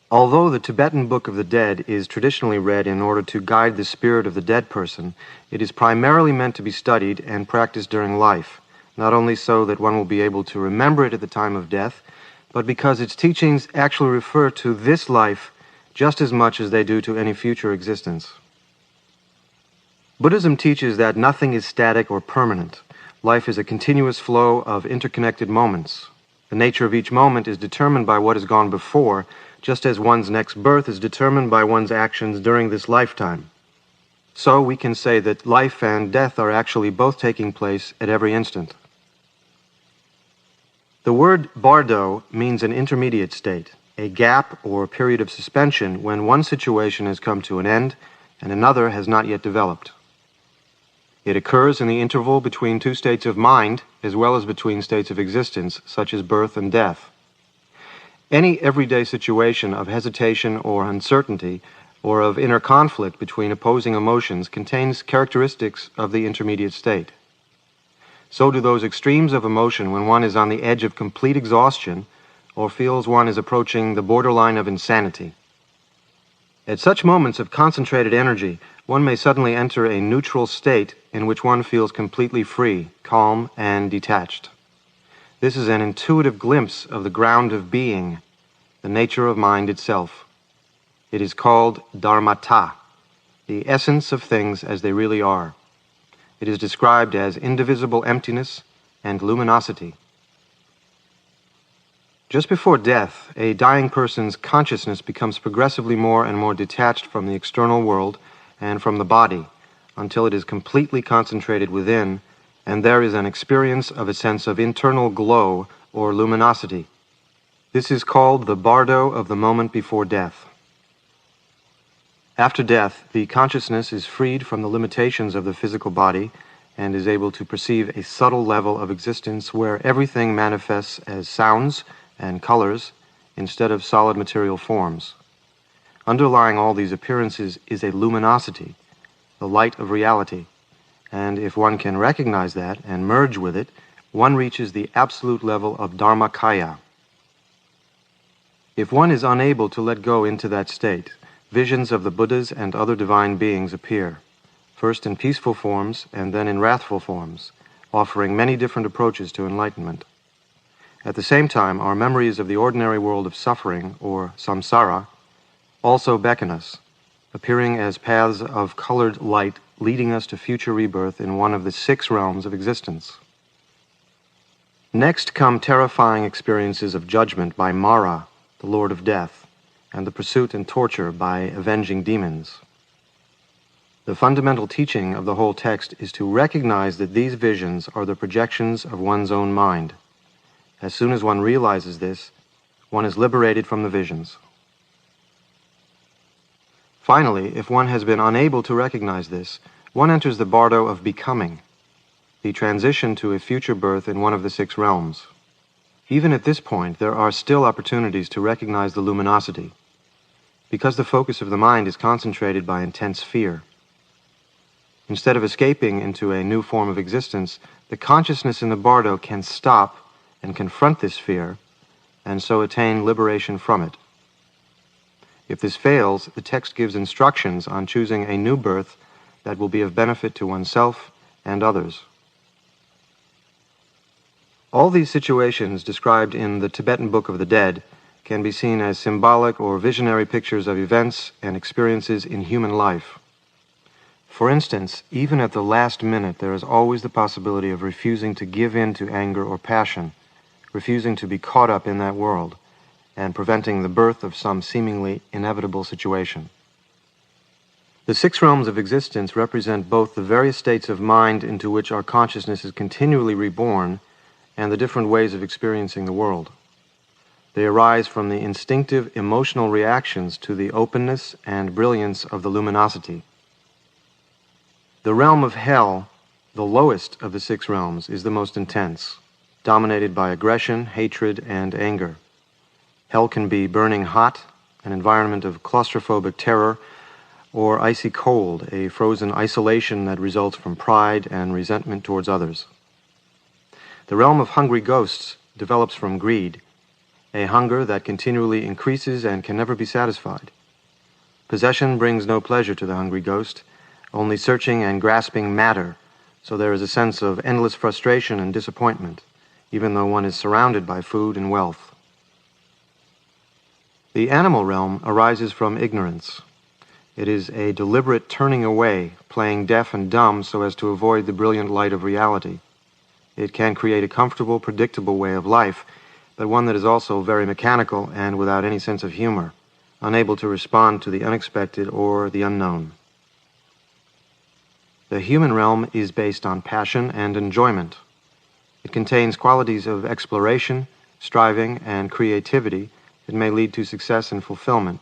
Although the Tibetan Book of the Dead is traditionally read in order to guide the spirit of the dead person, it is primarily meant to be studied and practiced during life, not only so that one will be able to remember it at the time of death, but because its teachings actually refer to this life just as much as they do to any future existence. Buddhism teaches that nothing is static or permanent. Life is a continuous flow of interconnected moments. The nature of each moment is determined by what has gone before, just as one's next birth is determined by one's actions during this lifetime. So we can say that life and death are actually both taking place at every instant. The word bardo means an intermediate state, a gap or period of suspension when one situation has come to an end and another has not yet developed. It occurs in the interval between two states of mind, as well as between states of existence, such as birth and death. Any everyday situation of hesitation or uncertainty, or of inner conflict between opposing emotions, contains characteristics of the intermediate state. So do those extremes of emotion when one is on the edge of complete exhaustion, or feels one is approaching the borderline of insanity. At such moments of concentrated energy, one may suddenly enter a neutral state in which one feels completely free, calm, and detached. This is an intuitive glimpse of the ground of being, the nature of mind itself. It is called dharmata, the essence of things as they really are. It is described as indivisible emptiness and luminosity. Just before death, a dying person's consciousness becomes progressively more and more detached from the external world and from the body, until it is completely concentrated within, and there is an experience of a sense of internal glow or luminosity. This is called the bardo of the moment before death. After death, the consciousness is freed from the limitations of the physical body and is able to perceive a subtle level of existence where everything manifests as sounds and colors instead of solid material forms. Underlying all these appearances is a luminosity, the light of reality, and if one can recognize that and merge with it, one reaches the absolute level of dharmakaya. If one is unable to let go into that state, visions of the Buddhas and other divine beings appear, first in peaceful forms and then in wrathful forms, offering many different approaches to enlightenment. At the same time, our memories of the ordinary world of suffering, or samsara, also beckon us, appearing as paths of colored light leading us to future rebirth in one of the 6 realms of existence. Next come terrifying experiences of judgment by Mara, the Lord of Death, and the pursuit and torture by avenging demons. The fundamental teaching of the whole text is to recognize that these visions are the projections of one's own mind. As soon as one realizes this, one is liberated from the visions. Finally, if one has been unable to recognize this, one enters the bardo of becoming, the transition to a future birth in one of the 6 realms. Even at this point, there are still opportunities to recognize the luminosity, because the focus of the mind is concentrated by intense fear. Instead of escaping into a new form of existence, the consciousness in the bardo can stop and confront this fear, and so attain liberation from it. If this fails, the text gives instructions on choosing a new birth that will be of benefit to oneself and others. All these situations described in the Tibetan Book of the Dead can be seen as symbolic or visionary pictures of events and experiences in human life. For instance, even at the last minute, there is always the possibility of refusing to give in to anger or passion, refusing to be caught up in that world, and preventing the birth of some seemingly inevitable situation. The 6 realms of existence represent both the various states of mind into which our consciousness is continually reborn and the different ways of experiencing the world. They arise from the instinctive emotional reactions to the openness and brilliance of the luminosity. The realm of hell, the lowest of the 6 realms, is the most intense, dominated by aggression, hatred, and anger. Hell can be burning hot, an environment of claustrophobic terror, or icy cold, a frozen isolation that results from pride and resentment towards others. The realm of hungry ghosts develops from greed, a hunger that continually increases and can never be satisfied. Possession brings no pleasure to the hungry ghost, only searching and grasping matter, so there is a sense of endless frustration and disappointment, even though one is surrounded by food and wealth. The animal realm arises from ignorance. It is a deliberate turning away, playing deaf and dumb so as to avoid the brilliant light of reality. It can create a comfortable, predictable way of life, but one that is also very mechanical and without any sense of humor, unable to respond to the unexpected or the unknown. The human realm is based on passion and enjoyment. It contains qualities of exploration, striving, and creativity that may lead to success and fulfillment,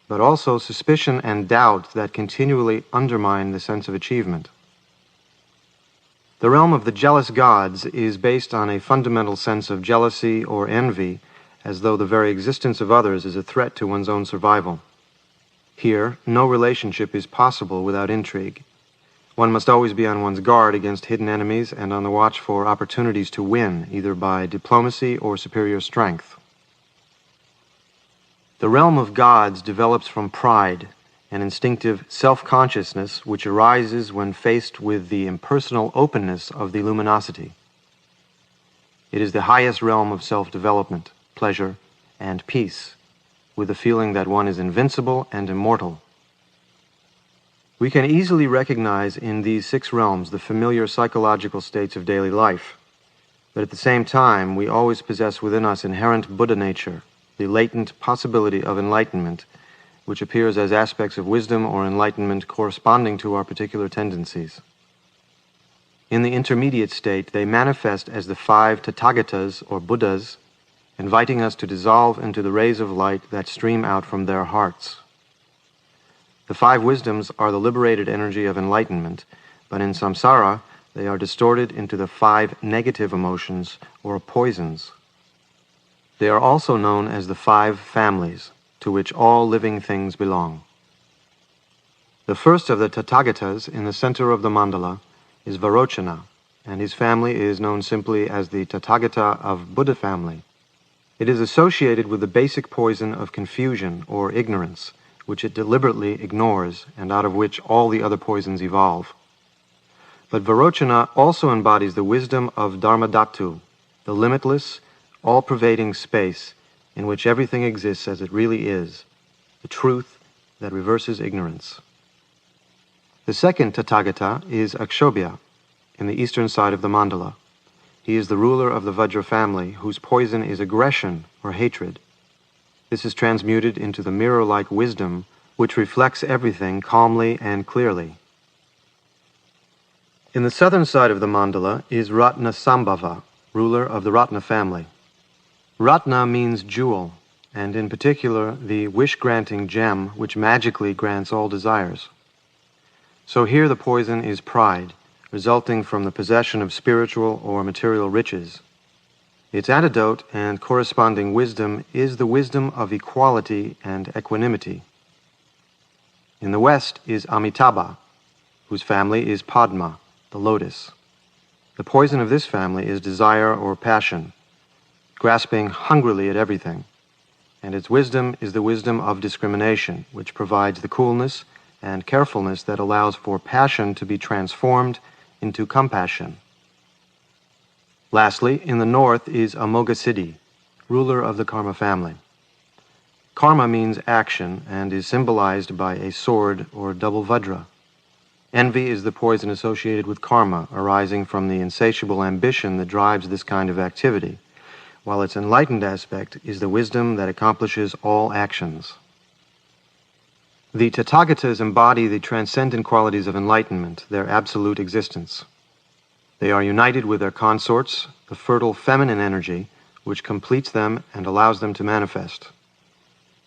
but also suspicion and doubt that continually undermine the sense of achievement. The realm of the jealous gods is based on a fundamental sense of jealousy or envy, as though the very existence of others is a threat to one's own survival. Here, no relationship is possible without intrigue. One must always be on one's guard against hidden enemies and on the watch for opportunities to win, either by diplomacy or superior strength. The realm of gods develops from pride, an instinctive self-consciousness which arises when faced with the impersonal openness of the luminosity. It is the highest realm of self-development, pleasure, and peace, with the feeling that one is invincible and immortal. We can easily recognize in these 6 realms the familiar psychological states of daily life, but at the same time we always possess within us inherent Buddha nature, the latent possibility of enlightenment, which appears as aspects of wisdom or enlightenment corresponding to our particular tendencies. In the intermediate state, they manifest as the 5 Tathagatas or Buddhas, inviting us to dissolve into the rays of light that stream out from their hearts. The 5 wisdoms are the liberated energy of enlightenment, but in samsara they are distorted into the 5 negative emotions or poisons. They are also known as the 5 families, to which all living things belong. The first of the Tathagatas in the center of the mandala is Varochana, and his family is known simply as the Tathagata of Buddha family. It is associated with the basic poison of confusion or ignorance, which it deliberately ignores and out of which all the other poisons evolve. But Varochana also embodies the wisdom of Dharmadhatu, the limitless, all-pervading space in which everything exists as it really is, the truth that reverses ignorance. The second Tathagata is Akshobhya, in the eastern side of the mandala. He is the ruler of the Vajra family, whose poison is aggression or hatred. This is transmuted into the mirror-like wisdom which reflects everything calmly and clearly. In the southern side of the mandala is Ratnasambhava, ruler of the Ratna family. Ratna means jewel, and in particular the wish-granting gem which magically grants all desires. So here the poison is pride, resulting from the possession of spiritual or material riches. Its antidote and corresponding wisdom is the wisdom of equality and equanimity. In the west is Amitabha, whose family is Padma, the lotus. The poison of this family is desire or passion, grasping hungrily at everything, and its wisdom is the wisdom of discrimination, which provides the coolness and carefulness that allows for passion to be transformed into compassion. Lastly, in the north is Amoghasiddhi, ruler of the Karma family. Karma means action and is symbolized by a sword or double vajra. Envy is the poison associated with karma, arising from the insatiable ambition that drives this kind of activity, while its enlightened aspect is the wisdom that accomplishes all actions. The Tathagatas embody the transcendent qualities of enlightenment, their absolute existence. They are united with their consorts, the fertile feminine energy, which completes them and allows them to manifest.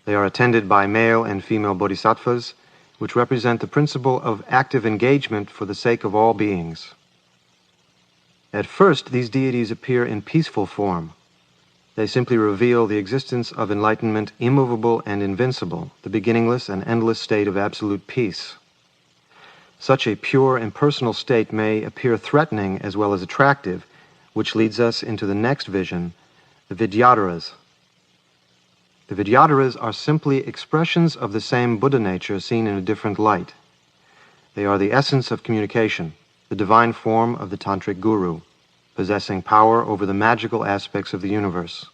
They are attended by male and female bodhisattvas, which represent the principle of active engagement for the sake of all beings. At first, these deities appear in peaceful form. They simply reveal the existence of enlightenment immovable and invincible, the beginningless and endless state of absolute peace. Such a pure, impersonal state may appear threatening as well as attractive, which leads us into the next vision, the Vidyadharas. The Vidyadharas are simply expressions of the same Buddha nature seen in a different light. They are the essence of communication, the divine form of the Tantric Guru, possessing power over the magical aspects of the universe.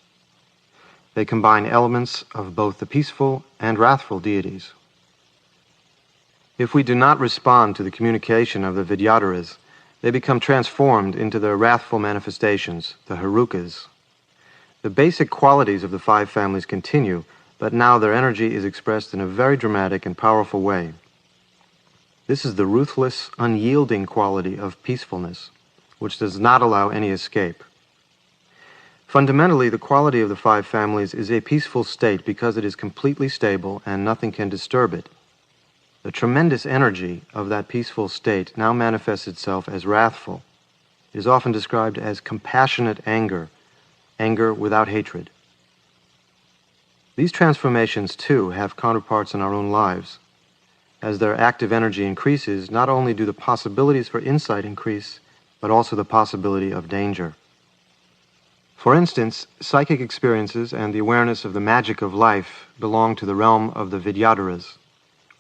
They combine elements of both the peaceful and wrathful deities. If we do not respond to the communication of the Vidyadharas, they become transformed into their wrathful manifestations, the Herukas. The basic qualities of the five families continue, but now their energy is expressed in a very dramatic and powerful way. This is the ruthless, unyielding quality of peacefulness, which does not allow any escape. Fundamentally, the quality of the five families is a peaceful state because it is completely stable and nothing can disturb it. The tremendous energy of that peaceful state now manifests itself as wrathful. It is often described as compassionate anger, anger without hatred. These transformations, too, have counterparts in our own lives. As their active energy increases, not only do the possibilities for insight increase, but also the possibility of danger. For instance, psychic experiences and the awareness of the magic of life belong to the realm of the Vidyadharas,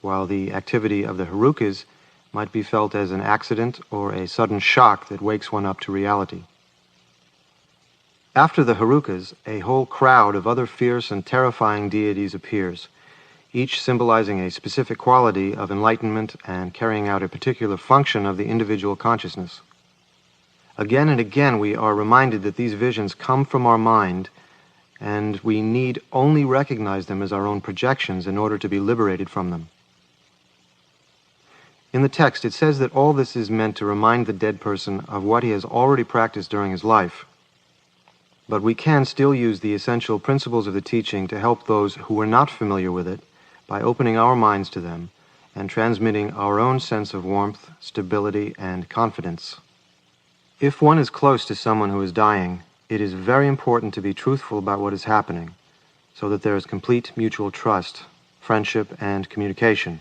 while the activity of the Herukas might be felt as an accident or a sudden shock that wakes one up to reality. After the Herukas, a whole crowd of other fierce and terrifying deities appears, each symbolizing a specific quality of enlightenment and carrying out a particular function of the individual consciousness. Again and again we are reminded that these visions come from our mind, and we need only recognize them as our own projections in order to be liberated from them. In the text, it says that all this is meant to remind the dead person of what he has already practiced during his life. But we can still use the essential principles of the teaching to help those who are not familiar with it by opening our minds to them and transmitting our own sense of warmth, stability, and confidence. If one is close to someone who is dying, it is very important to be truthful about what is happening, so that there is complete mutual trust, friendship, and communication.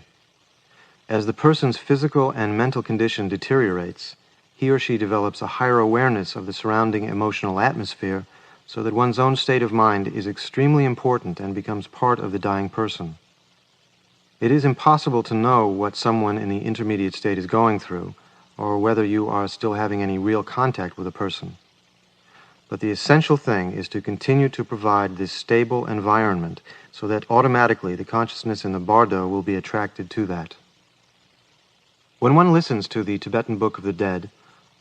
As the person's physical and mental condition deteriorates, he or she develops a higher awareness of the surrounding emotional atmosphere, so that one's own state of mind is extremely important and becomes part of the dying person. It is impossible to know what someone in the intermediate state is going through, or whether you are still having any real contact with a person. But the essential thing is to continue to provide this stable environment so that automatically the consciousness in the Bardo will be attracted to that. When one listens to the Tibetan Book of the Dead,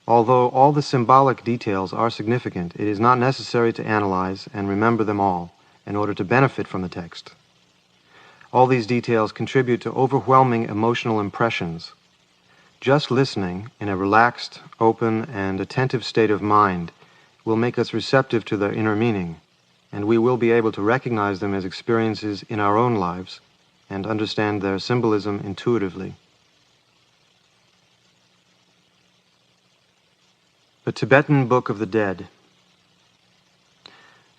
although all the symbolic details are significant, it is not necessary to analyze and remember them all in order to benefit from the text. All these details contribute to overwhelming emotional impressions. Just listening in a relaxed, open, and attentive state of mind will make us receptive to their inner meaning, and we will be able to recognize them as experiences in our own lives and understand their symbolism intuitively. The Tibetan Book of the Dead.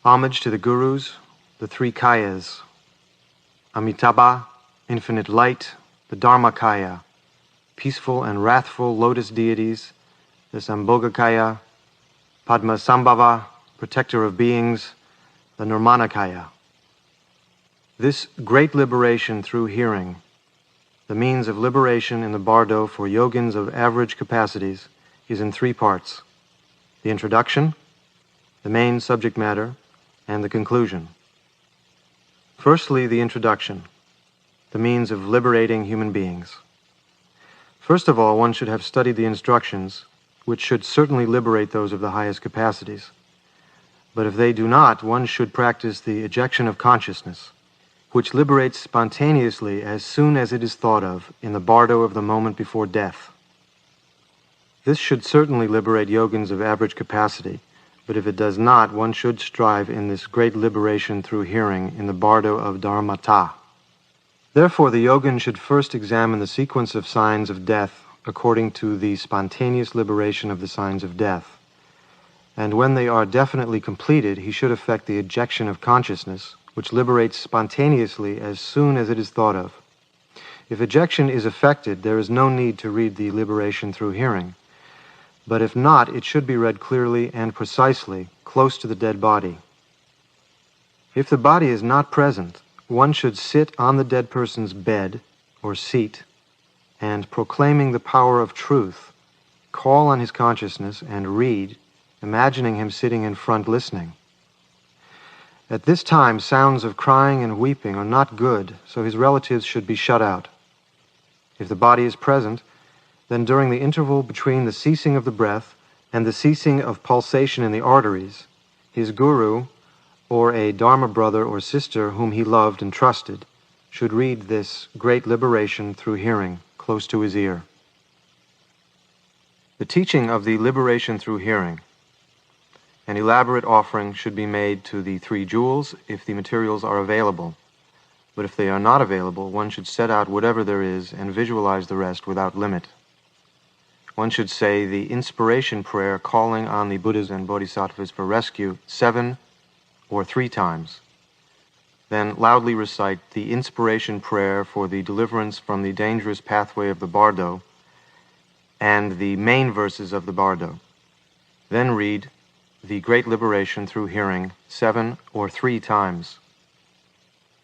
Homage to the Gurus, the three Kayas, Amitabha, infinite light, the Dharmakaya, peaceful and wrathful lotus deities, the Sambhogakaya, Padmasambhava, protector of beings, the Nirmanakaya. This great liberation through hearing, the means of liberation in the Bardo for yogins of average capacities, is in three parts: the introduction, the main subject matter, and the conclusion. Firstly, the introduction, the means of liberating human beings. First of all, one should have studied the instructions, which should certainly liberate those of the highest capacities. But if they do not, one should practice the ejection of consciousness, which liberates spontaneously as soon as it is thought of in the Bardo of the moment before death. This should certainly liberate yogins of average capacity, but if it does not, one should strive in this great liberation through hearing in the Bardo of Dharmata. Therefore, the yogin should first examine the sequence of signs of death according to the spontaneous liberation of the signs of death. And when they are definitely completed, he should effect the ejection of consciousness, which liberates spontaneously as soon as it is thought of. If ejection is effected, there is no need to read the liberation through hearing. But if not, it should be read clearly and precisely, close to the dead body. If the body is not present, one should sit on the dead person's bed or seat and, proclaiming the power of truth, call on his consciousness and read, imagining him sitting in front listening. At this time, sounds of crying and weeping are not good, so his relatives should be shut out. If the body is present, then during the interval between the ceasing of the breath and the ceasing of pulsation in the arteries, his guru, or a Dharma brother or sister whom he loved and trusted, should read this great liberation through hearing close to his ear. The teaching of the liberation through hearing. An elaborate offering should be made to the 3 jewels if the materials are available, but if they are not available, one should set out whatever there is and visualize the rest without limit. One should say the inspiration prayer calling on the Buddhas and Bodhisattvas for rescue 7 or 3 times. Then loudly recite the inspiration prayer for the deliverance from the dangerous pathway of the Bardo and the main verses of the Bardo. Then read the Great Liberation through hearing 7 or 3 times.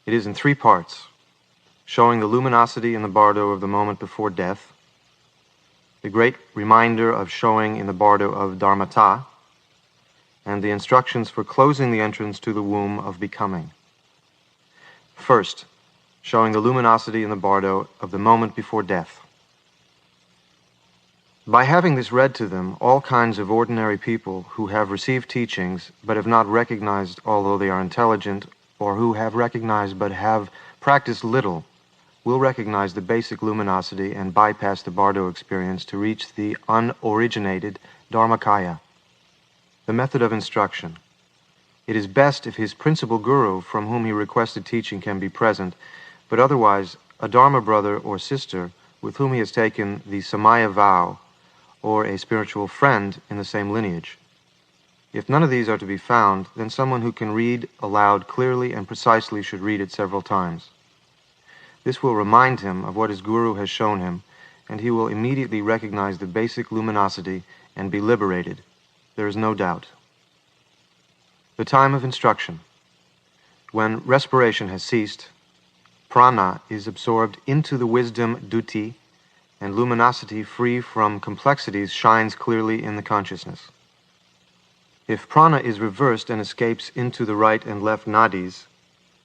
It is in 3 parts, showing the luminosity in the Bardo of the moment before death, the great reminder of showing in the Bardo of Dharmata, and the instructions for closing the entrance to the womb of becoming. First, showing the luminosity in the Bardo of the moment before death. By having this read to them, all kinds of ordinary people who have received teachings but have not recognized although they are intelligent, or who have recognized but have practiced little, will recognize the basic luminosity and bypass the Bardo experience to reach the unoriginated Dharmakaya. The method of instruction. It is best if his principal guru from whom he requested teaching can be present, but otherwise a Dharma brother or sister with whom he has taken the Samaya vow, or a spiritual friend in the same lineage. If none of these are to be found, then someone who can read aloud clearly and precisely should read it several times. This will remind him of what his guru has shown him, and he will immediately recognize the basic luminosity and be liberated. There is no doubt. The time of instruction. When respiration has ceased, prana is absorbed into the wisdom duti, and luminosity free from complexities shines clearly in the consciousness. If prana is reversed and escapes into the right and left nadis,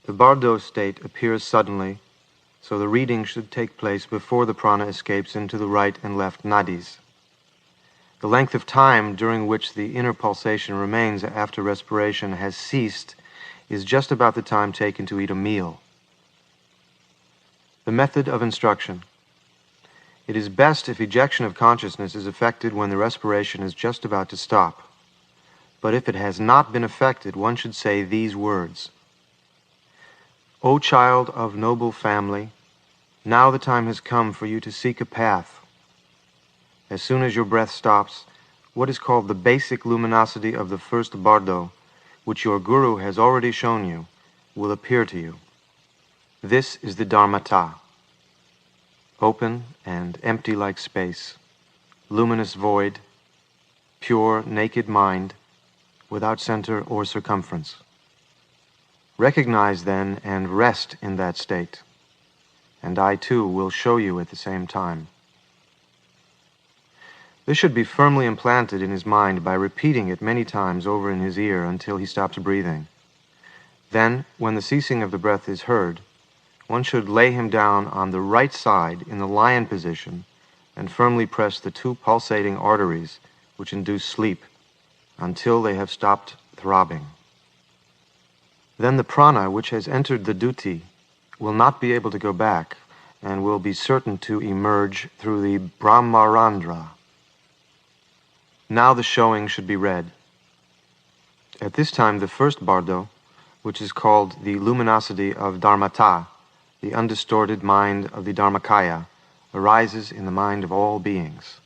the Bardo state appears suddenly, so the reading should take place before the prana escapes into the right and left nadis. The length of time during which the inner pulsation remains after respiration has ceased is just about the time taken to eat a meal. The method of instruction. It is best if ejection of consciousness is effected when the respiration is just about to stop. But if it has not been effected, one should say these words. O child of noble family, now the time has come for you to seek a path. As soon as your breath stops, what is called the basic luminosity of the first Bardo, which your guru has already shown you, will appear to you. This is the Dharmata. Open and empty like space, luminous void, pure naked mind, without center or circumference. Recognize then and rest in that state, and I too will show you at the same time. This should be firmly implanted in his mind by repeating it many times over in his ear until he stops breathing. Then, when the ceasing of the breath is heard, one should lay him down on the right side in the lion position and firmly press the 2 pulsating arteries which induce sleep until they have stopped throbbing. Then the prana which has entered the duti will not be able to go back and will be certain to emerge through the Brahmarandra. Now the showing should be read. At this time the first Bardo, which is called the luminosity of Dharmata, the undistorted mind of the Dharmakaya, arises in the mind of all beings.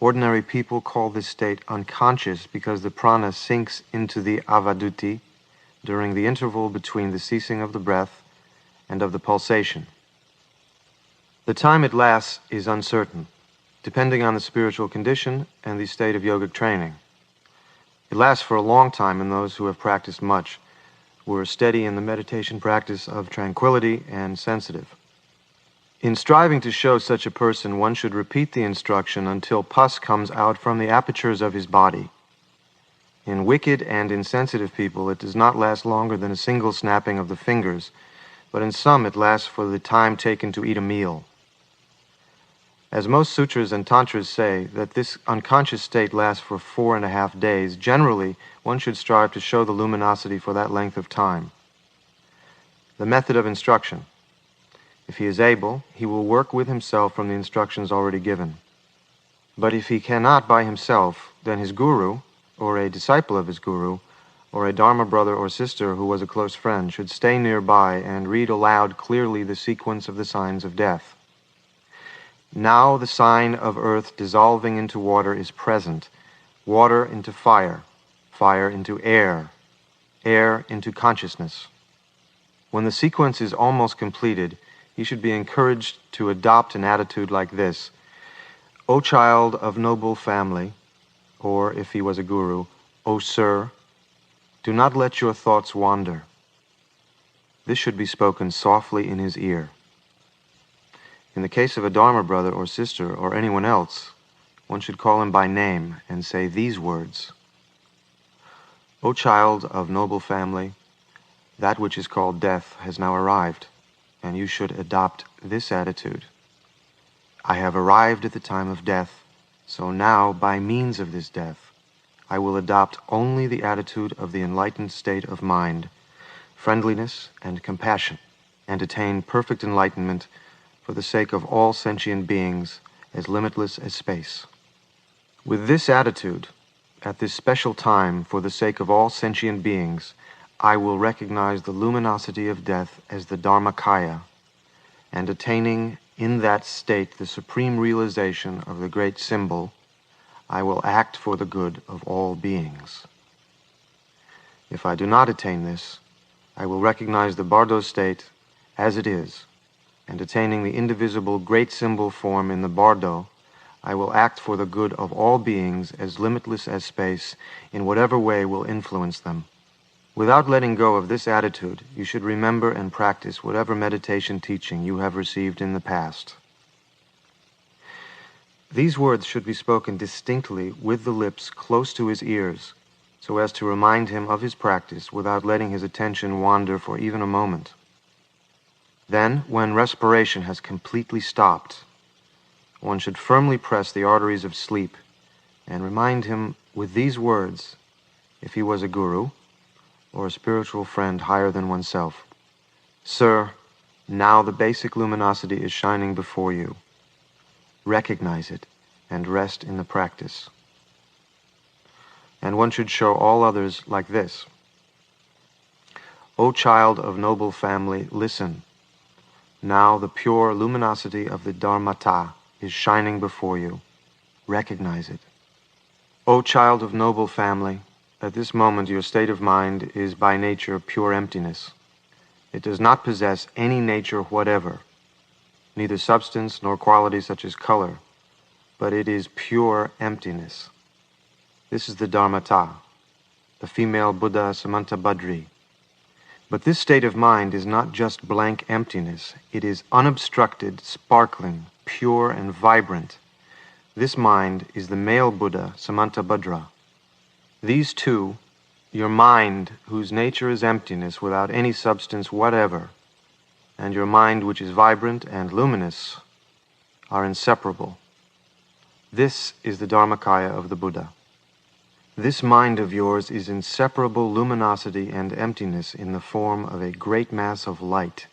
Ordinary people call this state unconscious because the prana sinks into the avaduti during the interval between the ceasing of the breath and of the pulsation. The time it lasts is uncertain, depending on the spiritual condition and the state of yogic training. It lasts for a long time in those who have practiced much, were steady in the meditation practice of tranquility and sensitive. In striving to show such a person, one should repeat the instruction until pus comes out from the apertures of his body. In wicked and insensitive people, it does not last longer than a single snapping of the fingers, but in some it lasts for the time taken to eat a meal. As most sutras and tantras say that this unconscious state lasts for 4.5 days, generally one should strive to show the luminosity for that length of time. The method of instruction. If he is able, he will work with himself from the instructions already given. But if he cannot by himself, then his guru, or a disciple of his guru, or a Dharma brother or sister who was a close friend, should stay nearby and read aloud clearly the sequence of the signs of death. Now the sign of earth dissolving into water is present, water into fire, fire into air, air into consciousness. When the sequence is almost completed, he should be encouraged to adopt an attitude like this: O child of noble family, or if he was a guru, O sir, do not let your thoughts wander. This should be spoken softly in his ear. In the case of a Dharma brother or sister or anyone else, one should call him by name and say these words: O child of noble family, that which is called death has now arrived, and you should adopt this attitude. I have arrived at the time of death, so now, by means of this death, I will adopt only the attitude of the enlightened state of mind, friendliness and compassion, and attain perfect enlightenment for the sake of all sentient beings, as limitless as space. With this attitude, at this special time, for the sake of all sentient beings, I will recognize the luminosity of death as the Dharmakaya, and attaining in that state the supreme realization of the great symbol, I will act for the good of all beings. If I do not attain this, I will recognize the Bardo state as it is, and attaining the indivisible great symbol form in the Bardo, I will act for the good of all beings as limitless as space in whatever way will influence them. Without letting go of this attitude, you should remember and practice whatever meditation teaching you have received in the past. These words should be spoken distinctly with the lips close to his ears, so as to remind him of his practice without letting his attention wander for even a moment. Then, when respiration has completely stopped, one should firmly press the arteries of sleep and remind him with these words, if he was a guru or a spiritual friend higher than oneself: Sir, now the basic luminosity is shining before you. Recognize it and rest in the practice. And one should show all others like this: O child of noble family, listen. Now the pure luminosity of the Dharmata is shining before you. Recognize it. O child of noble family, at this moment your state of mind is by nature pure emptiness. It does not possess any nature whatever, neither substance nor quality such as color, but it is pure emptiness. This is the Dharmata, the female Buddha Samantabhadri. But this state of mind is not just blank emptiness. It is unobstructed, sparkling, pure, and vibrant. This mind is the male Buddha Samantabhadra. These two, your mind, whose nature is emptiness without any substance whatever, and your mind, which is vibrant and luminous, are inseparable. This is the Dharmakaya of the Buddha. This mind of yours is inseparable luminosity and emptiness in the form of a great mass of light.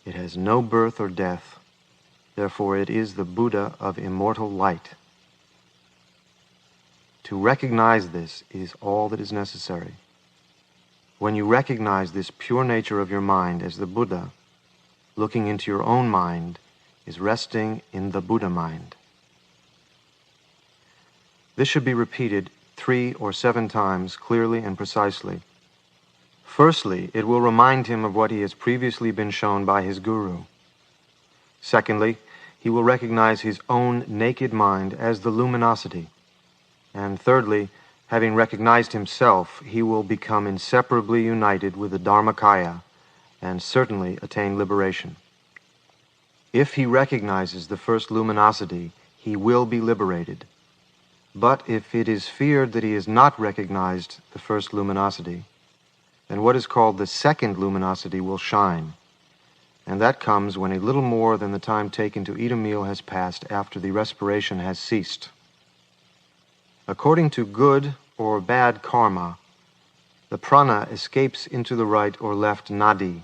It has no birth or death. Therefore, it is the Buddha of immortal light. To recognize this is all that is necessary. When you recognize this pure nature of your mind as the Buddha, looking into your own mind is resting in the Buddha mind. This should be repeated 3 or 7 times clearly and precisely. Firstly, it will remind him of what he has previously been shown by his guru. Secondly, he will recognize his own naked mind as the luminosity. And thirdly, Having recognized himself, he will become inseparably united with the Dharmakaya and certainly attain liberation. If he recognizes the first luminosity, he will be liberated. But if it is feared that he has not recognized the first luminosity, then what is called the second luminosity will shine, and that comes when a little more than the time taken to eat a meal has passed after the respiration has ceased. According to good or bad karma, the prana escapes into the right or left nadi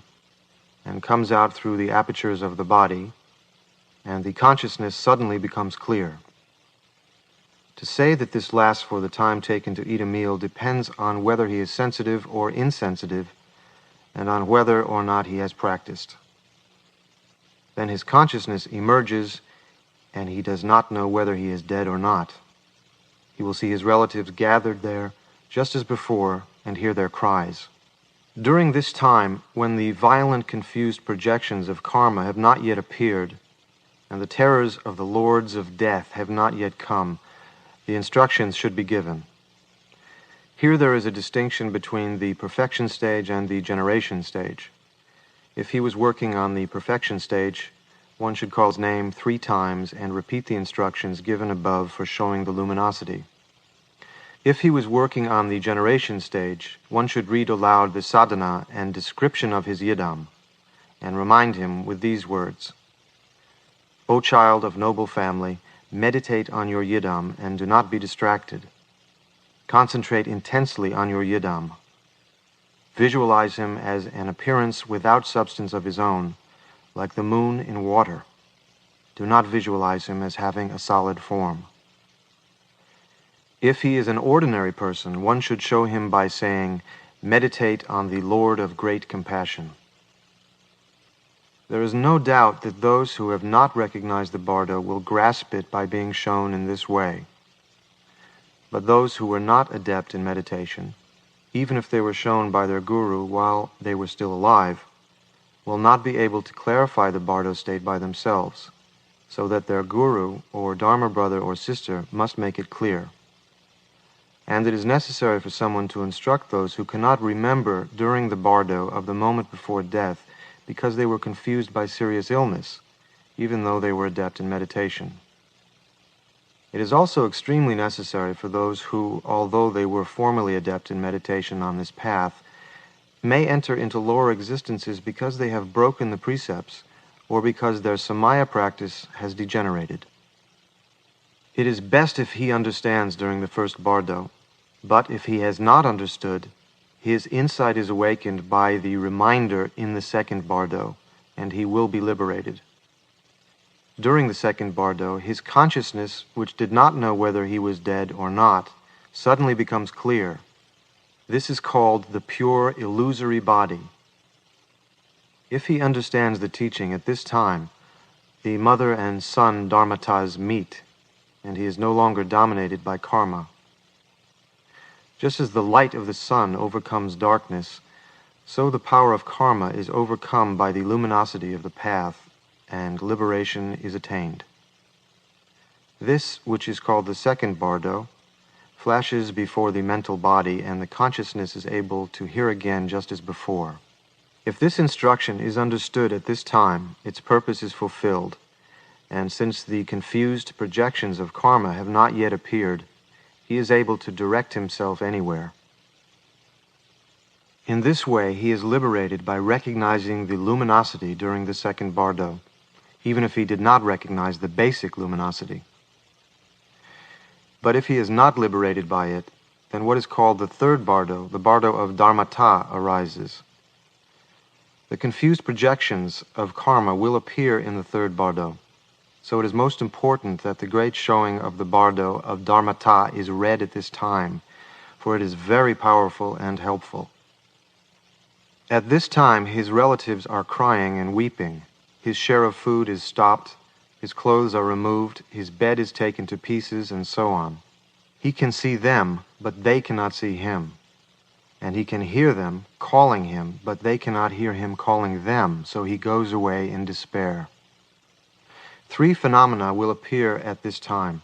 and comes out through the apertures of the body, and the consciousness suddenly becomes clear. To say that this lasts for the time taken to eat a meal depends on whether he is sensitive or insensitive, and on whether or not he has practiced. Then his consciousness emerges, and he does not know whether he is dead or not. He will see his relatives gathered there, just as before, and hear their cries. During this time, when the violent, confused projections of karma have not yet appeared, and the terrors of the lords of death have not yet come, the instructions should be given. Here there is a distinction between the perfection stage and the generation stage. If he was working on the perfection stage, one should call his name 3 times and repeat the instructions given above for showing the luminosity. If he was working on the generation stage, one should read aloud the sadhana and description of his yidam, and remind him with these words: O child of noble family, meditate on your yidam and do not be distracted. Concentrate intensely on your yidam. Visualize him as an appearance without substance of his own, like the moon in water. Do not visualize him as having a solid form. If he is an ordinary person, one should show him by saying, meditate on the Lord of great compassion. There is no doubt that those who have not recognized the Bardo will grasp it by being shown in this way. But those who were not adept in meditation, even if they were shown by their guru while they were still alive, will not be able to clarify the Bardo state by themselves, so that their guru or Dharma brother or sister must make it clear. And it is necessary for someone to instruct those who cannot remember during the Bardo of the moment before death because they were confused by serious illness, even though they were adept in meditation. It is also extremely necessary for those who, although they were formerly adept in meditation on this path, may enter into lower existences because they have broken the precepts or because their samaya practice has degenerated. It is best if he understands during the first Bardo, but if he has not understood, his insight is awakened by the reminder in the second Bardo, and he will be liberated. During the second Bardo, his consciousness, which did not know whether he was dead or not, suddenly becomes clear. This is called the pure illusory body. If he understands the teaching at this time, the mother and son dharmatas meet, and he is no longer dominated by karma. Just as the light of the sun overcomes darkness, so the power of karma is overcome by the luminosity of the path, and liberation is attained. This, which is called the second Bardo, flashes before the mental body, and the consciousness is able to hear again just as before. If this instruction is understood at this time, its purpose is fulfilled, and since the confused projections of karma have not yet appeared, he is able to direct himself anywhere. In this way, he is liberated by recognizing the luminosity during the second Bardo, even if he did not recognize the basic luminosity. But if he is not liberated by it, then what is called the third Bardo, the Bardo of Dharmata, arises. The confused projections of karma will appear in the third Bardo, so it is most important that the great showing of the Bardo of Dharmata is read at this time, for it is very powerful and helpful. At this time, his relatives are crying and weeping. His share of food is stopped, his clothes are removed, his bed is taken to pieces, and so on. He can see them, but they cannot see him. And he can hear them calling him, but they cannot hear him calling them, so he goes away in despair. 3 phenomena will appear at this time: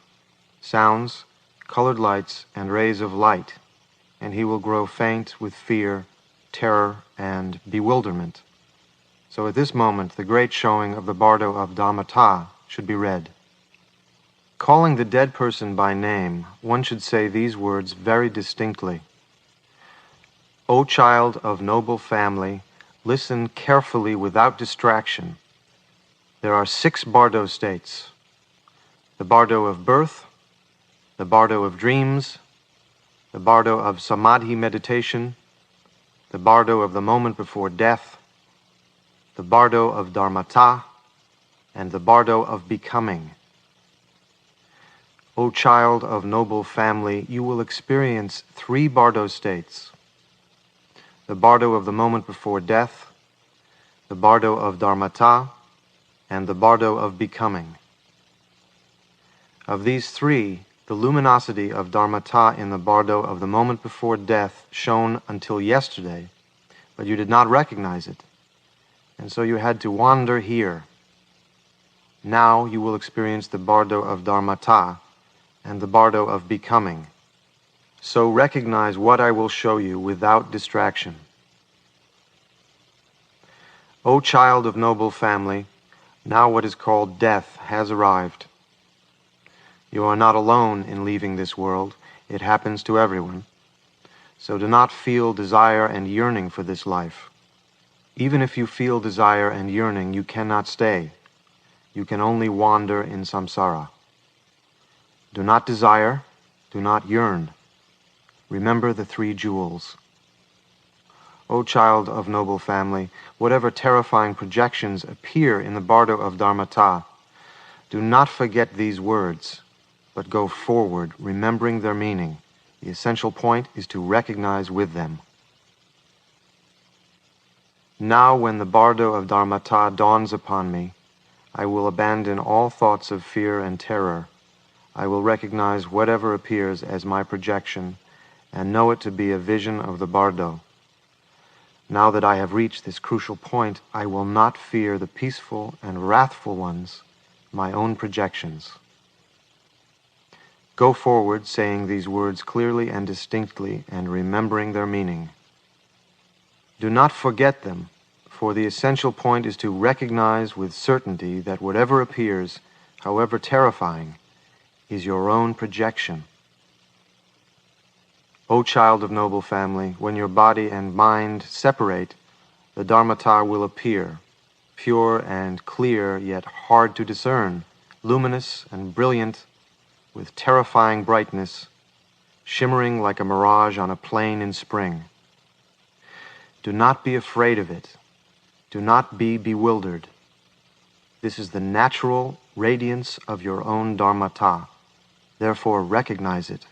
sounds, colored lights, and rays of light, and he will grow faint with fear, terror, and bewilderment. So at this moment, the great showing of the Bardo of Dharmata should be read. Calling the dead person by name, one should say these words very distinctly. O child of noble family, listen carefully without distraction. There are 6 Bardo states: the Bardo of birth, the Bardo of dreams, the Bardo of samadhi meditation, the Bardo of the moment before death, the Bardo of Dharmata, and the Bardo of becoming. O child of noble family, you will experience 3 Bardo states: the Bardo of the moment before death, the Bardo of Dharmata, and the Bardo of becoming. Of these 3, the luminosity of Dharmata in the Bardo of the moment before death shone until yesterday, but you did not recognize it, and so you had to wander here. Now you will experience the Bardo of Dharmata and the Bardo of becoming. So recognize what I will show you without distraction. O child of noble family, now what is called death has arrived. You are not alone in leaving this world. It happens to everyone. So do not feel desire and yearning for this life. Even if you feel desire and yearning, you cannot stay. You can only wander in samsara. Do not desire, do not yearn. Remember the 3 jewels. O child of noble family, whatever terrifying projections appear in the Bardo of Dharmata, do not forget these words, but go forward, remembering their meaning. The essential point is to recognize with them. Now when the Bardo of Dharmata dawns upon me, I will abandon all thoughts of fear and terror. I will recognize whatever appears as my projection and know it to be a vision of the Bardo. Now that I have reached this crucial point, I will not fear the peaceful and wrathful ones, my own projections. Go forward saying these words clearly and distinctly and remembering their meaning. Do not forget them, for the essential point is to recognize with certainty that whatever appears, however terrifying, is your own projection. O child of noble family, when your body and mind separate, the Dharmata will appear, pure and clear yet hard to discern, luminous and brilliant, with terrifying brightness, shimmering like a mirage on a plain in spring. Do not be afraid of it. Do not be bewildered. This is the natural radiance of your own Dharmata. Therefore recognize it.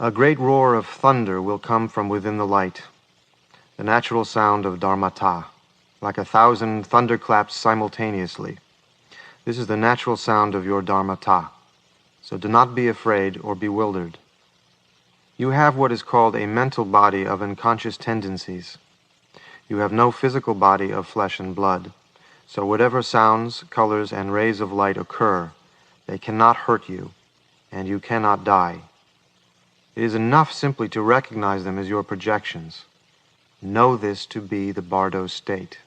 A great roar of thunder will come from within the light, the natural sound of Dharmata, like 1,000 thunderclaps simultaneously. This is the natural sound of your Dharmata, so do not be afraid or bewildered. You have what is called a mental body of unconscious tendencies. You have no physical body of flesh and blood, so whatever sounds, colors, and rays of light occur, they cannot hurt you, and you cannot die. It is enough simply to recognize them as your projections. Know this to be the Bardo state.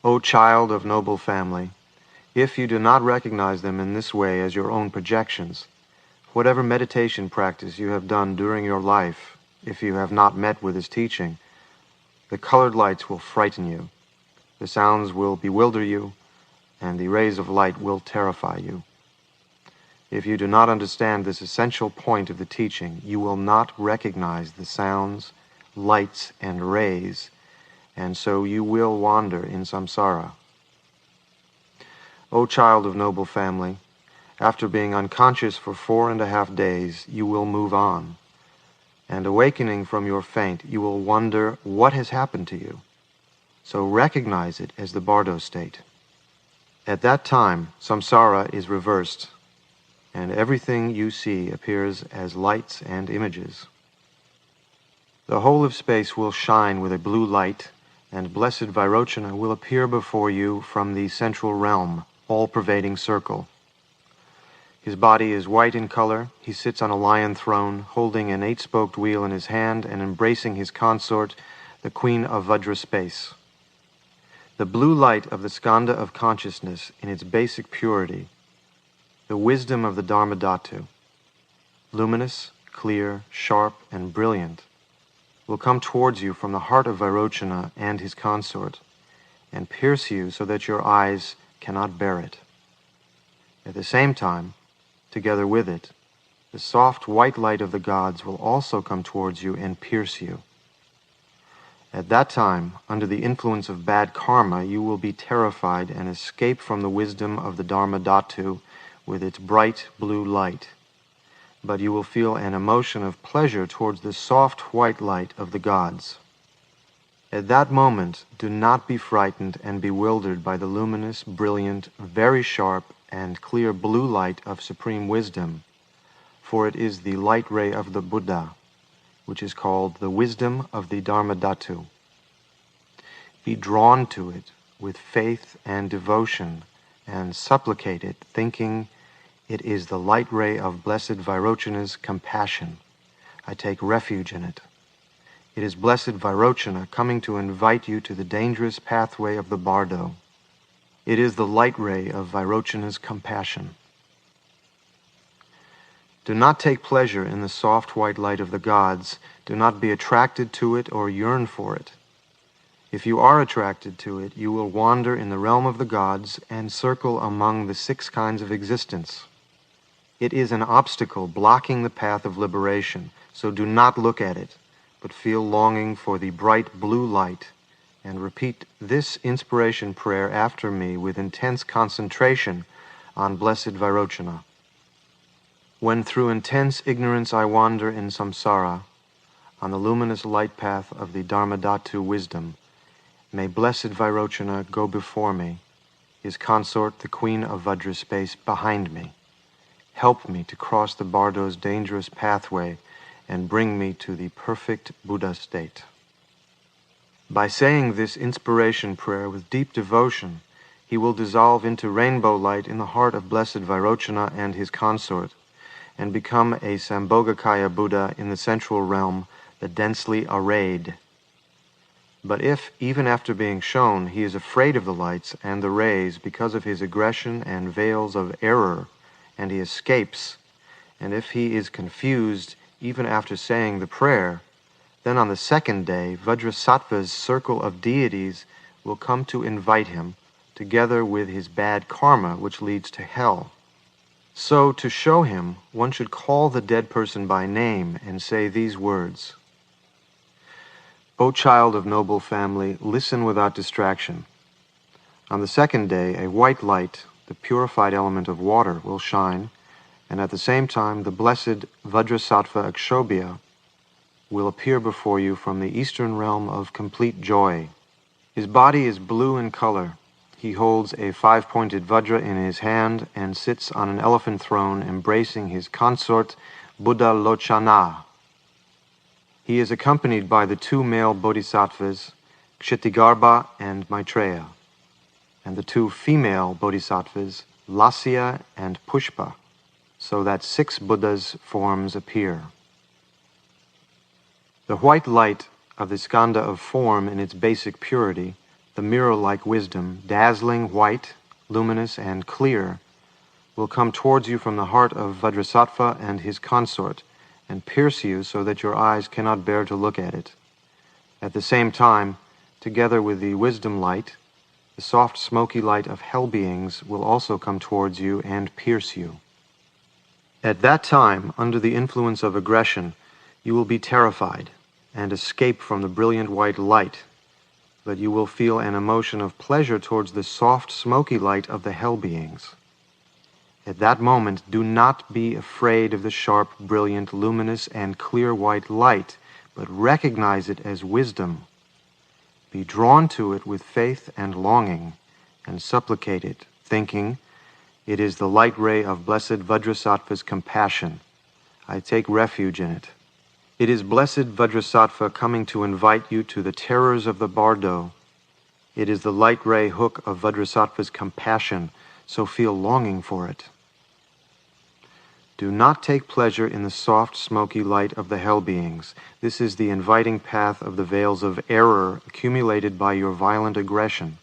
O child of noble family, if you do not recognize them in this way as your own projections, whatever meditation practice you have done during your life, if you have not met with his teaching, the colored lights will frighten you, the sounds will bewilder you, and the rays of light will terrify you. If you do not understand this essential point of the teaching, you will not recognize the sounds, lights, and rays, and so you will wander in samsara. O child of noble family, after being unconscious for 4.5 days, you will move on, and awakening from your faint, you will wonder what has happened to you. So recognize it as the Bardo state. At that time, samsara is reversed, and everything you see appears as lights and images. The whole of space will shine with a blue light, and blessed Vairochana will appear before you from the central realm, all-pervading circle. His body is white in color. He sits on a lion throne, holding an 8-spoked wheel in his hand and embracing his consort, the Queen of Vajra space. The blue light of the skanda of consciousness in its basic purity, the wisdom of the Dharmadhatu, luminous, clear, sharp, and brilliant, will come towards you from the heart of Vairochana and his consort, and pierce you so that your eyes cannot bear it. At the same time, together with it, the soft white light of the gods will also come towards you and pierce you. At that time, under the influence of bad karma, you will be terrified and escape from the wisdom of the Dharmadhatu with its bright blue light. But you will feel an emotion of pleasure towards the soft white light of the gods. At that moment, do not be frightened and bewildered by the luminous, brilliant, very sharp, and clear blue light of supreme wisdom, for it is the light ray of the Buddha, which is called the wisdom of the Dharmadhatu. Be drawn to it with faith and devotion, and supplicate it, thinking, it is the light ray of Blessed Vairochana's compassion. I take refuge in it. It is Blessed Vairochana coming to invite you to the dangerous pathway of the Bardo. It is the light ray of Vairochana's compassion. Do not take pleasure in the soft white light of the gods. Do not be attracted to it or yearn for it. If you are attracted to it, you will wander in the realm of the gods and circle among the 6 kinds of existence. It is an obstacle blocking the path of liberation, so do not look at it, but feel longing for the bright blue light, and repeat this inspiration prayer after me with intense concentration on Blessed Vairochana. When through intense ignorance I wander in samsara, on the luminous light path of the Dharmadhatu wisdom, may Blessed Vairochana go before me, his consort, the Queen of Vajra space, behind me. Help me to cross the Bardo's dangerous pathway and bring me to the perfect Buddha state. By saying this inspiration prayer with deep devotion, he will dissolve into rainbow light in the heart of Blessed Vairochana and his consort, and become a Sambhogakaya Buddha in the central realm, the densely arrayed. But if, even after being shown, he is afraid of the lights and the rays because of his aggression and veils of error, and he escapes, and if he is confused even after saying the prayer, then on the 2nd day, Vajrasattva's circle of deities will come to invite him, together with his bad karma, which leads to hell. So, to show him, one should call the dead person by name and say these words. O child of noble family, listen without distraction. On the 2nd day, a white light, the purified element of water, will shine, and at the same time the blessed Vajrasattva Akshobhya will appear before you from the eastern realm of complete joy. His body is blue in color. He holds a 5-pointed Vajra in his hand and sits on an elephant throne embracing his consort Buddha Lochana. He is accompanied by the 2 male bodhisattvas, Kshitigarbha and Maitreya, and the 2 female bodhisattvas, Lasya and Pushpa, so that 6 Buddhas' forms appear. The white light of the skanda of form in its basic purity, the mirror-like wisdom, dazzling white, luminous, and clear, will come towards you from the heart of Vajrasattva and his consort, and pierce you so that your eyes cannot bear to look at it. At the same time, together with the wisdom light, the soft smoky light of hell beings will also come towards you and pierce you. At that time, under the influence of aggression, you will be terrified and escape from the brilliant white light, but you will feel an emotion of pleasure towards the soft smoky light of the hell beings. At that moment, do not be afraid of the sharp, brilliant, luminous, and clear white light, but recognize it as wisdom. Be drawn to it with faith and longing, and supplicate it, thinking, it is the light ray of Blessed Vajrasattva's compassion. I take refuge in it. It is Blessed Vajrasattva coming to invite you to the terrors of the Bardo. It is the light ray hook of Vajrasattva's compassion, so feel longing for it. Do not take pleasure in the soft, smoky light of the hell beings. This is the inviting path of the veils of error accumulated by your violent aggression.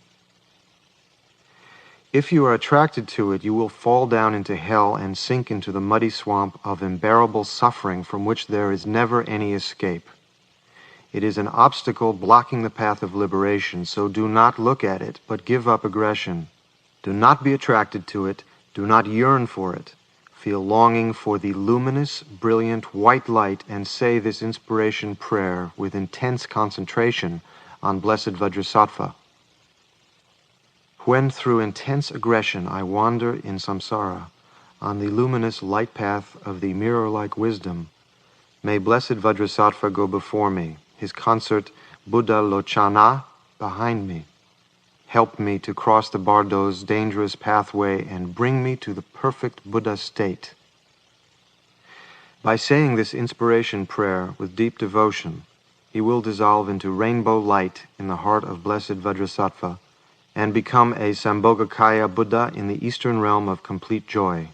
If you are attracted to it, you will fall down into hell and sink into the muddy swamp of unbearable suffering from which there is never any escape. It is an obstacle blocking the path of liberation, so do not look at it, but give up aggression. Do not be attracted to it. Do not yearn for it. Feel longing for the luminous, brilliant, white light and say this inspiration prayer with intense concentration on Blessed Vajrasattva. When through intense aggression I wander in samsara, on the luminous light path of the mirror-like wisdom, may Blessed Vajrasattva go before me, his consort Buddha Lochana behind me. Help me to cross the Bardo's dangerous pathway and bring me to the perfect Buddha state. By saying this inspiration prayer with deep devotion, he will dissolve into rainbow light in the heart of Blessed Vajrasattva and become a Sambhogakaya Buddha in the eastern realm of complete joy.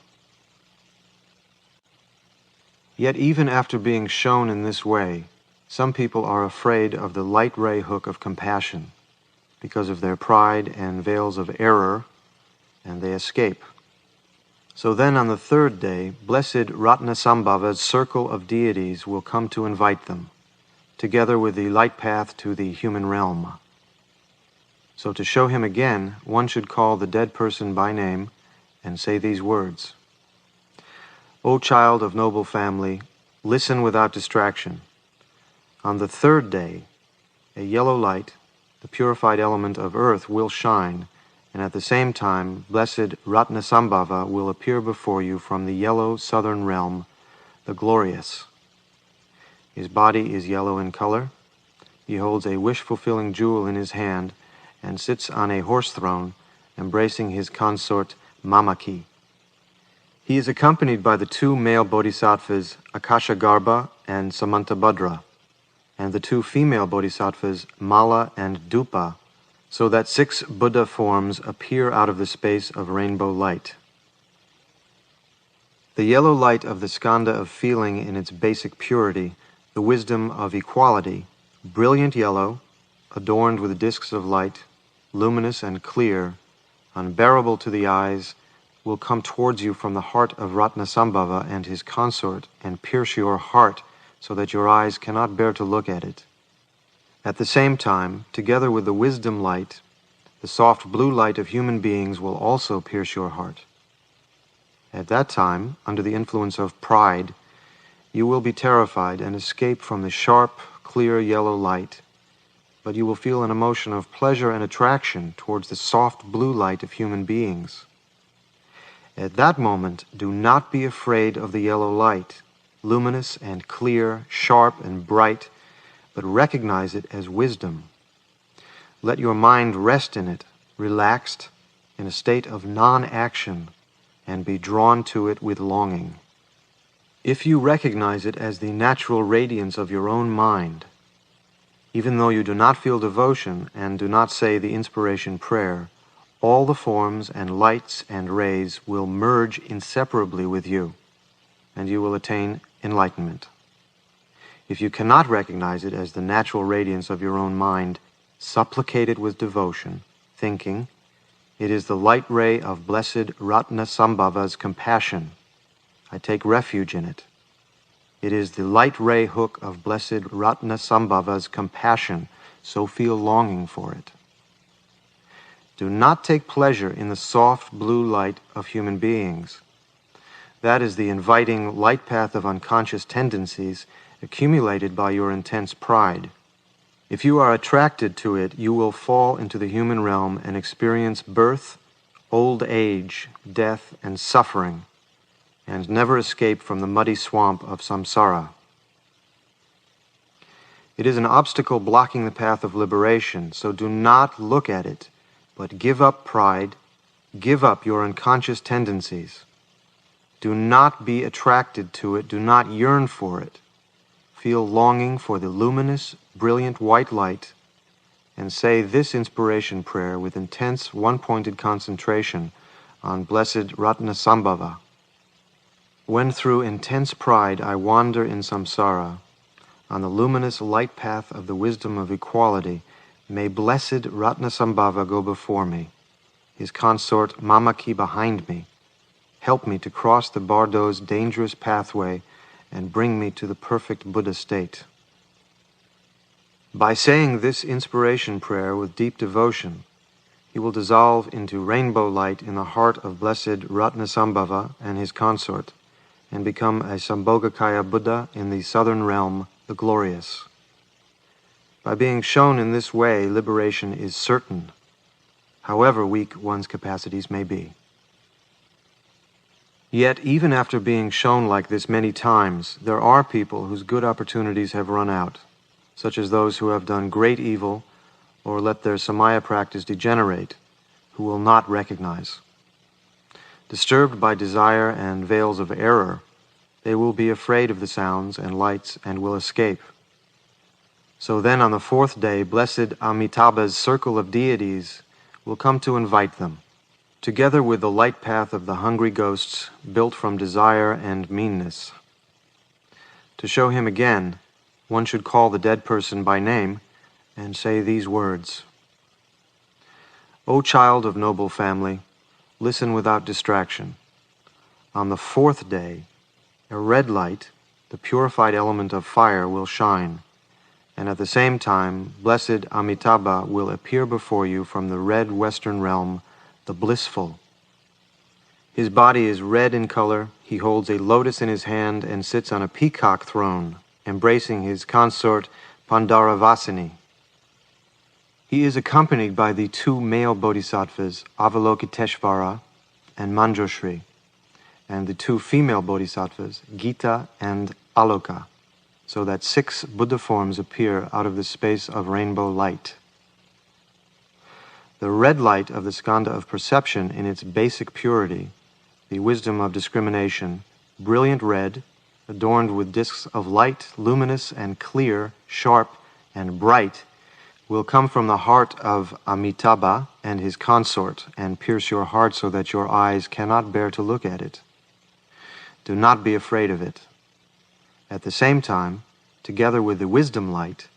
Yet even after being shown in this way, some people are afraid of the light ray hook of compassion because of their pride and veils of error, and they escape. So then on the third day, Blessed Ratnasambhava's circle of deities will come to invite them, together with the light path to the human realm. So to show him again, one should call the dead person by name and say these words. O child of noble family, listen without distraction. On the third day, a yellow light, the purified element of earth, will shine, and at the same time, Blessed Ratnasambhava will appear before you from the yellow southern realm, the glorious. His body is yellow in color. He holds a wish-fulfilling jewel in his hand and sits on a horse throne, embracing his consort Mamaki. He is accompanied by the two male bodhisattvas Akashagarbha and Samantabhadra, and the two female bodhisattvas Mala and Dupa, so that 6 Buddha forms appear out of the space of rainbow light. The yellow light of the skanda of feeling in its basic purity, the wisdom of equality, brilliant yellow, adorned with discs of light, luminous and clear, unbearable to the eyes, will come towards you from the heart of Ratnasambhava and his consort and pierce your heart so that your eyes cannot bear to look at it. At the same time, together with the wisdom light, the soft blue light of human beings will also pierce your heart. At that time, under the influence of pride, you will be terrified and escape from the sharp, clear yellow light, but you will feel an emotion of pleasure and attraction towards the soft blue light of human beings. At that moment, do not be afraid of the yellow light, luminous and clear, sharp and bright, but recognize it as wisdom. Let your mind rest in it, relaxed, in a state of non-action, and be drawn to it with longing. If you recognize it as the natural radiance of your own mind, even though you do not feel devotion and do not say the inspiration prayer, all the forms and lights and rays will merge inseparably with you, and you will attain enlightenment. If you cannot recognize it as the natural radiance of your own mind, supplicate it with devotion, thinking, it is the light ray of Blessed Ratnasambhava's compassion. I take refuge in it. It is the light ray hook of Blessed Ratnasambhava's compassion, so feel longing for it. Do not take pleasure in the soft blue light of human beings. That is the inviting light path of unconscious tendencies accumulated by your intense pride. If you are attracted to it, you will fall into the human realm and experience birth, old age, death, and suffering, and never escape from the muddy swamp of samsara. It is an obstacle blocking the path of liberation, so do not look at it, but give up pride, give up your unconscious tendencies. Do not be attracted to it, do not yearn for it. Feel longing for the luminous, brilliant white light, and say this inspiration prayer with intense, one-pointed concentration on Blessed Ratnasambhava. When through intense pride I wander in samsara, on the luminous light path of the wisdom of equality, may blessed Ratnasambhava go before me, his consort Mamaki behind me, help me to cross the Bardo's dangerous pathway and bring me to the perfect Buddha state. By saying this inspiration prayer with deep devotion, he will dissolve into rainbow light in the heart of blessed Ratnasambhava and his consort, and become a Sambhogakaya Buddha in the southern realm, the glorious. By being shown in this way, liberation is certain, however weak one's capacities may be. Yet, even after being shown like this many times, there are people whose good opportunities have run out, such as those who have done great evil or let their samaya practice degenerate, who will not recognize. Disturbed by desire and veils of error, they will be afraid of the sounds and lights and will escape. So then on the fourth day, blessed Amitabha's circle of deities will come to invite them, together with the light path of the hungry ghosts built from desire and meanness. To show him again, one should call the dead person by name and say these words: O child of noble family, listen without distraction. On the fourth day, a red light, the purified element of fire, will shine, and at the same time, blessed Amitabha will appear before you from the red western realm, the blissful. His body is red in color, he holds a lotus in his hand and sits on a peacock throne, embracing his consort Pandaravasini. He is accompanied by the two male bodhisattvas, Avalokiteshvara and Manjushri, and the two female bodhisattvas, Gita and Aloka, so that 6 Buddha forms appear out of the space of rainbow light. The red light of the skandha of perception in its basic purity, the wisdom of discrimination, brilliant red, adorned with discs of light, luminous and clear, sharp and bright, will come from the heart of Amitabha and his consort and pierce your heart so that your eyes cannot bear to look at it. Do not be afraid of it. At the same time, together with the wisdom light,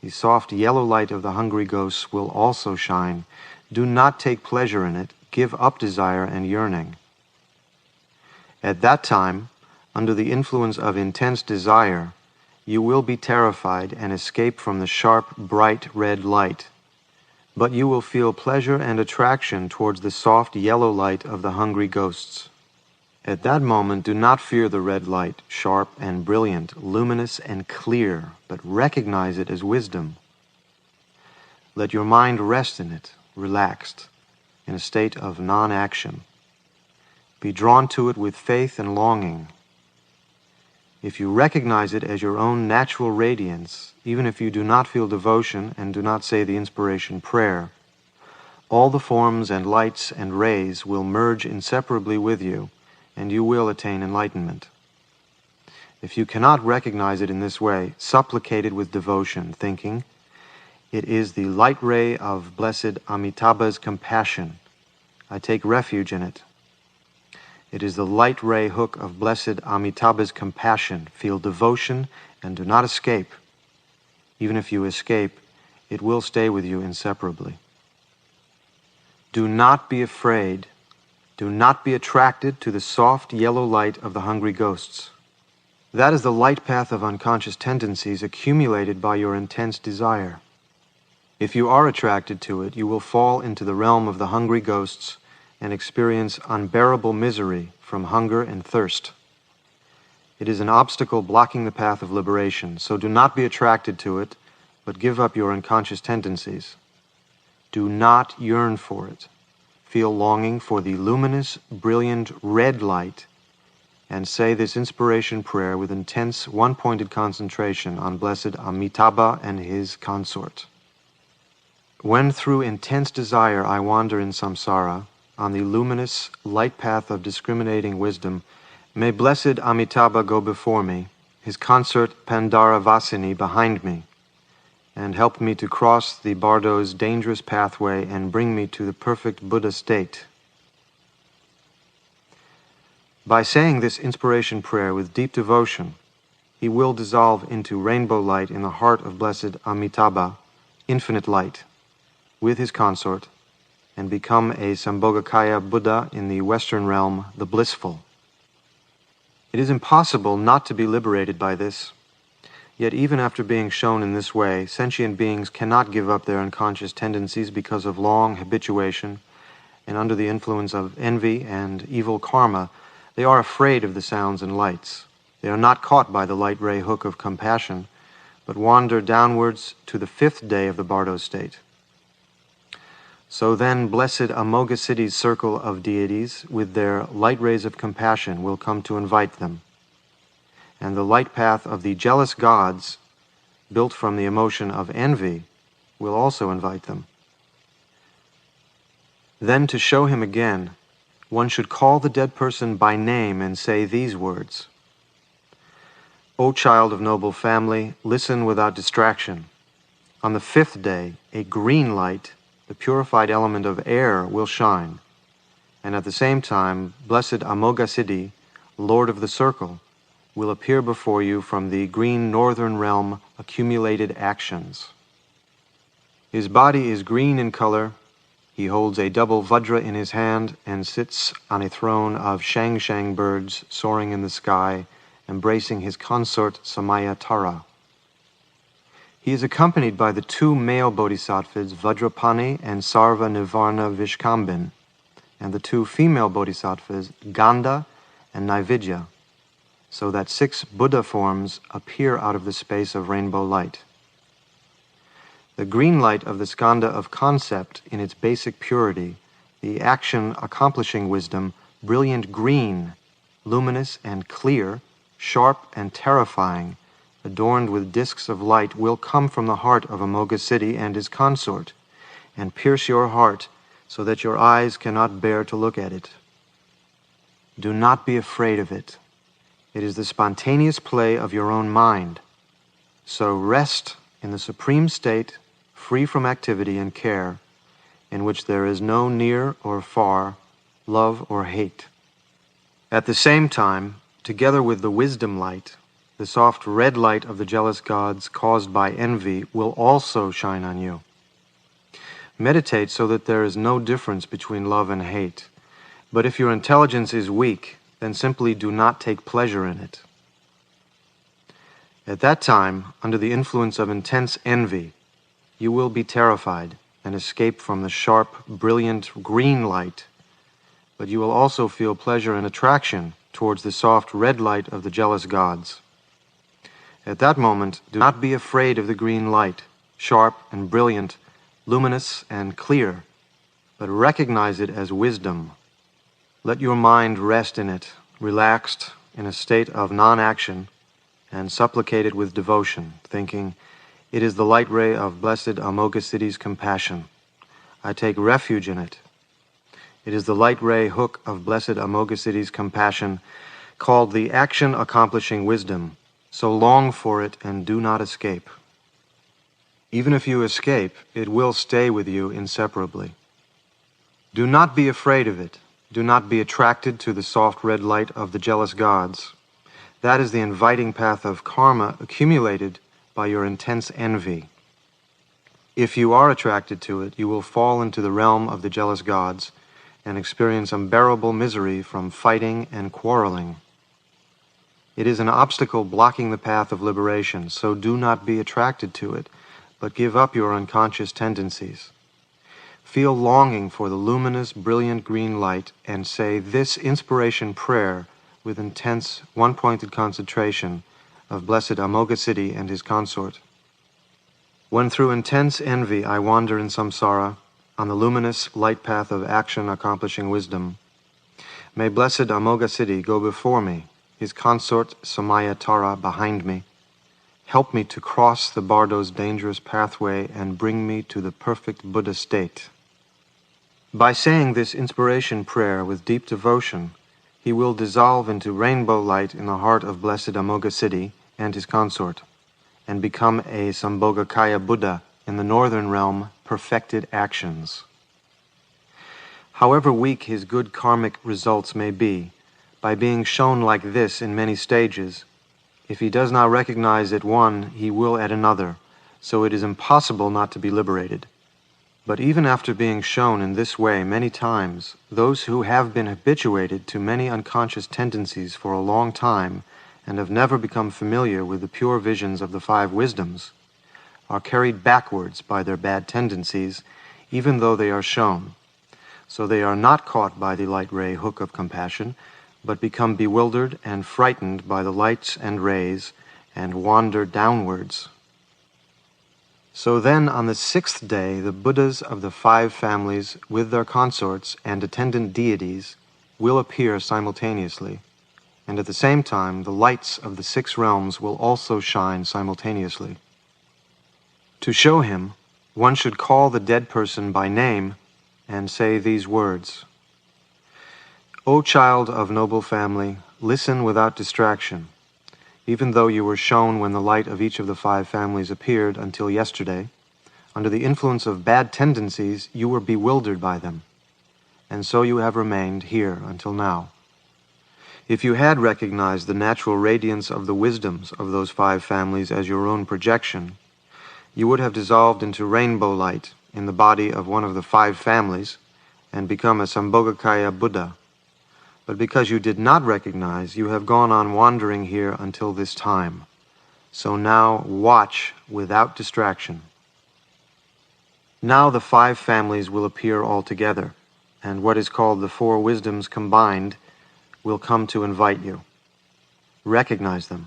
the soft yellow light of the hungry ghosts will also shine. Do not take pleasure in it. Give up desire and yearning. At that time, under the influence of intense desire, you will be terrified and escape from the sharp, bright red light. But you will feel pleasure and attraction towards the soft yellow light of the hungry ghosts. At that moment, do not fear the red light, sharp and brilliant, luminous and clear, but recognize it as wisdom. Let your mind rest in it, relaxed, in a state of non-action. Be drawn to it with faith and longing. If you recognize it as your own natural radiance, even if you do not feel devotion and do not say the inspiration prayer, all the forms and lights and rays will merge inseparably with you, and you will attain enlightenment. If you cannot recognize it in this way, supplicate it with devotion, thinking, it is the light ray of blessed Amitabha's compassion. I take refuge in it. It is the light ray hook of blessed Amitabha's compassion. Feel devotion and do not escape. Even if you escape, it will stay with you inseparably. Do not be afraid. Do not be attracted to the soft yellow light of the hungry ghosts. That is the light path of unconscious tendencies accumulated by your intense desire. If you are attracted to it, you will fall into the realm of the hungry ghosts and experience unbearable misery from hunger and thirst. It is an obstacle blocking the path of liberation, so do not be attracted to it, but give up your unconscious tendencies. Do not yearn for it. Feel longing for the luminous, brilliant red light, and say this inspiration prayer with intense, one-pointed concentration on blessed Amitabha and his consort. When through intense desire I wander in samsara, on the luminous, light path of discriminating wisdom, may blessed Amitabha go before me, his consort Pandaravasini behind me, and help me to cross the Bardo's dangerous pathway and bring me to the perfect Buddha state. By saying this inspiration prayer with deep devotion, he will dissolve into rainbow light in the heart of Blessed Amitabha, infinite light, with his consort, and become a Sambhogakaya Buddha in the Western realm, the blissful. It is impossible not to be liberated by this. Yet even after being shown in this way, sentient beings cannot give up their unconscious tendencies because of long habituation, and under the influence of envy and evil karma, they are afraid of the sounds and lights. They are not caught by the light ray hook of compassion, but wander downwards to the 5th day of the Bardo state. So then, blessed Amoghasiddhi's circle of deities, with their light rays of compassion, will come to invite them. And the light path of the jealous gods, built from the emotion of envy, will also invite them. Then, to show him again, one should call the dead person by name and say these words: O child of noble family, listen without distraction. On the 5th day, a green light, the purified element of air, will shine, and at the same time, blessed Amoghasiddhi, Lord of the Circle, will appear before you from the green northern realm accumulated actions. His body is green in color. He holds a double vajra in his hand and sits on a throne of shang-shang birds soaring in the sky, embracing his consort Samaya Tara. He is accompanied by the 2 male bodhisattvas, Vajrapani and Sarva Nivarna Vishkambin, and the 2 female bodhisattvas, Ganda and Naividya, so that 6 Buddha forms appear out of the space of rainbow light. The green light of the skanda of concept in its basic purity, the action accomplishing wisdom, brilliant green, luminous and clear, sharp and terrifying, adorned with discs of light, will come from the heart of Amoghasiddhi and his consort, and pierce your heart so that your eyes cannot bear to look at it. Do not be afraid of it. It is the spontaneous play of your own mind. So rest in the supreme state, free from activity and care, in which there is no near or far, love or hate. At the same time, together with the wisdom light, the soft red light of the jealous gods caused by envy will also shine on you. Meditate so that there is no difference between love and hate. But if your intelligence is weak, then simply do not take pleasure in it. At that time, under the influence of intense envy, you will be terrified and escape from the sharp, brilliant green light, but you will also feel pleasure and attraction towards the soft red light of the jealous gods. At that moment, do not be afraid of the green light, sharp and brilliant, luminous and clear, but recognize it as wisdom. Let your mind rest in it, relaxed in a state of non-action, and supplicate it with devotion, thinking, it is the light ray of blessed Amoghasiddhi's compassion. I take refuge in it. It is the light ray hook of blessed Amoghasiddhi's compassion, called the action-accomplishing wisdom. So long for it and do not escape. Even if you escape, it will stay with you inseparably. Do not be afraid of it. Do not be attracted to the soft red light of the jealous gods. That is the inviting path of karma accumulated by your intense envy. If you are attracted to it, you will fall into the realm of the jealous gods and experience unbearable misery from fighting and quarreling. It is an obstacle blocking the path of liberation, so do not be attracted to it, but give up your unconscious tendencies. Feel longing for the luminous, brilliant green light and say this inspiration prayer with intense, one-pointed concentration of blessed Amoghasiddhi and his consort. When through intense envy I wander in samsara, on the luminous light path of action accomplishing wisdom, may blessed Amoghasiddhi go before me, his consort Samaya Tara behind me. Help me to cross the Bardo's dangerous pathway and bring me to the perfect Buddha state. By saying this inspiration prayer with deep devotion, he will dissolve into rainbow light in the heart of blessed Amoghasiddhi and his consort, and become a Sambhogakaya Buddha in the northern realm, perfected actions. However weak his good karmic results may be, by being shown like this in many stages, if he does not recognize at one, he will at another, so it is impossible not to be liberated. But even after being shown in this way many times, those who have been habituated to many unconscious tendencies for a long time and have never become familiar with the pure visions of the five wisdoms are carried backwards by their bad tendencies, even though they are shown. So they are not caught by the light ray hook of compassion, but become bewildered and frightened by the lights and rays and wander downwards. So then on the sixth day the Buddhas of the five families with their consorts and attendant deities will appear simultaneously, and at the same time the lights of the six realms will also shine simultaneously. To show him, one should call the dead person by name and say these words: O child of noble family, listen without distraction. Even though you were shown when the light of each of the five families appeared until yesterday, under the influence of bad tendencies you were bewildered by them, and so you have remained here until now. If you had recognized the natural radiance of the wisdoms of those five families as your own projection, you would have dissolved into rainbow light in the body of one of the five families and become a Sambhogakaya Buddha. But because you did not recognize, you have gone on wandering here until this time. So now watch without distraction. Now the five families will appear all together, and what is called the four wisdoms combined will come to invite you. Recognize them.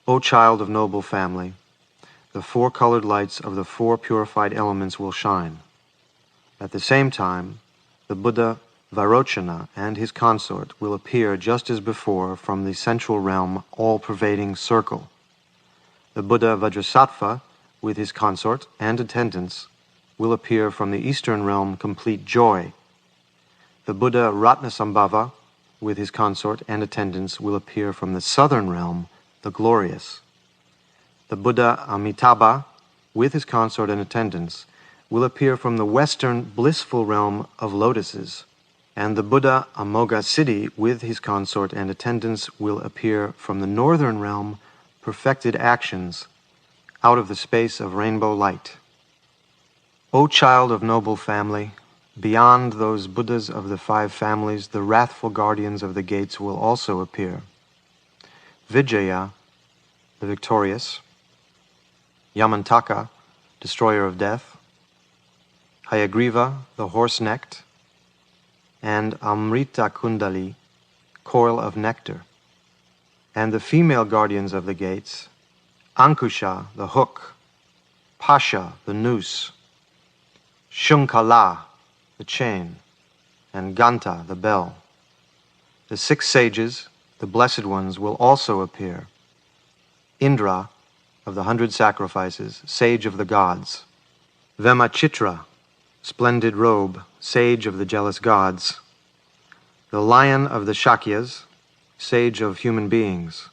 O child of noble family, the four colored lights of the four purified elements will shine. At the same time, the Buddha Vairochana and his consort will appear just as before from the central realm all-pervading circle. The Buddha Vajrasattva, with his consort and attendants, will appear from the eastern realm complete joy. The Buddha Ratnasambhava, with his consort and attendants, will appear from the southern realm, the glorious. The Buddha Amitabha, with his consort and attendants, will appear from the western blissful realm of lotuses. And the Buddha Amoghasiddhi, with his consort and attendants, will appear from the northern realm, perfected actions, out of the space of rainbow light. O child of noble family, beyond those Buddhas of the five families, the wrathful guardians of the gates will also appear. Vijaya, the victorious; Yamantaka, destroyer of death; Hayagriva, the horse-necked; and Amrita Kundali, coil of nectar. And the female guardians of the gates: Ankusha, the hook; Pasha, the noose; Shunkala, the chain; and Ganta, the bell. The six sages, the blessed ones, will also appear. Indra, of the 100 sacrifices, sage of the gods; Vemachitra, splendid robe, sage of the jealous gods; the lion of the Shakyas, sage of human beings;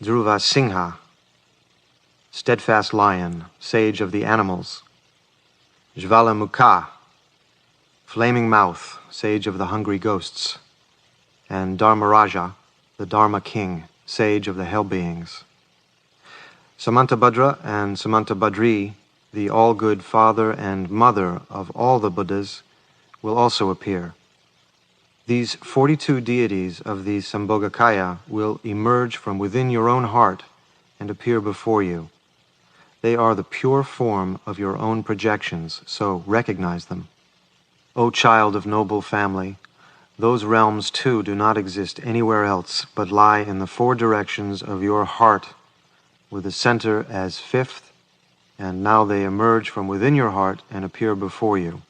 Dhruva Singha, steadfast lion, sage of the animals; Jvalamukha, flaming mouth, sage of the hungry ghosts; and Dharmaraja, the Dharma king, sage of the hell beings. Samantabhadra and Samantabhadri, the all-good father and mother of all the Buddhas, will also appear. These 42 deities of the Sambhogakaya will emerge from within your own heart and appear before you. They are the pure form of your own projections, so recognize them. O child of noble family, those realms too do not exist anywhere else, but lie in the four directions of your heart, with the center as fifth, and now they emerge from within your heart and appear before you.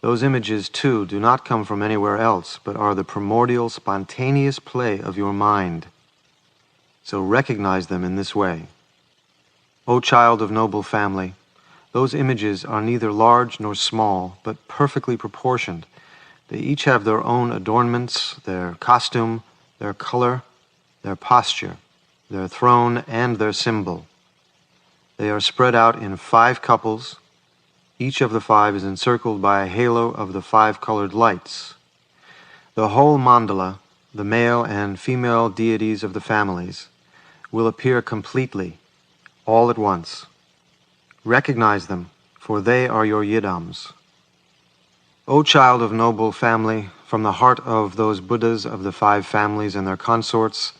Those images too do not come from anywhere else, but are the primordial, spontaneous play of your mind. So recognize them in this way. O child of noble family, those images are neither large nor small, but perfectly proportioned. They each have their own adornments, their costume, their color, their posture, their throne, and their symbol. They are spread out in 5 couples. Each of the 5 is encircled by a halo of the 5 colored lights. The whole mandala, the male and female deities of the families, will appear completely, all at once. Recognize them, for they are your yidams. O child of noble family, from the heart of those Buddhas of the 5 families and their consorts,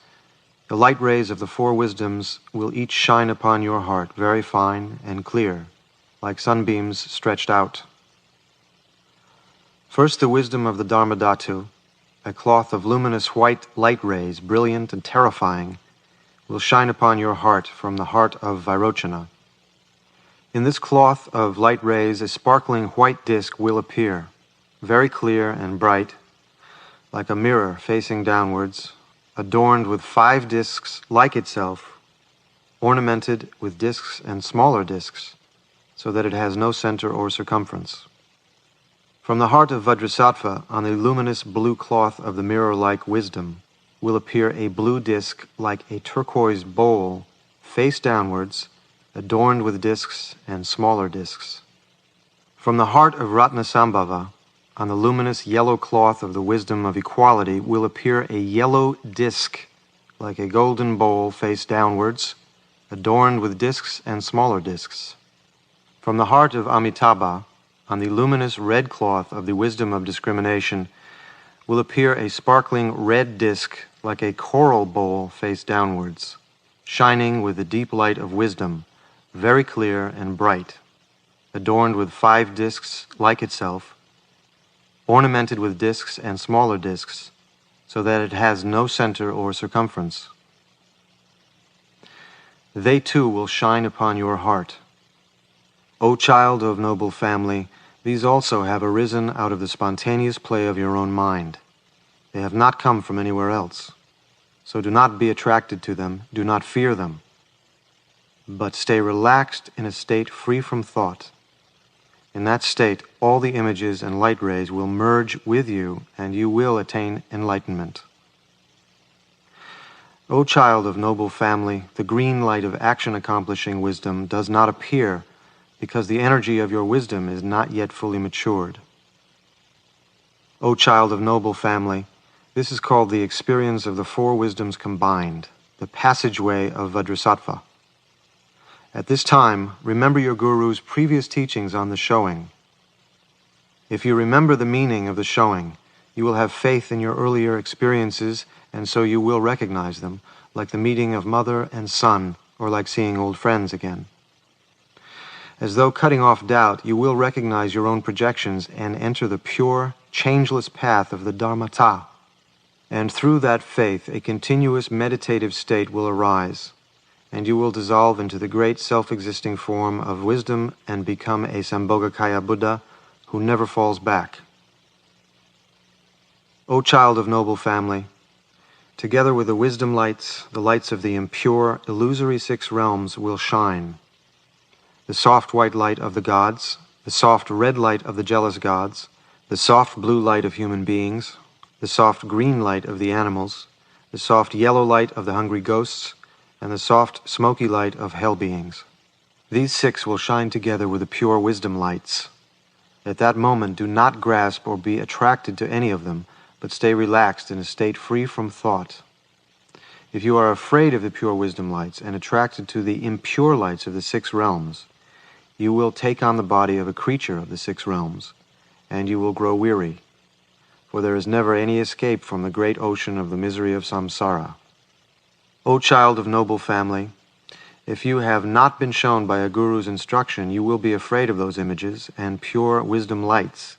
the light rays of the 4 wisdoms will each shine upon your heart, very fine and clear, like sunbeams stretched out. First, the wisdom of the Dharmadhatu, a cloth of luminous white light rays, brilliant and terrifying, will shine upon your heart from the heart of Vairochana. In this cloth of light rays, a sparkling white disk will appear, very clear and bright, like a mirror facing downwards, adorned with 5 disks like itself, ornamented with disks and smaller disks, so that it has no center or circumference. From the heart of Vajrasattva, on the luminous blue cloth of the mirror-like wisdom, will appear a blue disk like a turquoise bowl, face downwards, adorned with disks and smaller disks. From the heart of Ratnasambhava, on the luminous yellow cloth of the wisdom of equality, will appear a yellow disk like a golden bowl, face downwards, adorned with disks and smaller disks. From the heart of Amitabha, on the luminous red cloth of the wisdom of discrimination, will appear a sparkling red disk like a coral bowl, face downwards, shining with the deep light of wisdom, very clear and bright, adorned with 5 disks like itself, ornamented with disks and smaller disks, so that it has no center or circumference. They too will shine upon your heart. O child of noble family, these also have arisen out of the spontaneous play of your own mind. They have not come from anywhere else. So do not be attracted to them, do not fear them, but stay relaxed in a state free from thought. In that state, all the images and light rays will merge with you, and you will attain enlightenment. O child of noble family, the green light of action-accomplishing wisdom does not appear because the energy of your wisdom is not yet fully matured. O child of noble family, this is called the experience of the 4 wisdoms combined, the passageway of Vajrasattva. At this time, remember your Guru's previous teachings on the showing. If you remember the meaning of the showing, you will have faith in your earlier experiences, and so you will recognize them, like the meeting of mother and son, or like seeing old friends again. As though cutting off doubt, you will recognize your own projections and enter the pure, changeless path of the Dharmata. And through that faith, a continuous meditative state will arise, and you will dissolve into the great self-existing form of wisdom and become a Sambhogakaya Buddha who never falls back. O child of noble family, together with the wisdom lights, the lights of the impure, illusory 6 realms will shine. The soft white light of the gods, the soft red light of the jealous gods, the soft blue light of human beings, the soft green light of the animals, the soft yellow light of the hungry ghosts, and the soft smoky light of hell beings. These 6 will shine together with the pure wisdom lights. At that moment, do not grasp or be attracted to any of them, but stay relaxed in a state free from thought. If you are afraid of the pure wisdom lights and attracted to the impure lights of the 6 realms, you will take on the body of a creature of the 6 realms, and you will grow weary, for there is never any escape from the great ocean of the misery of samsara. O child of noble family, if you have not been shown by a guru's instruction, you will be afraid of those images and pure wisdom lights,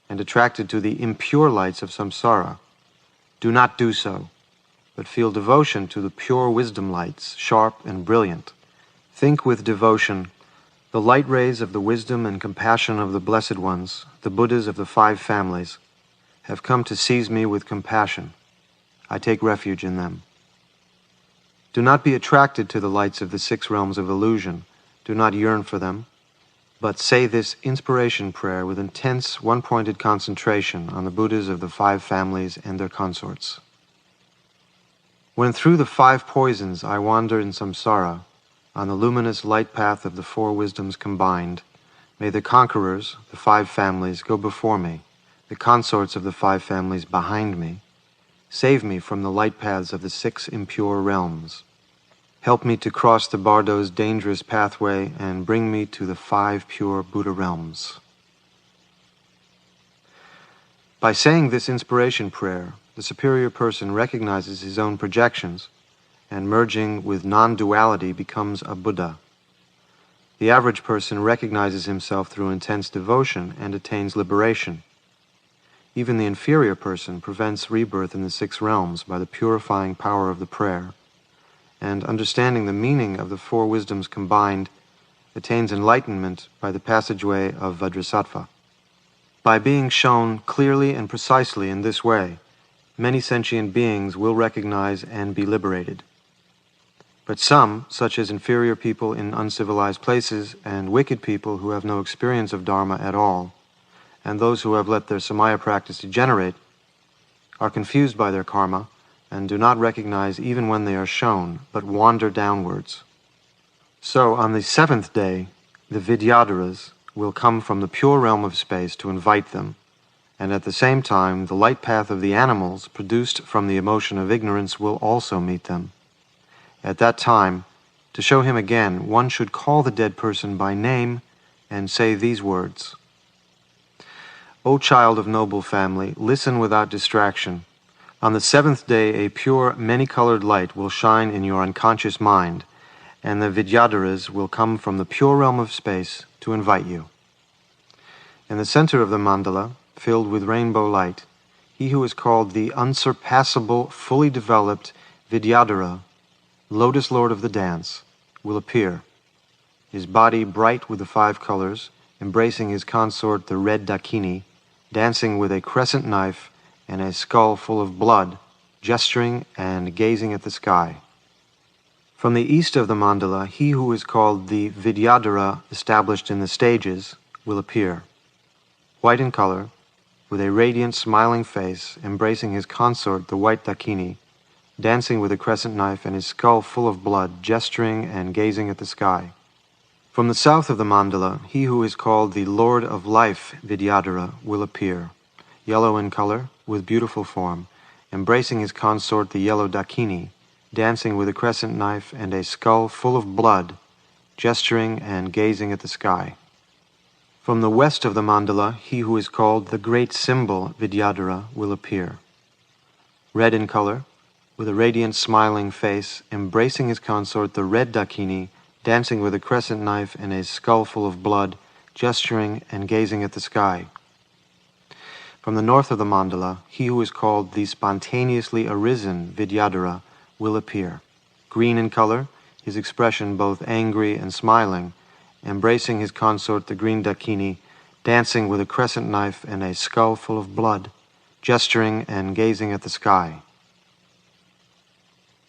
and attracted to the impure lights of samsara. Do not do so, but feel devotion to the pure wisdom lights, sharp and brilliant. Think with devotion, the light rays of the wisdom and compassion of the Blessed Ones, the Buddhas of the 5 families, have come to seize me with compassion. I take refuge in them. Do not be attracted to the lights of the 6 realms of illusion. Do not yearn for them, but say this inspiration prayer with intense, one-pointed concentration on the Buddhas of the 5 families and their consorts. When through the 5 poisons I wander in samsara, on the luminous light path of the 4 wisdoms combined, may the conquerors, the 5 families, go before me, the consorts of the 5 families behind me, save me from the light paths of the 6 impure realms. Help me to cross the Bardo's dangerous pathway and bring me to the 5 pure Buddha realms. By saying this inspiration prayer, the superior person recognizes his own projections and, merging with non-duality, becomes a Buddha. The average person recognizes himself through intense devotion and attains liberation. Even the inferior person prevents rebirth in the 6 realms by the purifying power of the prayer, and, understanding the meaning of the 4 wisdoms combined, attains enlightenment by the passageway of Vajrasattva. By being shown clearly and precisely in this way, many sentient beings will recognize and be liberated. But some, such as inferior people in uncivilized places and wicked people who have no experience of Dharma at all, and those who have let their Samaya practice degenerate, are confused by their karma and do not recognize even when they are shown, but wander downwards. So, on the 7th day, the Vidyadharas will come from the pure realm of space to invite them, and at the same time the light path of the animals produced from the emotion of ignorance will also meet them. At that time, to show him again, one should call the dead person by name and say these words: O child of noble family, listen without distraction. On the 7th day, a pure, many-colored light will shine in your unconscious mind, and the Vidyadharas will come from the pure realm of space to invite you. In the center of the mandala, filled with rainbow light, he who is called the unsurpassable, fully developed Vidyadhara, Lotus Lord of the Dance, will appear, his body bright with the 5 colors, embracing his consort the red Dakini, dancing with a crescent knife and a skull full of blood, gesturing and gazing at the sky. From the east of the mandala, he who is called the Vidyadhara established in the stages will appear, white in color, with a radiant, smiling face, embracing his consort, the white Dakini, dancing with a crescent knife and his skull full of blood, gesturing and gazing at the sky. From the south of the mandala, he who is called the Lord of Life Vidyadhara will appear, yellow in color, with beautiful form, embracing his consort, the yellow Dakini, dancing with a crescent knife and a skull full of blood, gesturing and gazing at the sky. From the west of the mandala, he who is called the Great Symbol Vidyadhara will appear, red in color, with a radiant smiling face, embracing his consort, the red Dakini, dancing with a crescent knife and a skull full of blood, gesturing and gazing at the sky. From the north of the mandala, he who is called the Spontaneously Arisen Vidyadhara will appear, green in color, his expression both angry and smiling, embracing his consort, the green Dakini, dancing with a crescent knife and a skull full of blood, gesturing and gazing at the sky.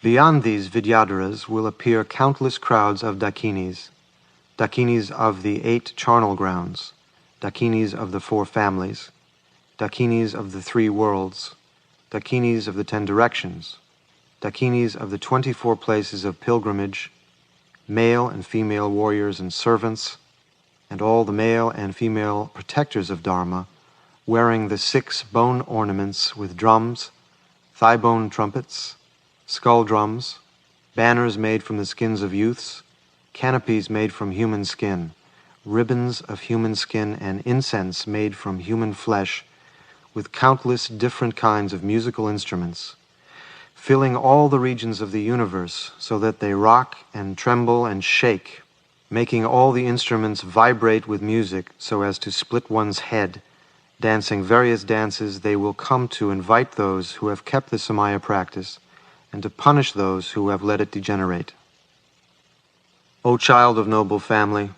Beyond these Vidyadharas will appear countless crowds of Dakinis, Dakinis of the 8 charnel grounds, Dakinis of the 4 families, Dakinis of the 3 worlds, Dakinis of the 10 directions, Dakinis of the 24 places of pilgrimage, male and female warriors and servants, and all the male and female protectors of Dharma, wearing the 6 bone ornaments with drums, thigh-bone trumpets, skull drums, banners made from the skins of youths, canopies made from human skin, ribbons of human skin, and incense made from human flesh, with countless different kinds of musical instruments, filling all the regions of the universe so that they rock and tremble and shake, making all the instruments vibrate with music so as to split one's head. Dancing various dances, they will come to invite those who have kept the Samaya practice and to punish those who have let it degenerate. O child of noble family,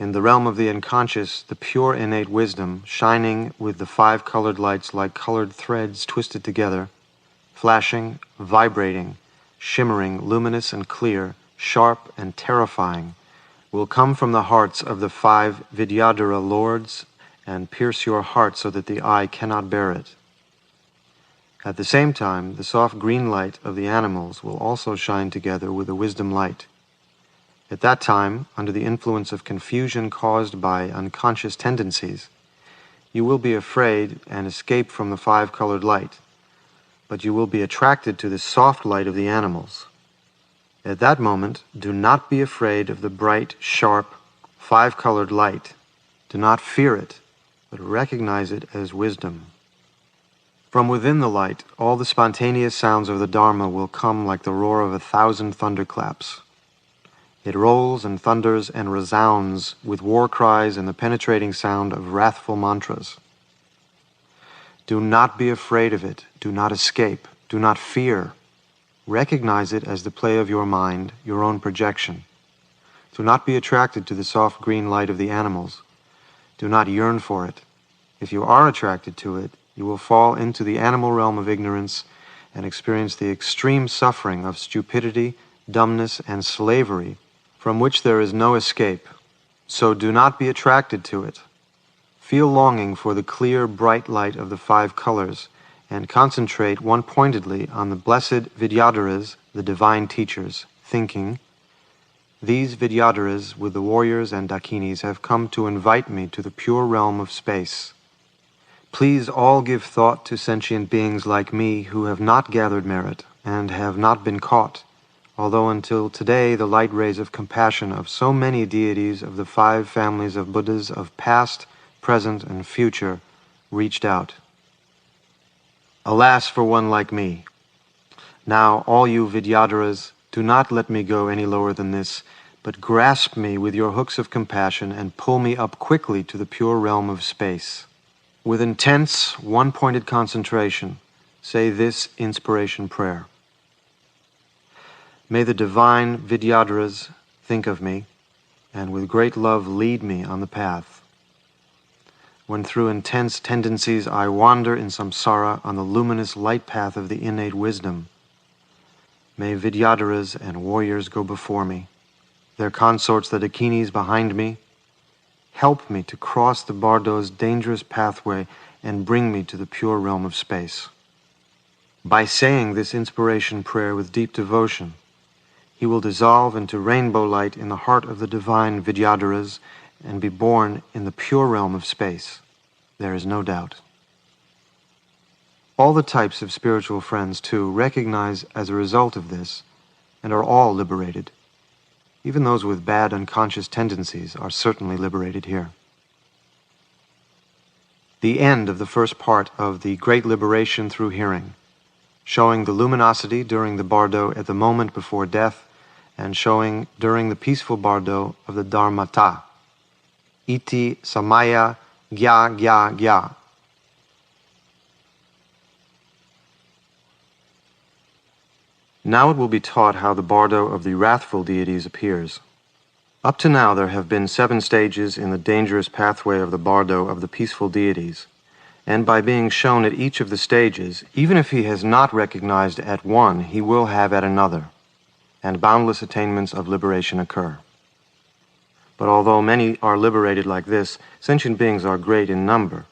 in the realm of the unconscious, the pure innate wisdom, shining with the 5 colored lights like colored threads twisted together, flashing, vibrating, shimmering, luminous and clear, sharp and terrifying, will come from the hearts of the 5 Vidyadhara lords and pierce your heart so that the eye cannot bear it. At the same time, the soft green light of the animals will also shine together with the wisdom light. At that time, under the influence of confusion caused by unconscious tendencies, You will be afraid and escape from the five-colored light, but you will be attracted to the soft light of the animals. At that moment, do not be afraid of the bright, sharp, five-colored light. Do not fear it, but recognize it as wisdom. From within the light, all the spontaneous sounds of the Dharma will come like the roar of 1,000 thunderclaps. It rolls and thunders and resounds with war cries and the penetrating sound of wrathful mantras. Do not be afraid of it. Do not escape. Do not fear. Recognize it as the play of your mind, your own projection. Do not be attracted to the soft green light of the animals. Do not yearn for it. If you are attracted to it, you will fall into the animal realm of ignorance and experience the extreme suffering of stupidity, dumbness, and slavery, from which there is no escape. So do not be attracted to it. Feel longing for the clear, bright light of the five colors, and concentrate one-pointedly on the blessed Vidyadharas, the divine teachers, thinking, "These Vidyadharas with the warriors and Dakinis have come to invite me to the pure realm of space. Please all give thought to sentient beings like me who have not gathered merit and have not been caught, although until today the light rays of compassion of so many deities of the five families of Buddhas of past, present, and future reached out. Alas for one like me! Now, all you Vidyadharas, do not let me go any lower than this, but grasp me with your hooks of compassion and pull me up quickly to the pure realm of space." With intense, one-pointed concentration, say this inspiration prayer. May the divine Vidyadharas think of me, and with great love lead me on the path. When through intense tendencies I wander in samsara on the luminous light path of the innate wisdom, may Vidyadharas and warriors go before me, their consorts the Dakinis behind me. Help me to cross the Bardo's dangerous pathway and bring me to the pure realm of space. By saying this inspiration prayer with deep devotion, he will dissolve into rainbow light in the heart of the divine Vidyadharas and be born in the pure realm of space. There is no doubt. All the types of spiritual friends, too, recognize as a result of this and are all liberated. Even those with bad unconscious tendencies are certainly liberated here. The end of the first part of the Great Liberation Through Hearing, showing the luminosity during the Bardo at the moment before death, and showing during the peaceful Bardo of the Dharmata. Iti samaya gya gya gya. Now it will be taught how the Bardo of the wrathful deities appears. Up to now there have been 7 stages in the dangerous pathway of the Bardo of the peaceful deities, and by being shown at each of the stages, even if he has not recognized at one, he will have at another, and boundless attainments of liberation occur. But although many are liberated like this, sentient beings are great in number.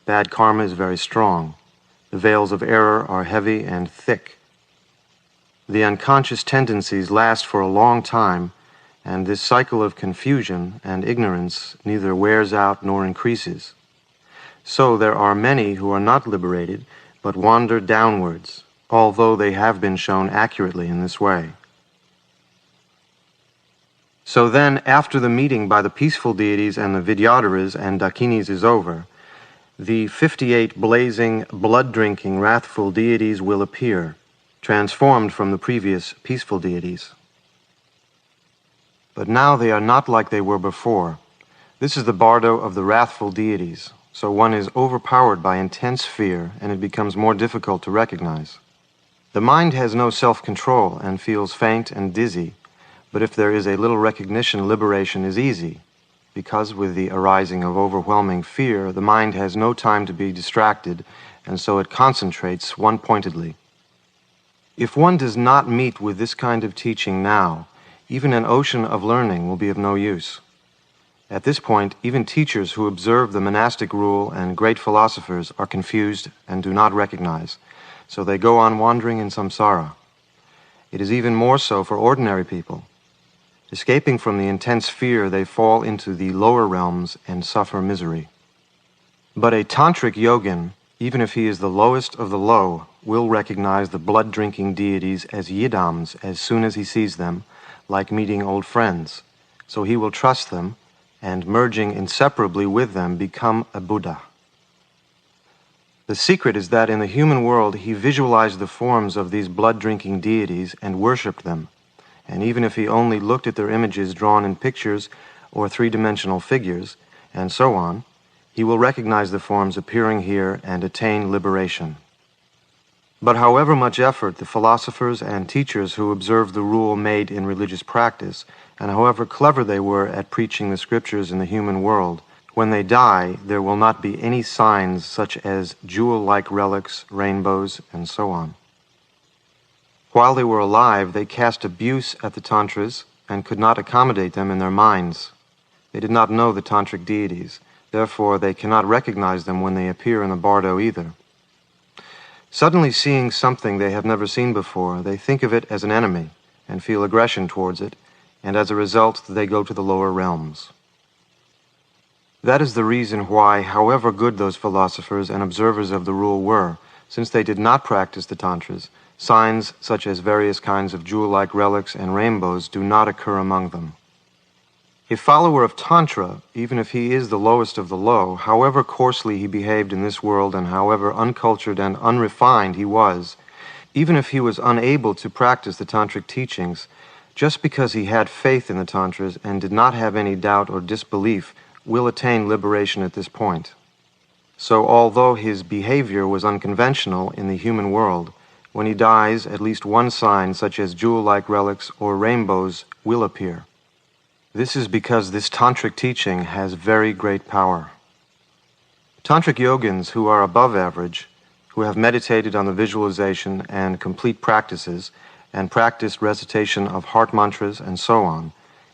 Bad karma is very strong. The veils of error are heavy and thick. The unconscious tendencies last for a long time, and this cycle of confusion and ignorance neither wears out nor increases. So there are many who are not liberated, but wander downwards, although they have been shown accurately in this way. So then, after the meeting by the peaceful deities and the Vidyadharas and Dakinis is over, the 58 blazing, blood-drinking, wrathful deities will appear, transformed from the previous peaceful deities. But now they are not like they were before. This is the Bardo of the wrathful deities, so one is overpowered by intense fear and it becomes more difficult to recognize. The mind has no self-control and feels faint and dizzy, but if there is a little recognition, liberation is easy, because with the arising of overwhelming fear, the mind has no time to be distracted, and so it concentrates one-pointedly. If one does not meet with this kind of teaching now, even an ocean of learning will be of no use. At this point, even teachers who observe the monastic rule and great philosophers are confused and do not recognize, so they go on wandering in samsara. It is even more so for ordinary people. Escaping from the intense fear, they fall into the lower realms and suffer misery. But a tantric yogin, even if he is the lowest of the low, will recognize the blood-drinking deities as yidams as soon as he sees them, like meeting old friends. So he will trust them, and merging inseparably with them, become a Buddha. The secret is that in the human world he visualized the forms of these blood-drinking deities and worshipped them, and even if he only looked at their images drawn in pictures or three-dimensional figures, and so on, he will recognize the forms appearing here and attain liberation. But however much effort the philosophers and teachers who observed the rule made in religious practice, and however clever they were at preaching the scriptures in the human world, when they die, there will not be any signs such as jewel-like relics, rainbows, and so on. While they were alive, they cast abuse at the tantras and could not accommodate them in their minds. They did not know the tantric deities, therefore they cannot recognize them when they appear in the bardo either. Suddenly seeing something they have never seen before, they think of it as an enemy and feel aggression towards it, and as a result they go to the lower realms. That is the reason why, however good those philosophers and observers of the rule were, since they did not practice the tantras, signs such as various kinds of jewel-like relics and rainbows do not occur among them. A follower of Tantra, even if he is the lowest of the low, however coarsely he behaved in this world and however uncultured and unrefined he was, even if he was unable to practice the Tantric teachings, just because he had faith in the Tantras and did not have any doubt or disbelief, will attain liberation at this point. So although his behavior was unconventional in the human world, when he dies, at least one sign, such as jewel-like relics or rainbows, will appear. This is because this tantric teaching has very great power. Tantric yogins who are above average, who have meditated on the visualization and complete practices, and practiced recitation of heart mantras and so on,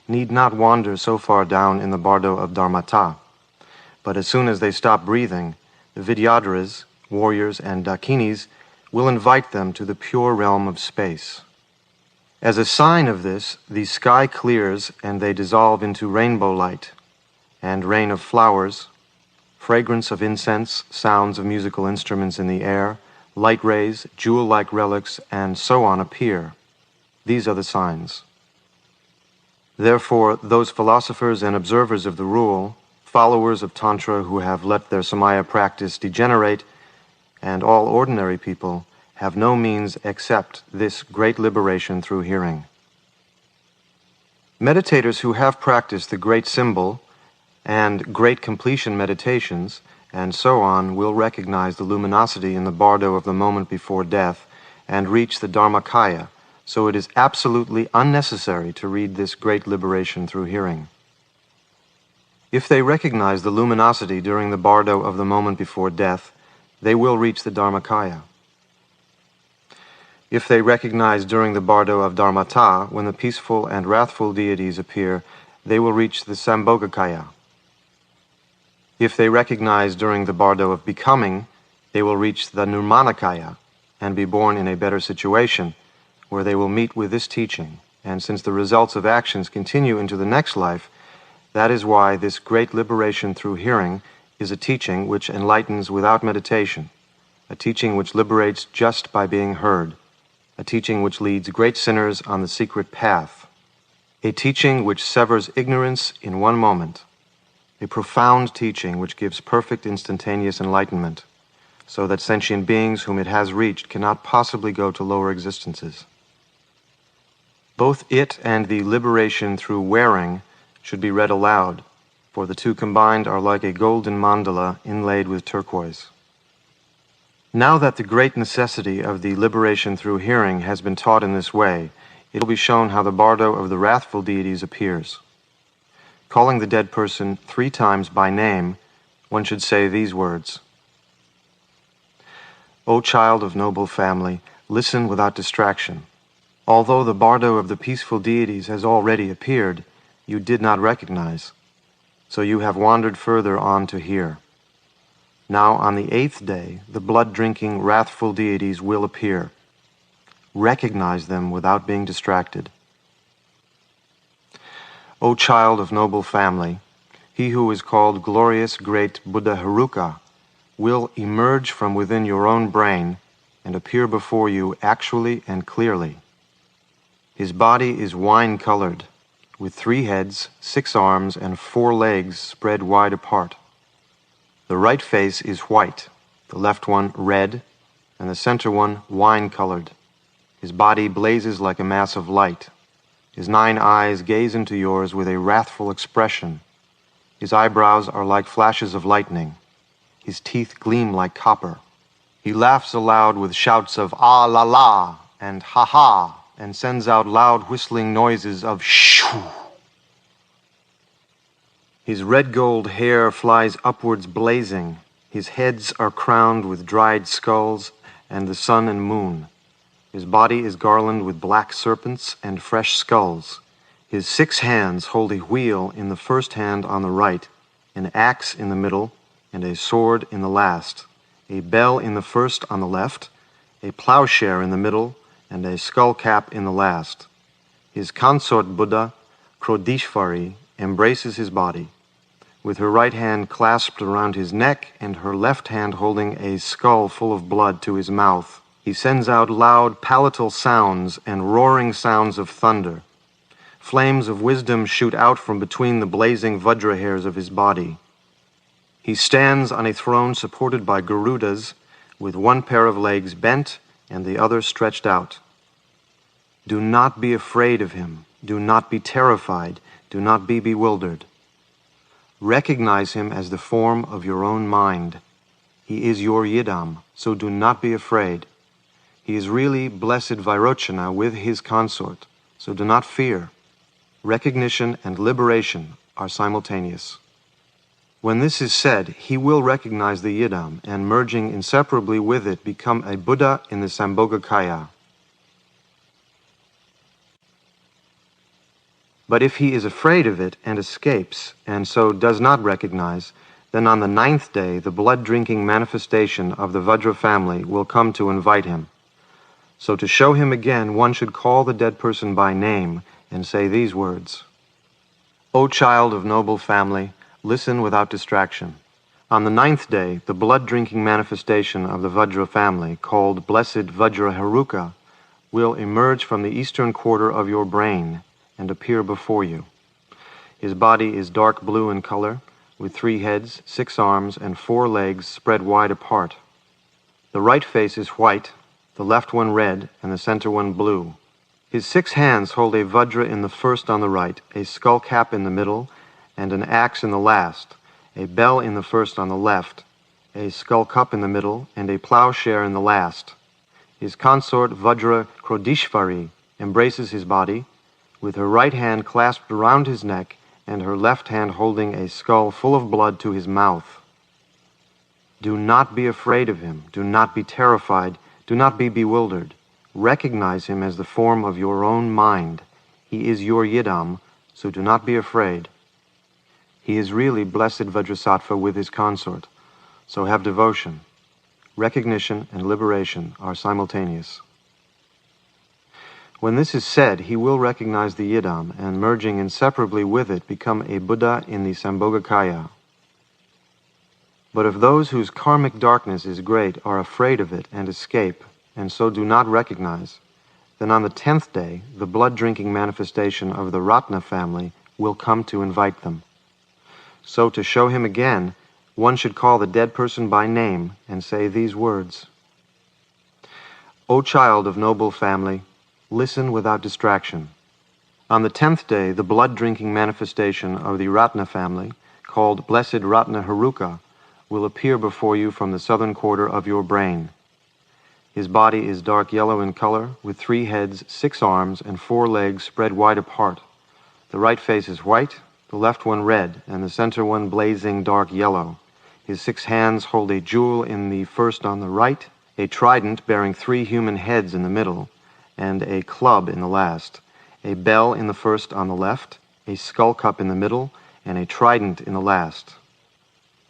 need not wander so far down in the bardo of dharmata. But as soon as they stop breathing, the vidyadharas, warriors, and dakinis will invite them to the pure realm of space. As a sign of this, the sky clears and they dissolve into rainbow light, and rain of flowers, fragrance of incense, sounds of musical instruments in the air, light rays, jewel-like relics, and so on appear. These are the signs. Therefore, those philosophers and observers of the rule, followers of Tantra who have let their Samaya practice degenerate, and all ordinary people, have no means except this great liberation through hearing. Meditators who have practiced the great symbol and great completion meditations, and so on, will recognize the luminosity in the bardo of the moment before death and reach the Dharmakaya, so it is absolutely unnecessary to read this great liberation through hearing. If they recognize the luminosity during the bardo of the moment before death, they will reach the Dharmakaya. If they recognize during the bardo of Dharmata, when the peaceful and wrathful deities appear, they will reach the Sambhogakaya. If they recognize during the bardo of becoming, they will reach the Nirmanakaya and be born in a better situation, where they will meet with this teaching. And since the results of actions continue into the next life, that is why this great liberation through hearing is a teaching which enlightens without meditation, a teaching which liberates just by being heard, a teaching which leads great sinners on the secret path, a teaching which severs ignorance in one moment, a profound teaching which gives perfect instantaneous enlightenment, so that sentient beings whom it has reached cannot possibly go to lower existences. Both it and the liberation through wearing should be read aloud, for the two combined are like a golden mandala inlaid with turquoise. Now that the great necessity of the liberation through hearing has been taught in this way, it will be shown how the bardo of the wrathful deities appears. Calling the dead person 3 times by name, one should say these words: O child of noble family, listen without distraction. Although the bardo of the peaceful deities has already appeared, you did not recognize, so you have wandered further on to hear. Now on the 8th day, the blood-drinking, wrathful deities will appear. Recognize them without being distracted. O child of noble family, he who is called glorious great Buddha Haruka will emerge from within your own brain and appear before you actually and clearly. His body is wine-colored, with 3 heads, 6 arms, and 4 legs spread wide apart. The right face is white, the left one red, and the center one wine-colored. His body blazes like a mass of light. His 9 eyes gaze into yours with a wrathful expression. His eyebrows are like flashes of lightning. His teeth gleam like copper. He laughs aloud with shouts of ah la la and ha ha, and sends out loud whistling noises of shoo. His red gold hair flies upwards blazing. His heads are crowned with dried skulls and the sun and moon. His body is garlanded with black serpents and fresh skulls. His 6 hands hold a wheel in the first hand on the right, an axe in the middle, and a sword in the last, a bell in the first on the left, a plowshare in the middle, and a skull cap in the last. His consort Buddha, Krodishvari, embraces his body, with her right hand clasped around his neck and her left hand holding a skull full of blood to his mouth. He sends out loud palatal sounds and roaring sounds of thunder. Flames of wisdom shoot out from between the blazing Vajra hairs of his body. He stands on a throne supported by Garudas, with 1 pair of legs bent and the other stretched out. Do not be afraid of him. Do not be terrified. Do not be bewildered. Recognize him as the form of your own mind. He is your Yidam, so do not be afraid. He is really blessed Vairochana with his consort, so do not fear. Recognition and liberation are simultaneous. When this is said, he will recognize the Yidam and, merging inseparably with it, become a Buddha in the Sambhogakaya. But if he is afraid of it and escapes, and so does not recognize, then on the 9th day the blood-drinking manifestation of the Vajra family will come to invite him. So to show him again, one should call the dead person by name and say these words. O child of noble family, listen without distraction. On the 9th day, the blood-drinking manifestation of the Vajra family, called Blessed Vajraharuka, will emerge from the eastern quarter of your brain and appear before you. His body is dark blue in color, with 3 heads, 6 arms, and 4 legs spread wide apart. The right face is white, the left one red, and the center one blue. His 6 hands hold a Vajra in the first on the right, a skull cap in the middle, and an axe in the last, a bell in the first on the left, a skull cup in the middle, and a plowshare in the last. His consort Vajra Krodishvari embraces his body, with her right hand clasped around his neck and her left hand holding a skull full of blood to his mouth. Do not be afraid of him. Do not be terrified. Do not be bewildered. Recognize him as the form of your own mind. He is your Yidam, so do not be afraid. He is really blessed Vajrasattva with his consort, so have devotion. Recognition and liberation are simultaneous. When this is said, he will recognize the Yidam and, merging inseparably with it, become a Buddha in the Sambhogakaya. But if those whose karmic darkness is great are afraid of it and escape, and so do not recognize, then on the 10th day, the blood-drinking manifestation of the Ratna family will come to invite them. So to show him again, one should call the dead person by name and say these words. O child of noble family, listen without distraction. On the 10th day, the blood-drinking manifestation of the Ratna family, called Blessed Ratnaharuka, will appear before you from the southern quarter of your brain. His body is dark yellow in color, with 3 heads, 6 arms, and 4 legs spread wide apart. The right face is white, the left one red, and the center one blazing dark yellow. His 6 hands hold a jewel in the first on the right, a trident bearing 3 human heads in the middle, and a club in the last, a bell in the first on the left, a skull cup in the middle, and a trident in the last.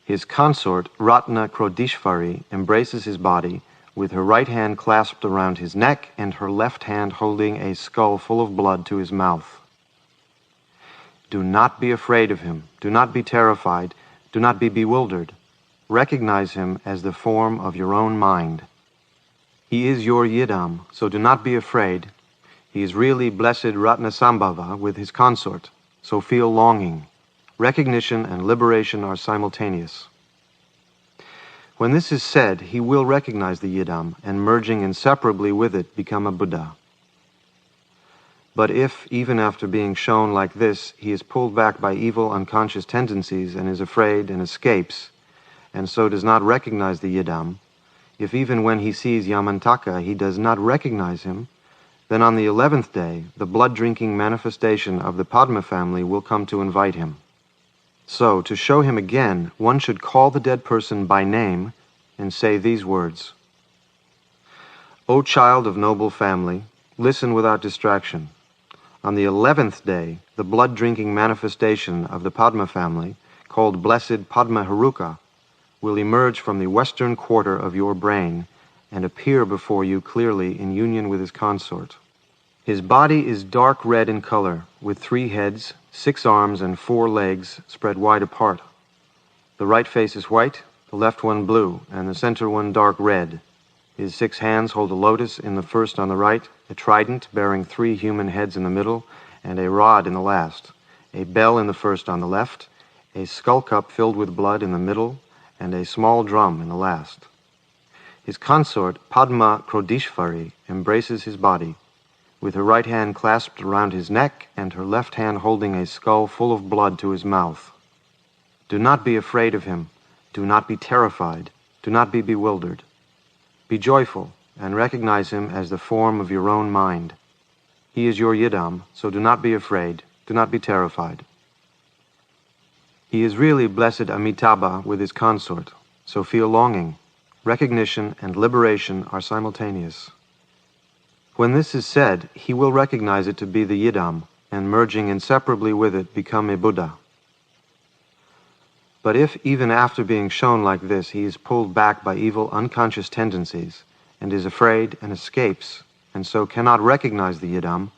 His consort, Ratna Krodishvari, embraces his body, with her right hand clasped around his neck and her left hand holding a skull full of blood to his mouth. Do not be afraid of him. Do not be terrified. Do not be bewildered. Recognize him as the form of your own mind. He is your Yidam, so do not be afraid. He is really blessed Ratnasambhava with his consort, so feel longing. Recognition and liberation are simultaneous. When this is said, he will recognize the Yidam, and merging inseparably with it, become a Buddha. But if, even after being shown like this, he is pulled back by evil unconscious tendencies and is afraid and escapes, and so does not recognize the Yidam, if even when he sees Yamantaka he does not recognize him, then on the 11th day the blood-drinking manifestation of the Padma family will come to invite him. So, to show him again, one should call the dead person by name and say these words: O child of noble family, listen without distraction. On the 11th day, the blood-drinking manifestation of the Padma family, called Blessed Padma Haruka, will emerge from the western quarter of your brain and appear before you clearly in union with his consort. His body is dark red in color, with 3 heads, 6 arms, and 4 legs spread wide apart. The right face is white, the left one blue, and the center one dark red. His 6 hands hold a lotus in the first on the right, a trident bearing 3 human heads in the middle, and a rod in the last, a bell in the first on the left, a skull cup filled with blood in the middle, and a small drum in the last. His consort, Padma Krodishvari, embraces his body, with her right hand clasped around his neck and her left hand holding a skull full of blood to his mouth. Do not be afraid of him. Do not be terrified. Do not be bewildered. Be joyful and recognize him as the form of your own mind. He is your Yidam, so do not be afraid. Do not be terrified. He is really blessed Amitabha with his consort, so feel longing. Recognition and liberation are simultaneous. When this is said, he will recognize it to be the Yidam, and merging inseparably with it, become a Buddha. But if, even after being shown like this, he is pulled back by evil unconscious tendencies, and is afraid and escapes, and so cannot recognize the Yidam,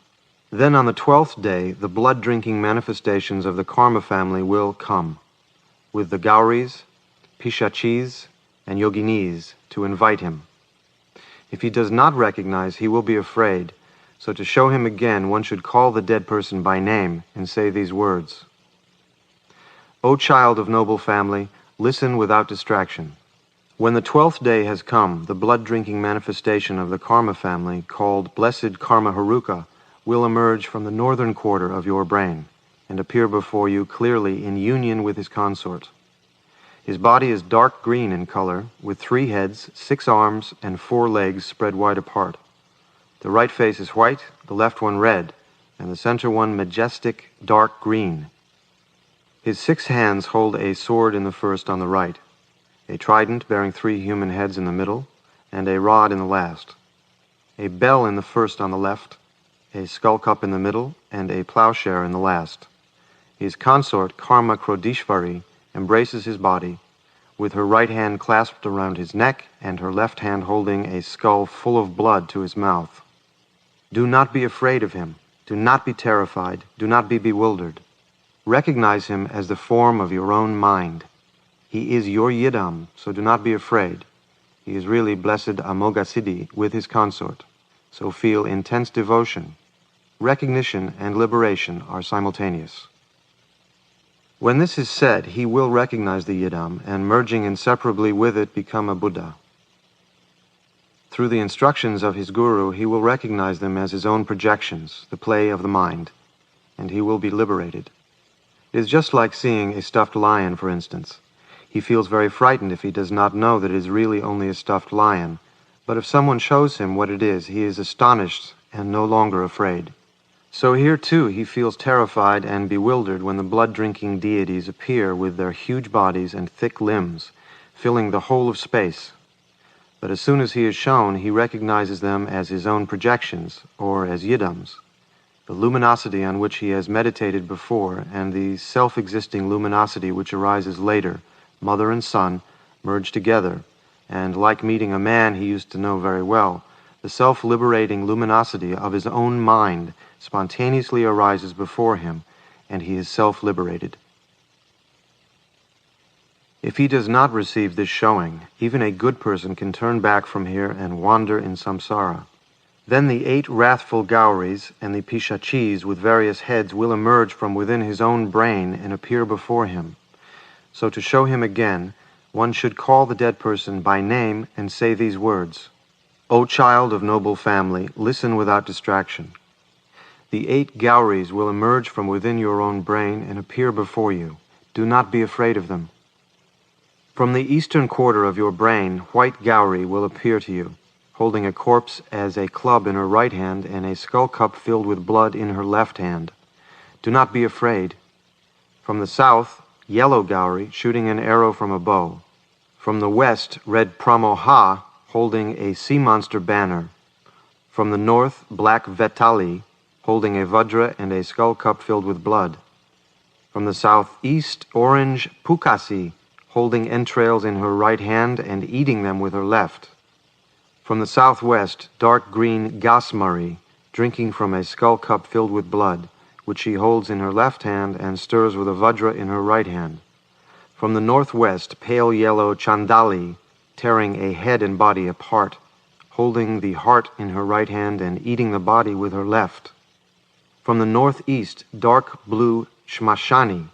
then on the 12th day the blood-drinking manifestations of the Karma family will come, with the Gauris, Pishachis, and Yoginis to invite him. If he does not recognize, he will be afraid, so to show him again one should call the dead person by name and say these words: O child of noble family, listen without distraction. When the 12th day has come, the blood-drinking manifestation of the Karma family, called Blessed Karma Haruka, will emerge from the northern quarter of your brain and appear before you clearly in union with his consort. His body is dark green in color, with 3 heads, 6 arms, and 4 legs spread wide apart. The right face is white, the left one red, and the center one majestic dark green. His 6 hands hold a sword in the first on the right, a trident bearing 3 human heads in the middle, and a rod in the last, a bell in the first on the left, a skull cup in the middle, and a plowshare in the last. His consort, Karma Krodishvari, embraces his body, with her right hand clasped around his neck and her left hand holding a skull full of blood to his mouth. Do not be afraid of him. Do not be terrified. Do not be bewildered. Recognize him as the form of your own mind. He is your Yidam, so do not be afraid. He is really blessed Amoghasiddhi with his consort, so feel intense devotion. Recognition and liberation are simultaneous. When this is said, he will recognize the Yidam, and merging inseparably with it, become a Buddha. Through the instructions of his guru, he will recognize them as his own projections, the play of the mind, and he will be liberated. It is just like seeing a stuffed lion, for instance. He feels very frightened if he does not know that it is really only a stuffed lion, but if someone shows him what it is, he is astonished and no longer afraid. So here too he feels terrified and bewildered when the blood-drinking deities appear with their huge bodies and thick limbs, filling the whole of space. But as soon as he is shown, he recognizes them as his own projections, or as Yidams, the luminosity on which he has meditated before, and the self-existing luminosity which arises later, mother and son, merged together, and like meeting a man he used to know very well, the self-liberating luminosity of his own mind spontaneously arises before him, and he is self-liberated. If he does not receive this showing, even a good person can turn back from here and wander in samsara. Then the 8 wrathful Gauris and the Pishachis with various heads will emerge from within his own brain and appear before him. So to show him again, one should call the dead person by name and say these words: O child of noble family, listen without distraction. The 8 Gauris will emerge from within your own brain and appear before you. Do not be afraid of them. From the eastern quarter of your brain, white Gauri will appear to you, holding a corpse as a club in her right hand and a skull cup filled with blood in her left hand. Do not be afraid. From the south, yellow Gauri, shooting an arrow from a bow. From the west, red Pramoha, holding a sea monster banner. From the north, black Vetali, holding a vajra and a skull cup filled with blood. From the southeast, orange Pukasi, holding entrails in her right hand and eating them with her left. From the southwest, dark green Gasmari, drinking from a skull cup filled with blood, which she holds in her left hand and stirs with a vajra in her right hand. From the northwest, pale yellow Chandali, tearing a head and body apart, holding the heart in her right hand and eating the body with her left. From the northeast, dark blue Shmashani,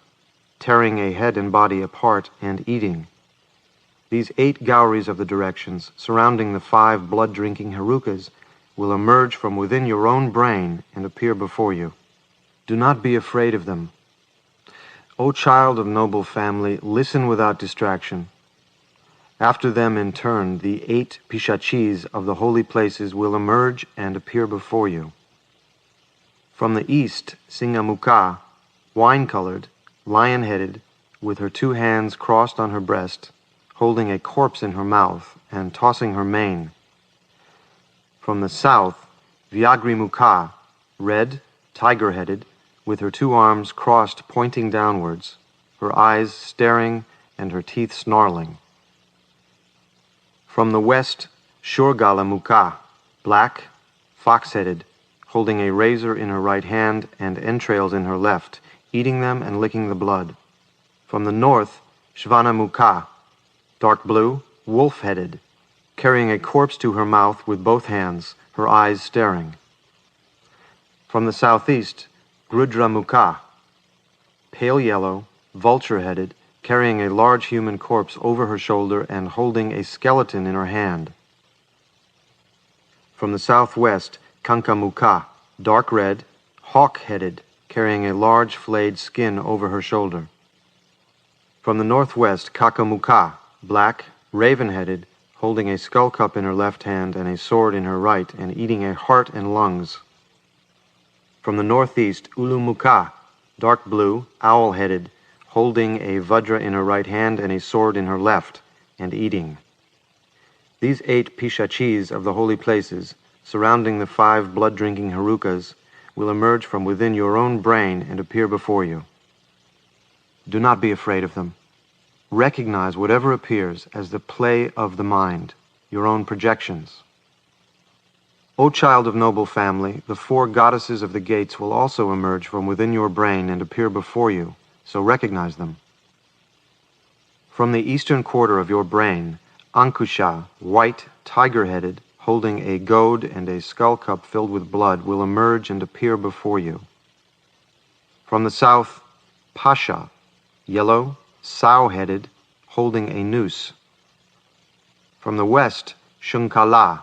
tearing a head and body apart and eating. These 8 Gauris of the directions, surrounding the 5 blood-drinking Herukas, will emerge from within your own brain and appear before you. Do not be afraid of them. O child of noble family, listen without distraction. After them in turn, the 8 Pishachis of the holy places will emerge and appear before you. From the east, Singamukha, wine-colored, lion-headed, with her 2 hands crossed on her breast, holding a corpse in her mouth and tossing her mane. From the south, Vyagrimukha, red, tiger-headed, with her 2 arms crossed pointing downwards, her eyes staring and her teeth snarling. From the west, Shurgalamukha, black, fox-headed, holding a razor in her right hand and entrails in her left, eating them and licking the blood. From the north, Shvanamukha, dark blue, wolf-headed, carrying a corpse to her mouth with both hands, her eyes staring. From the southeast, Grudramukha, pale yellow, vulture-headed, carrying a large human corpse over her shoulder and holding a skeleton in her hand. From the southwest, Kankamukha, dark red, hawk-headed, carrying a large flayed skin over her shoulder. From the northwest, Kakamukha, black, raven-headed, holding a skull cup in her left hand and a sword in her right, and eating a heart and lungs. From the northeast, Ulumukha, dark blue, owl-headed, holding a vajra in her right hand and a sword in her left, and eating. These 8 Pishachis of the holy places, surrounding the 5 blood-drinking Herukas, will emerge from within your own brain and appear before you. Do not be afraid of them. Recognize whatever appears as the play of the mind, your own projections. O child of noble family, the 4 goddesses of the gates will also emerge from within your brain and appear before you, so recognize them. From the eastern quarter of your brain, Ankusha, white, tiger-headed, holding a goad and a skull cup filled with blood, will emerge and appear before you. From the south, Pasha, yellow, sow-headed, holding a noose. From the west, Shunkala,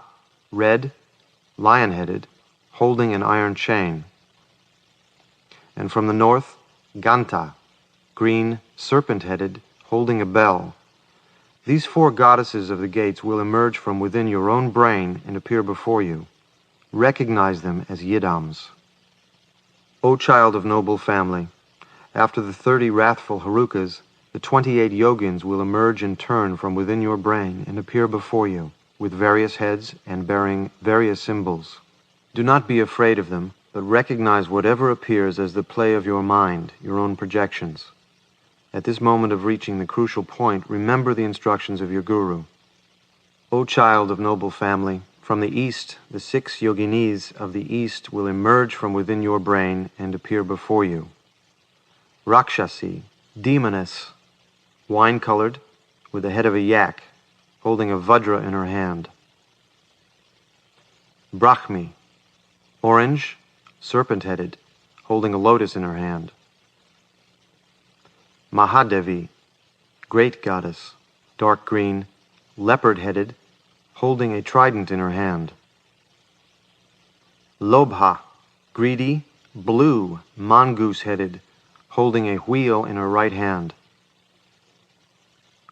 red, lion-headed, holding an iron chain. And from the north, Ganta, green, serpent-headed, holding a bell. These 4 goddesses of the gates will emerge from within your own brain and appear before you. Recognize them as Yidams. O child of noble family, after the 30 wrathful Herukas, the 28 yogins will emerge in turn from within your brain and appear before you, with various heads and bearing various symbols. Do not be afraid of them, but recognize whatever appears as the play of your mind, your own projections. At this moment of reaching the crucial point, remember the instructions of your Guru. O child of noble family, from the east, the 6 yoginis of the east will emerge from within your brain and appear before you. Rakshasi, demoness, wine-colored, with the head of a yak, holding a vajra in her hand. Brahmi, orange, serpent-headed, holding a lotus in her hand. Mahadevi, great goddess, dark green, leopard-headed, holding a trident in her hand. Lobha, greedy, blue, mongoose-headed, holding a wheel in her right hand.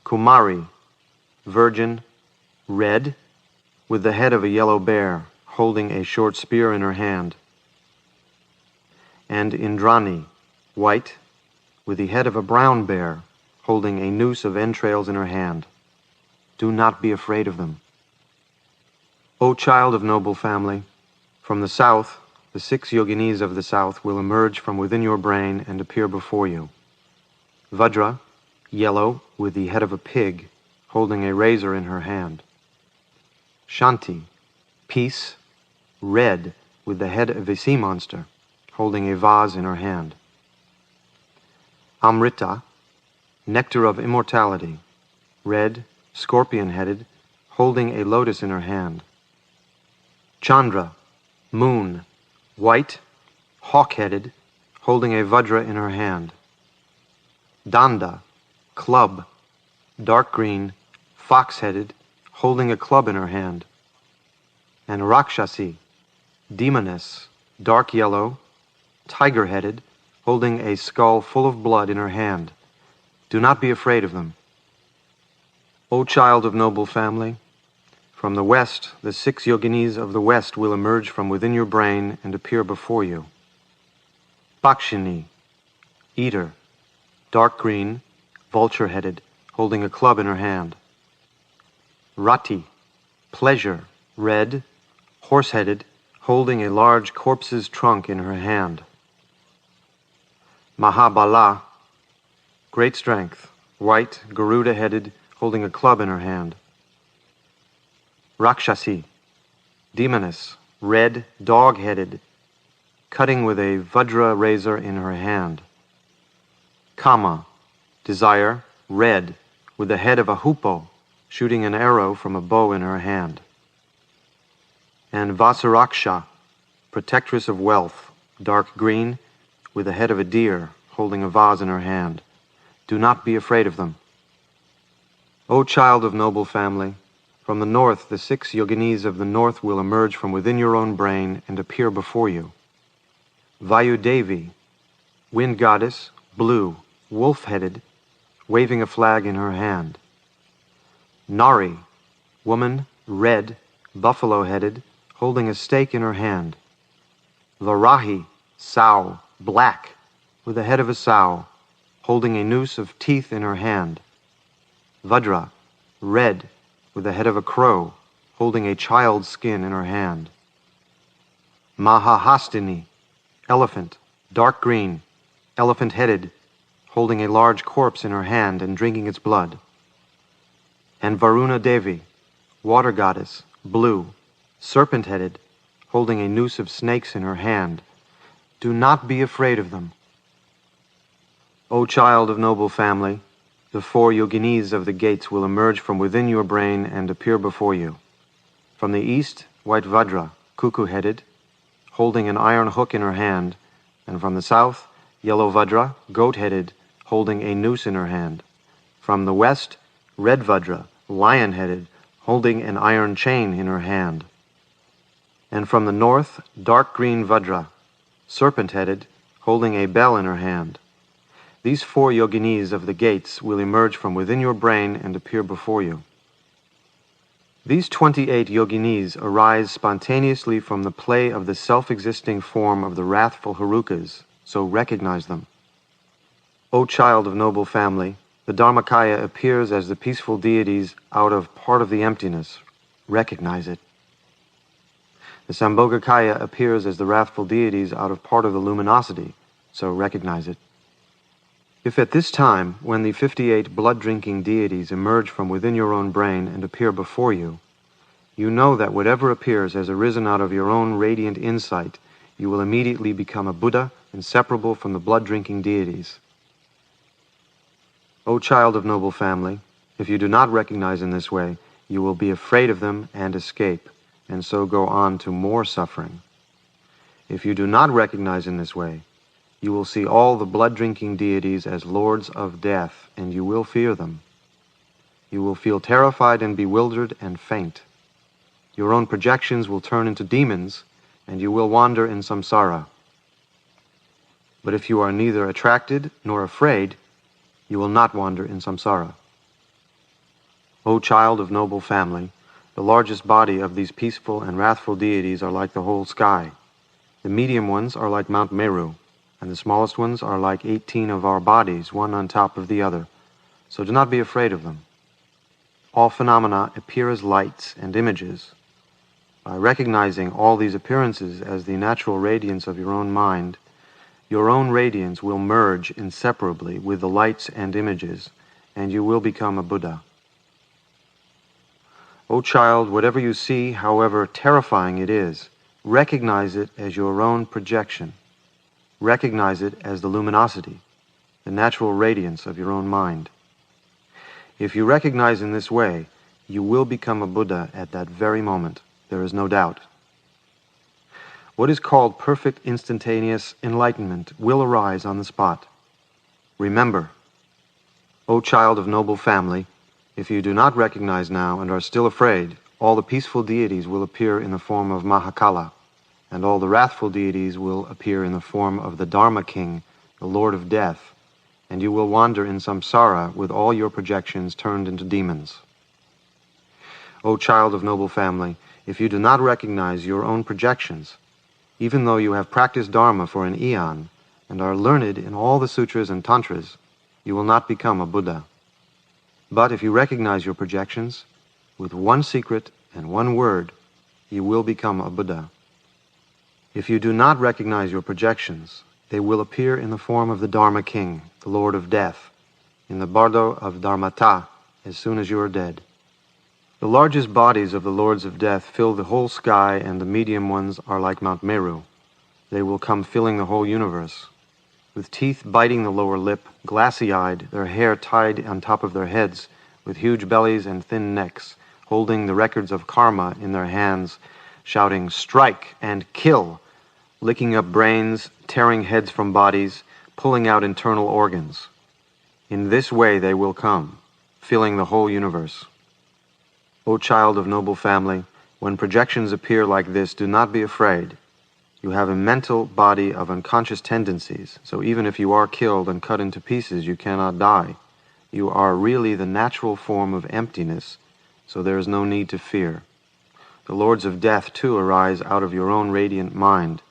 Kumari, virgin, red, with the head of a yellow bear, holding a short spear in her hand. And Indrani, white, with the head of a brown bear, holding a noose of entrails in her hand. Do not be afraid of them. O child of noble family, from the south, the 6 yoginis of the south will emerge from within your brain and appear before you. Vajra, yellow, with the head of a pig, holding a razor in her hand. Shanti, peace, red, with the head of a sea monster, holding a vase in her hand. Amrita, nectar of immortality, red, scorpion-headed, holding a lotus in her hand. Chandra, moon, white, hawk-headed, holding a vajra in her hand. Danda, club, dark green, fox-headed, holding a club in her hand. And Rakshasi, demoness, dark yellow, tiger-headed, holding a skull full of blood in her hand. Do not be afraid of them. O child of noble family, from the west, the 6 yoginis of the west will emerge from within your brain and appear before you. Pakshini, eater, dark green, vulture-headed, holding a club in her hand. Rati, pleasure, red, horse-headed, holding a large corpse's trunk in her hand. Mahabala, great strength, white, Garuda-headed, holding a club in her hand. Rakshasi, demoness, red, dog-headed, cutting with a vajra razor in her hand. Kama, desire, red, with the head of a hoopoe, shooting an arrow from a bow in her hand. And Vasaraksha, protectress of wealth, dark green, with the head of a deer, holding a vase in her hand. Do not be afraid of them. O child of noble family, from the north the 6 yoginis of the north will emerge from within your own brain and appear before you. Vayudevi, wind goddess, blue, wolf-headed, waving a flag in her hand. Nari, woman, red, buffalo-headed, holding a stake in her hand. Varahi, sow, black, with the head of a sow, holding a noose of teeth in her hand. Vajra, red, with the head of a crow, holding a child's skin in her hand. Mahahastini, elephant, dark green, elephant-headed, holding a large corpse in her hand and drinking its blood. And Varuna Devi, water goddess, blue, serpent-headed, holding a noose of snakes in her hand. Do not be afraid of them. O child of noble family, the 4 yoginis of the gates will emerge from within your brain and appear before you. From the east, white Vajra, cuckoo-headed, holding an iron hook in her hand, and from the south, yellow Vajra, goat-headed, holding a noose in her hand. From the west, red Vajra, lion-headed, holding an iron chain in her hand. And from the north, dark green Vajra, serpent-headed, holding a bell in her hand. These 4 yoginis of the gates will emerge from within your brain and appear before you. These 28 yoginis arise spontaneously from the play of the self-existing form of the wrathful Herukas, so recognize them. O child of noble family, the Dharmakaya appears as the peaceful deities out of part of the emptiness. Recognize it. The Sambhogakaya appears as the wrathful deities out of part of the luminosity, so recognize it. If at this time, when the 58 blood-drinking deities emerge from within your own brain and appear before you, you know that whatever appears has arisen out of your own radiant insight, you will immediately become a Buddha inseparable from the blood-drinking deities. O child of noble family, If you do not recognize in this way, you will be afraid of them and escape, and so go on to more suffering. If you do not recognize in this way, you will see all the blood-drinking deities as lords of death, and you will fear them. You will feel terrified and bewildered and faint. Your own projections will turn into demons, and you will wander in samsara. But if you are neither attracted nor afraid, you will not wander in samsara. O child of noble family, the largest body of these peaceful and wrathful deities are like the whole sky. The medium ones are like Mount Meru, and the smallest ones are like 18 of our bodies, one on top of the other. So do not be afraid of them. All phenomena appear as lights and images. By recognizing all these appearances as the natural radiance of your own mind, your own radiance will merge inseparably with the lights and images, and you will become a Buddha. O child, whatever you see, however terrifying it is, recognize it as your own projection. Recognize it as the luminosity, the natural radiance of your own mind. If you recognize in this way, you will become a Buddha at that very moment. There is no doubt. What is called perfect instantaneous enlightenment will arise on the spot. Remember, O child of noble family, if you do not recognize now and are still afraid, all the peaceful deities will appear in the form of Mahakala, and all the wrathful deities will appear in the form of the Dharma King, the Lord of Death, and you will wander in samsara with all your projections turned into demons. O child of noble family, if you do not recognize your own projections, even though you have practiced Dharma for an eon and are learned in all the sutras and tantras, you will not become a Buddha. But if you recognize your projections, with one secret and one word, you will become a Buddha. If you do not recognize your projections, they will appear in the form of the Dharma King, the Lord of Death, in the Bardo of Dharmata, as soon as you are dead. The largest bodies of the Lords of Death fill the whole sky, and the medium ones are like Mount Meru. They will come filling the whole universe. With teeth biting the lower lip, glassy-eyed, their hair tied on top of their heads, with huge bellies and thin necks, holding the records of karma in their hands, shouting, "Strike and kill!" licking up brains, tearing heads from bodies, pulling out internal organs. In this way they will come, filling the whole universe. O child of noble family, when projections appear like this, do not be afraid. You have a mental body of unconscious tendencies, so even if you are killed and cut into pieces, you cannot die. You are really the natural form of emptiness, so there is no need to fear. The Lords of Death, too, arise out of your own radiant mind.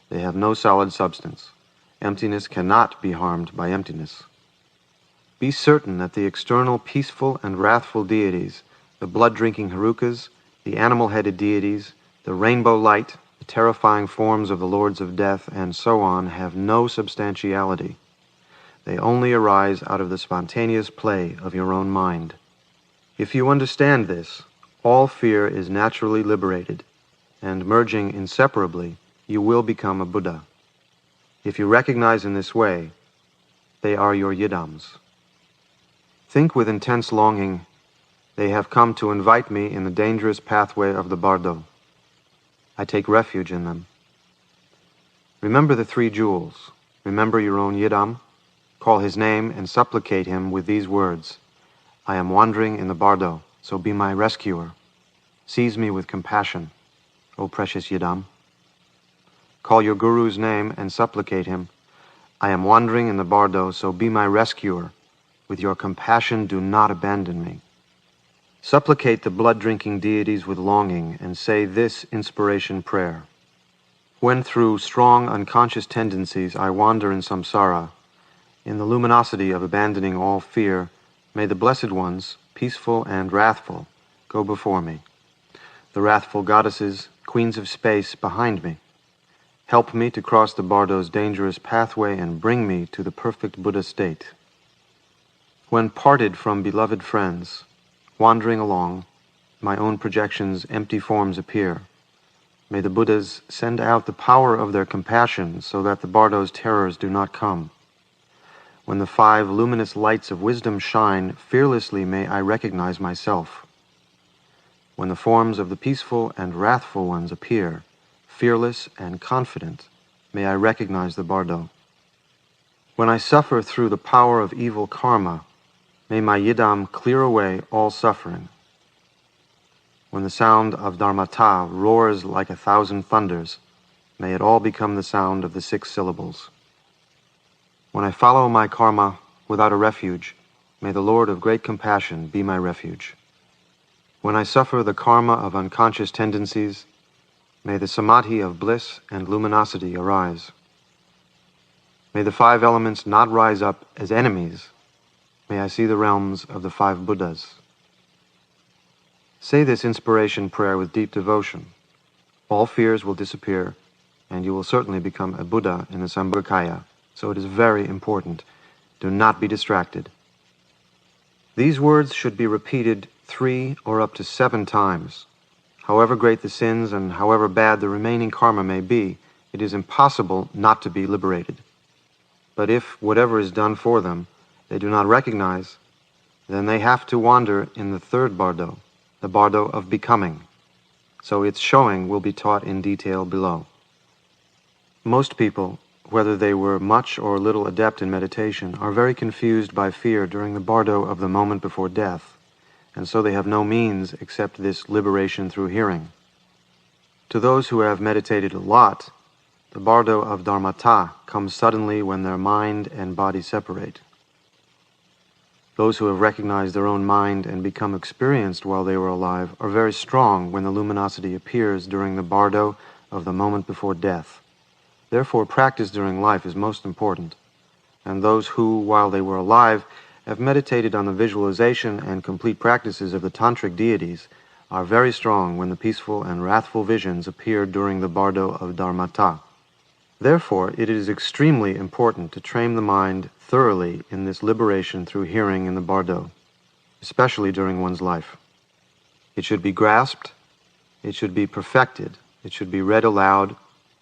They have no solid substance. Emptiness cannot be harmed by emptiness. Be certain that the external peaceful and wrathful deities, the blood-drinking Harukas, the animal-headed deities, the rainbow light, the terrifying forms of the Lords of Death, and so on, have no substantiality. They only arise out of the spontaneous play of your own mind. If you understand this, all fear is naturally liberated, and merging inseparably, you will become a Buddha. If you recognize in this way, they are your yidams. Think with intense longing, they have come to invite me in the dangerous pathway of the Bardo. I take refuge in them. Remember the three jewels. Remember your own yidam. Call his name and supplicate him with these words. I am wandering in the Bardo, so be my rescuer. Seize me with compassion, O precious yidam. Call your guru's name and supplicate him. I am wandering in the Bardo, so be my rescuer. With your compassion, do not abandon me. Supplicate the blood-drinking deities with longing and say this inspiration prayer. When through strong unconscious tendencies I wander in samsara, in the luminosity of abandoning all fear, may the blessed ones, peaceful and wrathful, go before me. The wrathful goddesses, queens of space, behind me. Help me to cross the Bardo's dangerous pathway and bring me to the perfect Buddha state. When parted from beloved friends, wandering along, my own projections' empty forms appear. May the Buddhas send out the power of their compassion so that the Bardo's terrors do not come. When the 5 luminous lights of wisdom shine, fearlessly may I recognize myself. When the forms of the peaceful and wrathful ones appear, fearless and confident, may I recognize the Bardo. When I suffer through the power of evil karma, may my yidam clear away all suffering. When the sound of dharmata roars like 1,000 thunders, may it all become the sound of the 6 syllables. When I follow my karma without a refuge, may the Lord of great compassion be my refuge. When I suffer the karma of unconscious tendencies, may the samadhi of bliss and luminosity arise. May the 5 elements not rise up as enemies. May I see the realms of the 5 Buddhas. Say this inspiration prayer with deep devotion. All fears will disappear, and you will certainly become a Buddha in the Sambhogakaya. So it is very important. Do not be distracted. These words should be repeated 3 or up to 7 times. However great the sins and however bad the remaining karma may be, it is impossible not to be liberated. But if whatever is done for them, they do not recognize, then they have to wander in the 3rd Bardo, the Bardo of becoming. So its showing will be taught in detail below. Most people, whether they were much or little adept in meditation, are very confused by fear during the Bardo of the moment before death, and so they have no means except this liberation through hearing. To those who have meditated a lot, the Bardo of dharmata comes suddenly when their mind and body separate. Those who have recognized their own mind and become experienced while they were alive are very strong when the luminosity appears during the Bardo of the moment before death. Therefore, practice during life is most important, and those who, while they were alive, have meditated on the visualization and complete practices of the tantric deities are very strong when the peaceful and wrathful visions appear during the Bardo of dharmata. Therefore, it is extremely important to train the mind thoroughly in this liberation through hearing in the Bardo, especially during one's life. It should be grasped, it should be perfected, it should be read aloud,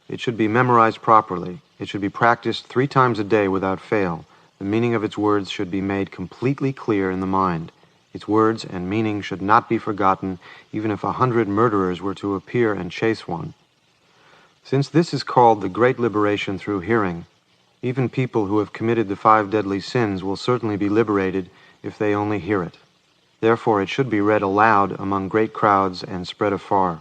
it should be memorized properly. It should be practiced 3 times a day without fail. The meaning of its words should be made completely clear in the mind. Its words and meaning should not be forgotten, even if 100 murderers were to appear and chase one. Since this is called the great liberation through hearing, even people who have committed the 5 deadly sins will certainly be liberated if they only hear it. Therefore, it should be read aloud among great crowds and spread afar.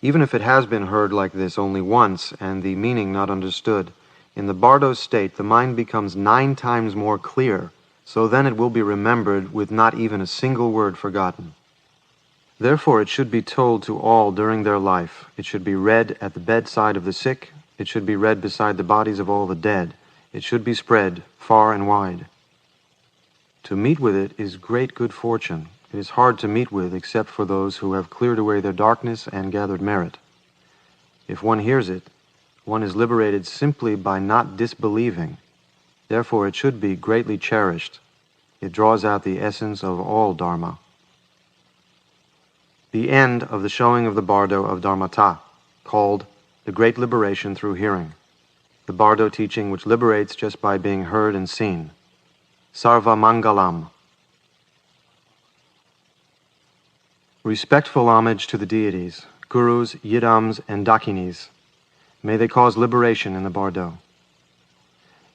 Even if it has been heard like this only once and the meaning not understood, in the Bardo state the mind becomes 9 times more clear, so then it will be remembered with not even a single word forgotten. Therefore it should be told to all during their life. It should be read at the bedside of the sick. It should be read beside the bodies of all the dead. It should be spread far and wide. To meet with it is great good fortune. It is hard to meet with except for those who have cleared away their darkness and gathered merit. If one hears it, one is liberated simply by not disbelieving. Therefore it should be greatly cherished. It draws out the essence of all Dharma. The end of the showing of the Bardo of dharmata, called the Great Liberation Through Hearing. The Bardo teaching which liberates just by being heard and seen. Sarva Mangalam. Respectful homage to the deities, gurus, yidams, and dakinis. May they cause liberation in the Bardo.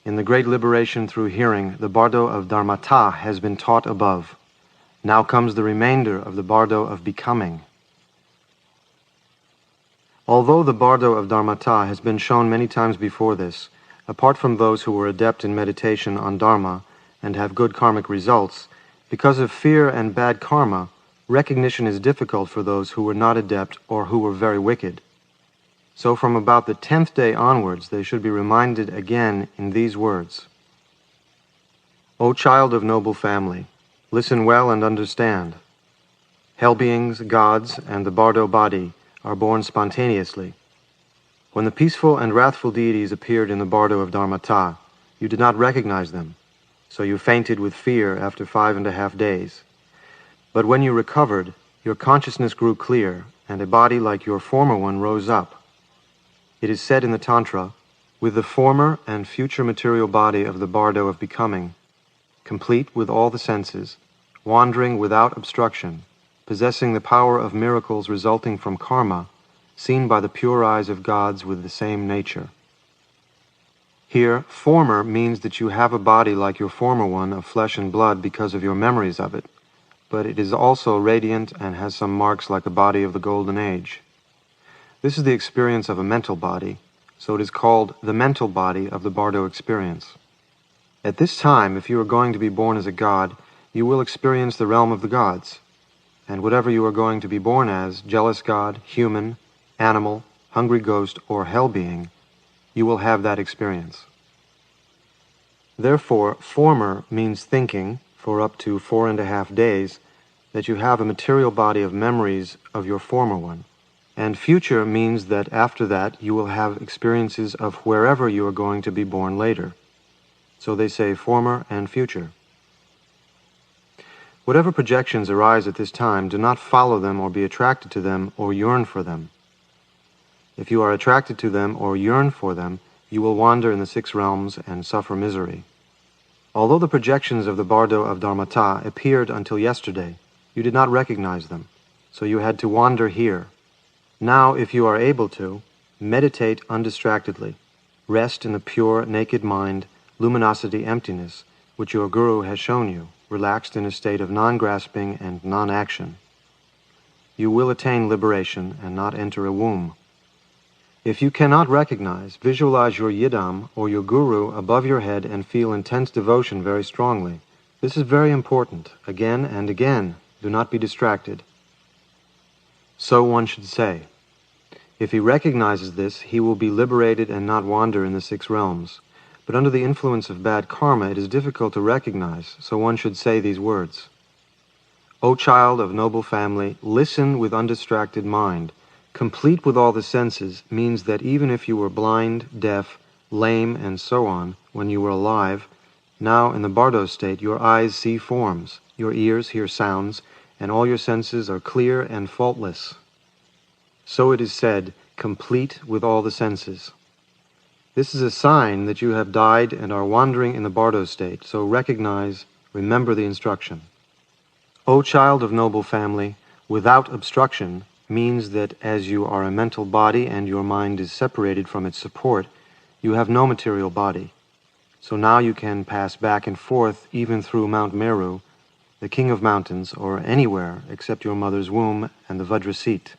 In the great liberation through hearing, the Bardo of dharmata has been taught above. Now comes the remainder of the Bardo of becoming. Although the Bardo of dharmata has been shown many times before this, apart from those who were adept in meditation on Dharma and have good karmic results, because of fear and bad karma, recognition is difficult for those who were not adept or who were very wicked. So from about the 10th day onwards, they should be reminded again in these words. O child of noble family, listen well and understand. Hell beings, gods, and the Bardo body are born spontaneously. When the peaceful and wrathful deities appeared in the Bardo of dharmata, you did not recognize them, so you fainted with fear after 5.5 days. But when you recovered, your consciousness grew clear, and a body like your former one rose up. It is said in the Tantra, with the former and future material body of the Bardo of becoming, complete with all the senses, wandering without obstruction, possessing the power of miracles resulting from karma, seen by the pure eyes of gods with the same nature. Here, former means that you have a body like your former one of flesh and blood because of your memories of it, but it is also radiant and has some marks like a body of the Golden Age. This is the experience of a mental body, so it is called the mental body of the Bardo experience. At this time, if you are going to be born as a god, you will experience the realm of the gods, and whatever you are going to be born as, jealous god, human, animal, hungry ghost, or hell being, you will have that experience. Therefore, former means thinking, for up to 4.5 days, that you have a material body of memories of your former one. And future means that after that you will have experiences of wherever you are going to be born later. So they say former and future. Whatever projections arise at this time, do not follow them or be attracted to them or yearn for them. If you are attracted to them or yearn for them, you will wander in the 6 realms and suffer misery. Although the projections of the Bardo of Dharmata appeared until yesterday, you did not recognize them, so you had to wander here. Now, if you are able to, meditate undistractedly. Rest in the pure, naked mind, luminosity, emptiness, which your Guru has shown you, relaxed in a state of non-grasping and non-action. You will attain liberation and not enter a womb. If you cannot recognize, visualize your Yidam or your Guru above your head and feel intense devotion very strongly. This is very important. Again and again, do not be distracted. So one should say. If he recognizes this, he will be liberated and not wander in the 6 realms. But under the influence of bad karma, it is difficult to recognize, so one should say these words. O child of noble family, listen with undistracted mind. Complete with all the senses means that even if you were blind, deaf, lame, and so on when you were alive, now in the Bardo state your eyes see forms, your ears hear sounds, and all your senses are clear and faultless. So it is said, complete with all the senses. This is a sign that you have died and are wandering in the Bardo state, so recognize, remember the instruction. O child of noble family, without obstruction means that as you are a mental body and your mind is separated from its support, you have no material body. So now you can pass back and forth even through Mount Meru, the king of mountains, or anywhere except your mother's womb and the Vajra seat.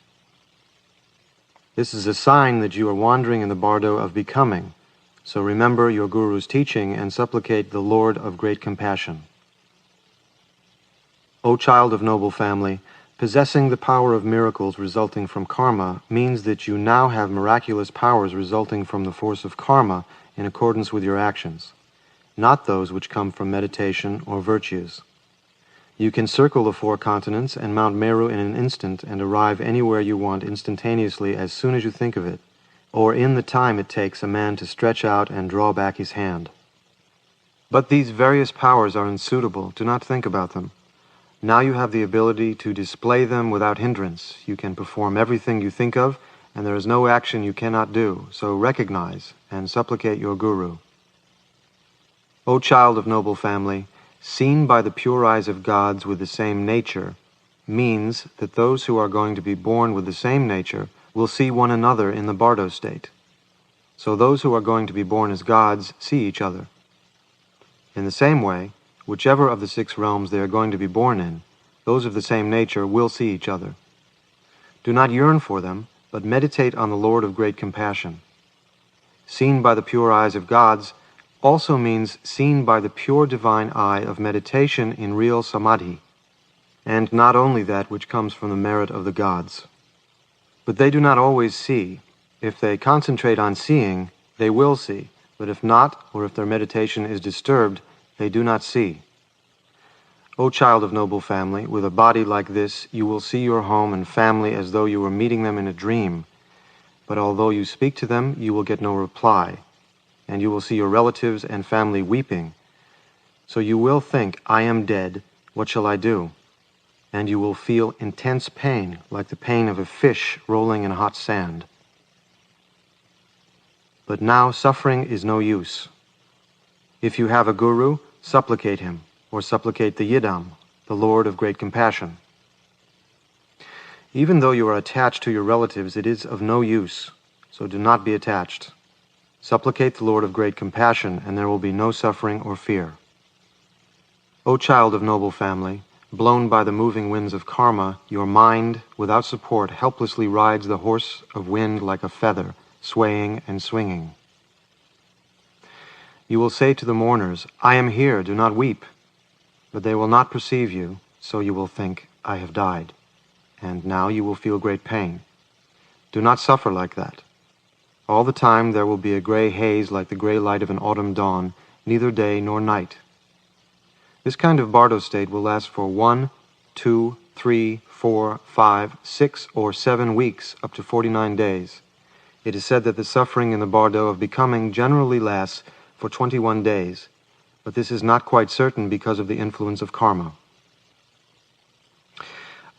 This is a sign that you are wandering in the Bardo of becoming, so remember your Guru's teaching and supplicate the Lord of great compassion. O child of noble family, possessing the power of miracles resulting from karma means that you now have miraculous powers resulting from the force of karma in accordance with your actions, not those which come from meditation or virtues. You can circle the 4 continents and Mount Meru in an instant and arrive anywhere you want instantaneously as soon as you think of it, or in the time it takes a man to stretch out and draw back his hand. But these various powers are unsuitable. Do not think about them. Now you have the ability to display them without hindrance. You can perform everything you think of, and there is no action you cannot do, so recognize and supplicate your Guru. O child of noble family, seen by the pure eyes of gods with the same nature means that those who are going to be born with the same nature will see one another in the Bardo state. So those who are going to be born as gods see each other. In the same way, whichever of the 6 realms they are going to be born in, those of the same nature will see each other. Do not yearn for them, but meditate on the Lord of great compassion. Seen by the pure eyes of gods also means seen by the pure divine eye of meditation in real samadhi, and not only that which comes from the merit of the gods. But they do not always see. If they concentrate on seeing, they will see, but if not, or if their meditation is disturbed, they do not see. O child of noble family, with a body like this, you will see your home and family as though you were meeting them in a dream. But although you speak to them, you will get no reply, and you will see your relatives and family weeping. So you will think, I am dead, what shall I do? And you will feel intense pain, like the pain of a fish rolling in hot sand. but now suffering is no use. If you have a guru, supplicate him, or supplicate the Yidam, the Lord of Great Compassion. Even though you are attached to your relatives, it is of no use, so do not be attached. Supplicate the Lord of Great Compassion, and there will be no suffering or fear. O child of noble family, blown by the moving winds of karma, your mind, without support, helplessly rides the horse of wind like a feather, swaying and swinging. You will say to the mourners, I am here, do not weep. But they will not perceive you, so you will think, I have died. And now you will feel great pain. Do not suffer like that. All the time there will be a gray haze like the gray light of an autumn dawn, neither day nor night. This kind of bardo state will last for 1, 2, 3, 4, 5, 6, or 7 weeks, up to 49 days. It is said that the suffering in the bardo of becoming generally lasts for 21 days, but this is not quite certain because of the influence of karma.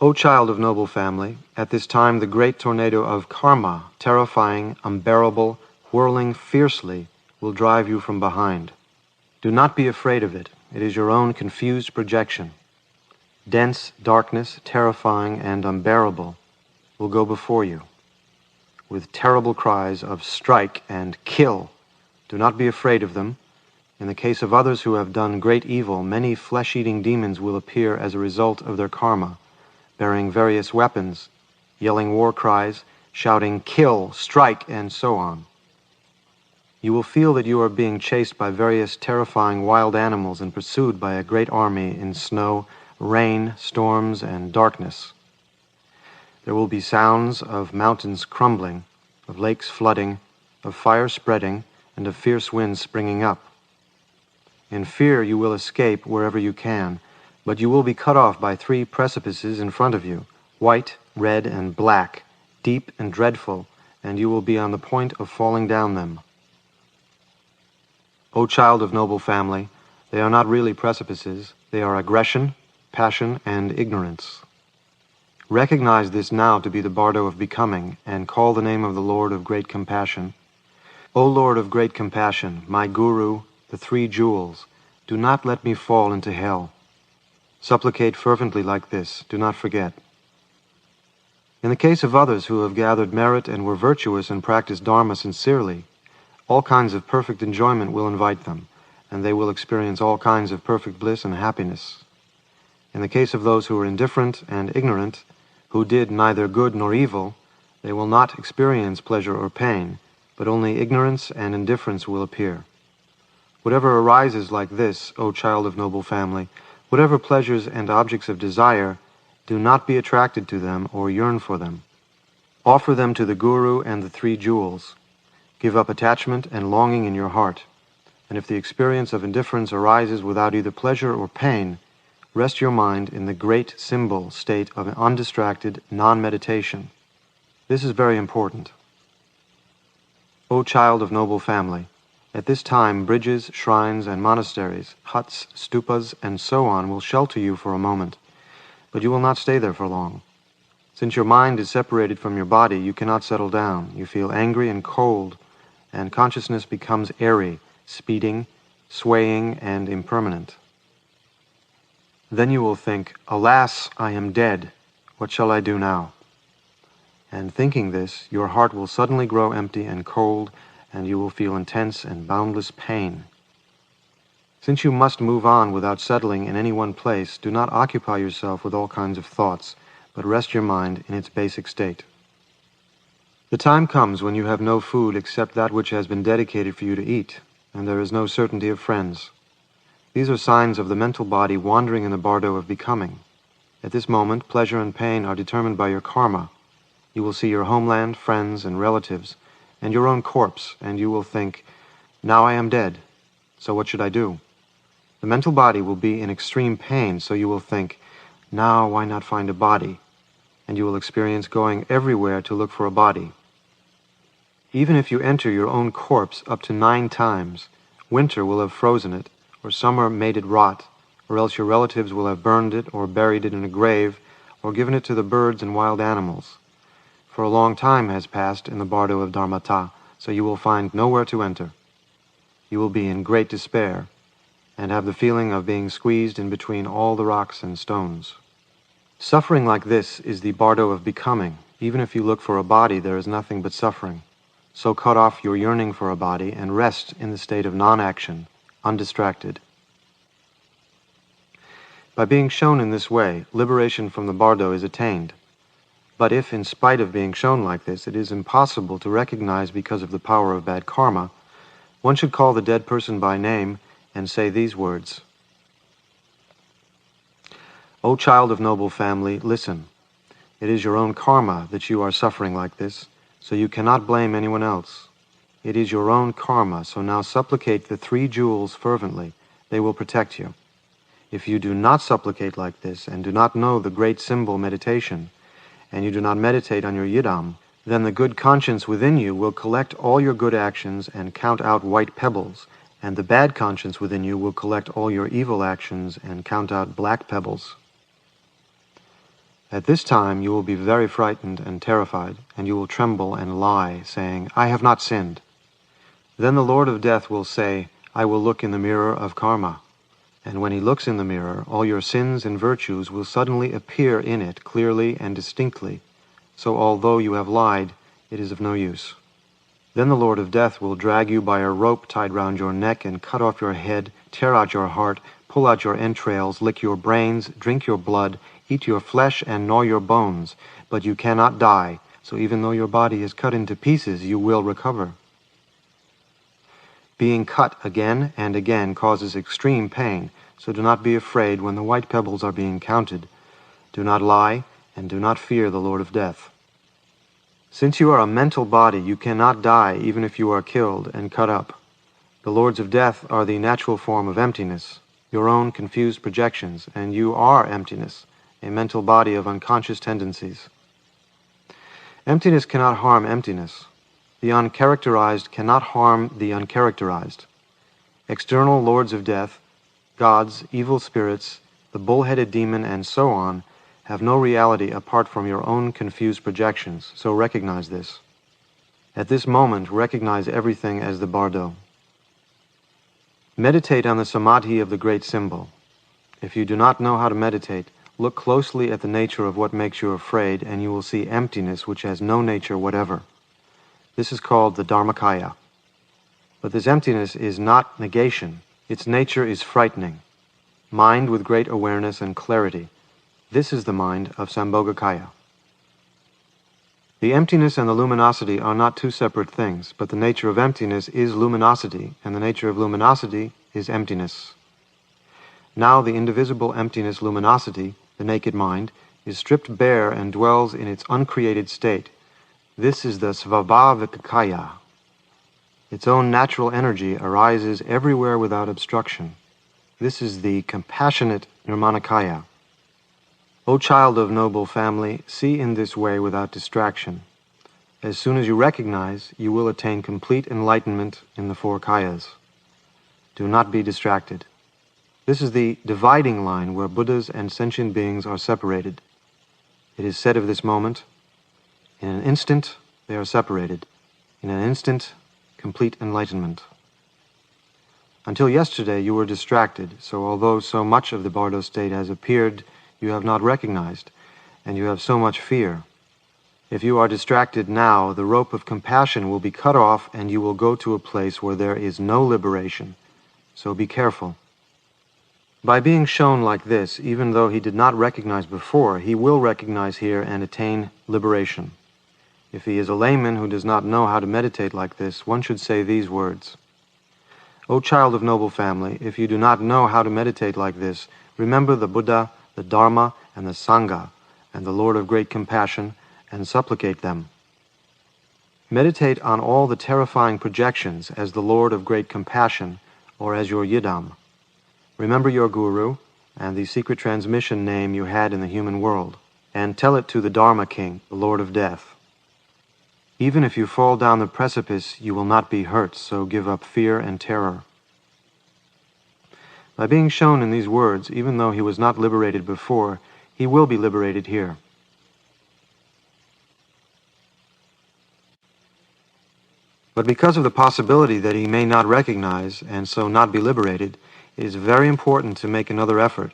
O child of noble family, at this time the great tornado of karma, terrifying, unbearable, whirling fiercely, will drive you from behind. Do not be afraid of it. It is your own confused projection. Dense darkness, terrifying and unbearable, will go before you, with terrible cries of strike and kill. Do not be afraid of them. In the case of others who have done great evil, many flesh-eating demons will appear as a result of their karma, bearing various weapons, yelling war cries, shouting, kill, strike, and so on. You will feel that you are being chased by various terrifying wild animals and pursued by a great army in snow, rain, storms, and darkness. There will be sounds of mountains crumbling, of lakes flooding, of fire spreading, and of fierce winds springing up. In fear you will escape wherever you can, but you will be cut off by 3 precipices in front of you, white, red, and black, deep and dreadful, and you will be on the point of falling down them. O child of noble family, they are not really precipices, they are aggression, passion, and ignorance. Recognize this now to be the bardo of becoming, and call the name of the Lord of Great Compassion. O Lord of Great Compassion, my Guru, the 3 jewels, do not let me fall into hell. Supplicate fervently like this, do not forget. In the case of others who have gathered merit and were virtuous and practiced Dharma sincerely, all kinds of perfect enjoyment will invite them, and they will experience all kinds of perfect bliss and happiness. In the case of those who are indifferent and ignorant, who did neither good nor evil, they will not experience pleasure or pain, but only ignorance and indifference will appear. Whatever arises like this, O child of noble family, whatever pleasures and objects of desire, do not be attracted to them or yearn for them. Offer them to the Guru and the 3 jewels. Give up attachment and longing in your heart, and if the experience of indifference arises without either pleasure or pain, rest your mind in the great symbol state of an undistracted non-meditation. This is very important. O child of noble family, at this time bridges, shrines, and monasteries, huts, stupas, and so on will shelter you for a moment, but you will not stay there for long. Since your mind is separated from your body, you cannot settle down. You feel angry and cold, and consciousness becomes airy, speeding, swaying, and impermanent. Then you will think, alas, I am dead. What shall I do now? And thinking this, your heart will suddenly grow empty and cold, and you will feel intense and boundless pain. Since you must move on without settling in any one place, do not occupy yourself with all kinds of thoughts, but rest your mind in its basic state. The time comes when you have no food except that which has been dedicated for you to eat, and there is no certainty of friends. These are signs of the mental body wandering in the bardo of becoming. At this moment, pleasure and pain are determined by your karma. You will see your homeland, friends, and relatives, and your own corpse, and you will think, now I am dead, so what should I do? The mental body will be in extreme pain, so you will think, now why not find a body? And you will experience going everywhere to look for a body. Even if you enter your own corpse up to 9 times, winter will have frozen it, or summer made it rot, or else your relatives will have burned it or buried it in a grave, or given it to the birds and wild animals. For a long time has passed in the bardo of Dharmata, so you will find nowhere to enter. You will be in great despair, and have the feeling of being squeezed in between all the rocks and stones. Suffering like this is the bardo of becoming. Even if you look for a body, there is nothing but suffering. So cut off your yearning for a body and rest in the state of non-action, undistracted. By being shown in this way, liberation from the bardo is attained. But if, in spite of being shown like this, it is impossible to recognize because of the power of bad karma, one should call the dead person by name and say these words. O child of noble family, listen. It is your own karma that you are suffering like this, so you cannot blame anyone else. It is your own karma, so now supplicate the 3 jewels fervently. They will protect you. If you do not supplicate like this, and do not know the great symbol meditation, and you do not meditate on your yidam, then the good conscience within you will collect all your good actions and count out white pebbles, and the bad conscience within you will collect all your evil actions and count out black pebbles. At this time you will be very frightened and terrified, and you will tremble and lie, saying, I have not sinned. Then the Lord of Death will say, I will look in the mirror of karma. And when he looks in the mirror, all your sins and virtues will suddenly appear in it clearly and distinctly. So although you have lied, it is of no use. Then the Lord of Death will drag you by a rope tied round your neck and cut off your head, tear out your heart, pull out your entrails, lick your brains, drink your blood, eat your flesh, and gnaw your bones. But you cannot die, so even though your body is cut into pieces, you will recover. Being cut again and again causes extreme pain, so do not be afraid when the white pebbles are being counted. Do not lie, and do not fear the Lord of Death. Since you are a mental body, you cannot die even if you are killed and cut up. The Lords of Death are the natural form of emptiness, your own confused projections, and you are emptiness, a mental body of unconscious tendencies. Emptiness cannot harm emptiness. The uncharacterized cannot harm the uncharacterized. External Lords of Death, gods, evil spirits, the bull-headed demon, and so on, have no reality apart from your own confused projections, so recognize this. At this moment, recognize everything as the bardo. Meditate on the samadhi of the great symbol. If you do not know how to meditate, look closely at the nature of what makes you afraid, and you will see emptiness which has no nature whatever. This is called the Dharmakaya. But this emptiness is not negation. Its nature is frightening. Mind with great awareness and clarity. This is the mind of Sambhogakaya. The emptiness and the luminosity are not 2 separate things, but the nature of emptiness is luminosity, and the nature of luminosity is emptiness. Now the indivisible emptiness luminosity, the naked mind, is stripped bare and dwells in its uncreated state. This is the Svabhavikakaya. Its own natural energy arises everywhere without obstruction. This is the compassionate Nirmanakaya. O child of noble family, see in this way without distraction. As soon as you recognize, you will attain complete enlightenment in the 4 kayas. Do not be distracted. This is the dividing line where Buddhas and sentient beings are separated. It is said of this moment, in an instant they are separated. In an instant, complete enlightenment. Until yesterday you were distracted, so although so much of the bardo state has appeared, you have not recognized, and you have so much fear. If you are distracted now, the rope of compassion will be cut off, and you will go to a place where there is no liberation. So be careful. By being shown like this, even though he did not recognize before, he will recognize here and attain liberation. If he is a layman who does not know how to meditate like this, one should say these words. O child of noble family, if you do not know how to meditate like this, remember the Buddha, the Dharma, and the Sangha, and the Lord of great compassion, and supplicate them. Meditate on all the terrifying projections as the Lord of great compassion, or as your yidam. Remember your guru, and the secret transmission name you had in the human world, and tell it to the Dharma King, the Lord of Death. Even if you fall down the precipice, you will not be hurt, so give up fear and terror. By being shown in these words, even though he was not liberated before, he will be liberated here. But because of the possibility that he may not recognize and so not be liberated, it is very important to make another effort.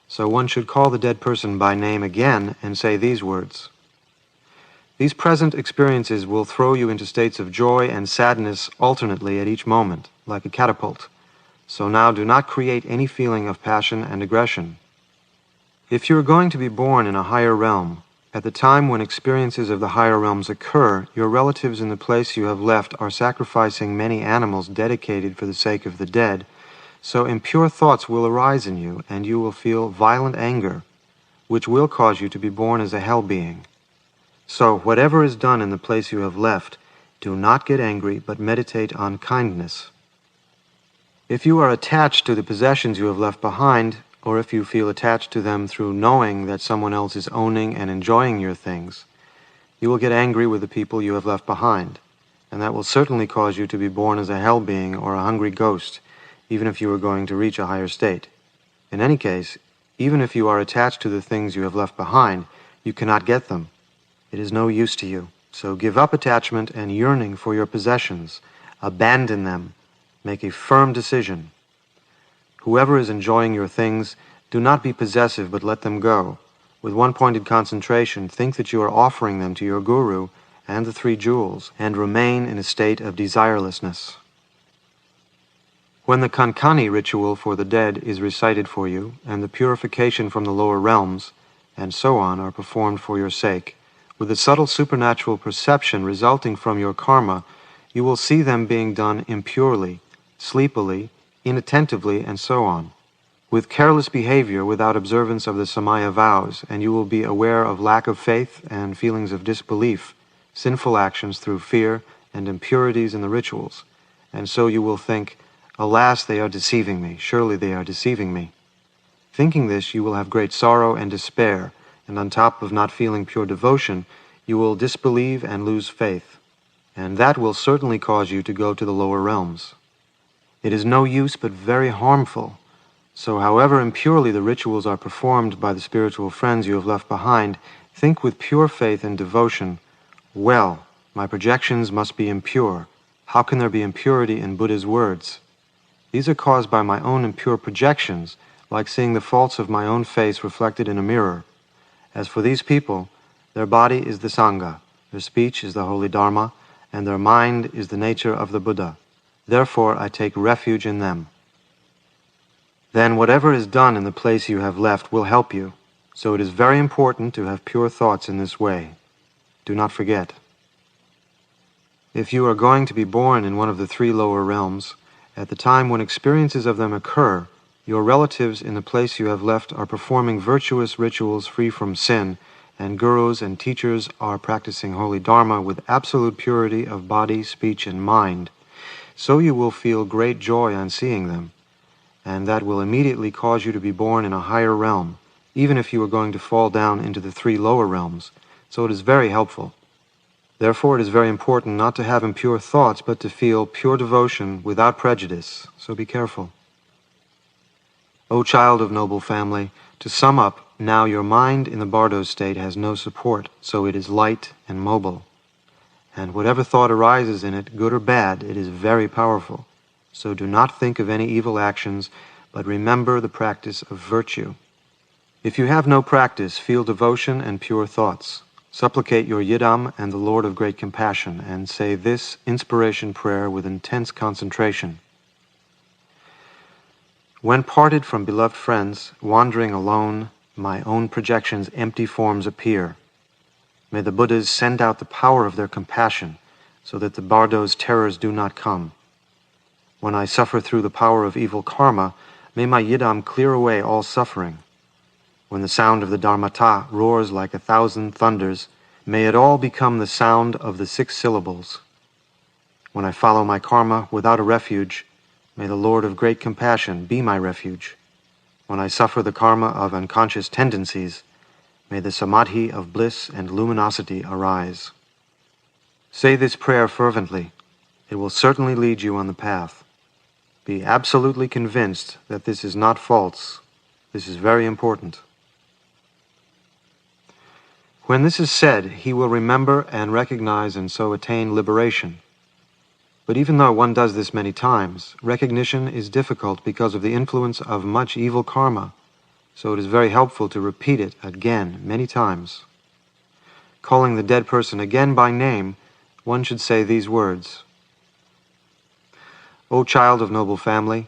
So one should call the dead person by name again and say these words. These present experiences will throw you into states of joy and sadness alternately at each moment, like a catapult. So now do not create any feeling of passion and aggression. If you are going to be born in a higher realm, at the time when experiences of the higher realms occur, your relatives in the place you have left are sacrificing many animals dedicated for the sake of the dead, so impure thoughts will arise in you, and you will feel violent anger, which will cause you to be born as a hell being. So whatever is done in the place you have left, do not get angry, but meditate on kindness. If you are attached to the possessions you have left behind, or if you feel attached to them through knowing that someone else is owning and enjoying your things, you will get angry with the people you have left behind, and that will certainly cause you to be born as a hell being or a hungry ghost, even if you are going to reach a higher state. In any case, even if you are attached to the things you have left behind, you cannot get them. It is no use to you. So give up attachment and yearning for your possessions. Abandon them. Make a firm decision. Whoever is enjoying your things, do not be possessive, but let them go. With one-pointed concentration, think that you are offering them to your guru and the three jewels, and remain in a state of desirelessness. When the kankani ritual for the dead is recited for you, and the purification from the lower realms, and so on, are performed for your sake, with the subtle supernatural perception resulting from your karma, you will see them being done impurely, sleepily, inattentively, and so on, with careless behavior without observance of the samaya vows, and you will be aware of lack of faith and feelings of disbelief, sinful actions through fear, and impurities in the rituals, and so you will think, alas, they are deceiving me, surely they are deceiving me. Thinking this, you will have great sorrow and despair, and on top of not feeling pure devotion, you will disbelieve and lose faith, and that will certainly cause you to go to the lower realms. It is no use but very harmful, so however impurely the rituals are performed by the spiritual friends you have left behind, think with pure faith and devotion, well, my projections must be impure. How can there be impurity in Buddha's words? These are caused by my own impure projections, like seeing the faults of my own face reflected in a mirror. As for these people, their body is the Sangha, their speech is the holy Dharma, and their mind is the nature of the Buddha. Therefore I take refuge in them. Then whatever is done in the place you have left will help you, so it is very important to have pure thoughts in this way. Do not forget. If you are going to be born in one of the three lower realms, at the time when experiences of them occur, your relatives in the place you have left are performing virtuous rituals free from sin, and gurus and teachers are practicing holy Dharma with absolute purity of body, speech, and mind. So you will feel great joy on seeing them, and that will immediately cause you to be born in a higher realm, even if you are going to fall down into the three lower realms. So it is very helpful. Therefore it is very important not to have impure thoughts, but to feel pure devotion without prejudice. So be careful. O child of noble family, to sum up, now your mind in the Bardo state has no support, so it is light and mobile. And whatever thought arises in it, good or bad, it is very powerful. So do not think of any evil actions, but remember the practice of virtue. If you have no practice, feel devotion and pure thoughts. Supplicate your Yidam and the Lord of Great Compassion, and say this inspiration prayer with intense concentration. When parted from beloved friends, wandering alone, my own projections' empty forms appear. May the Buddhas send out the power of their compassion, so that the Bardo's terrors do not come. When I suffer through the power of evil karma, may my Yidam clear away all suffering. When the sound of the Dharmata roars like 1,000 thunders, may it all become the sound of the 6 syllables. When I follow my karma without a refuge, may the Lord of Great Compassion be my refuge. When I suffer the karma of unconscious tendencies, may the samadhi of bliss and luminosity arise. Say this prayer fervently. It will certainly lead you on the path. Be absolutely convinced that this is not false. This is very important. When this is said, he will remember and recognize and so attain liberation. But even though one does this many times, recognition is difficult because of the influence of much evil karma, so it is very helpful to repeat it again many times. Calling the dead person again by name, one should say these words: O child of noble family,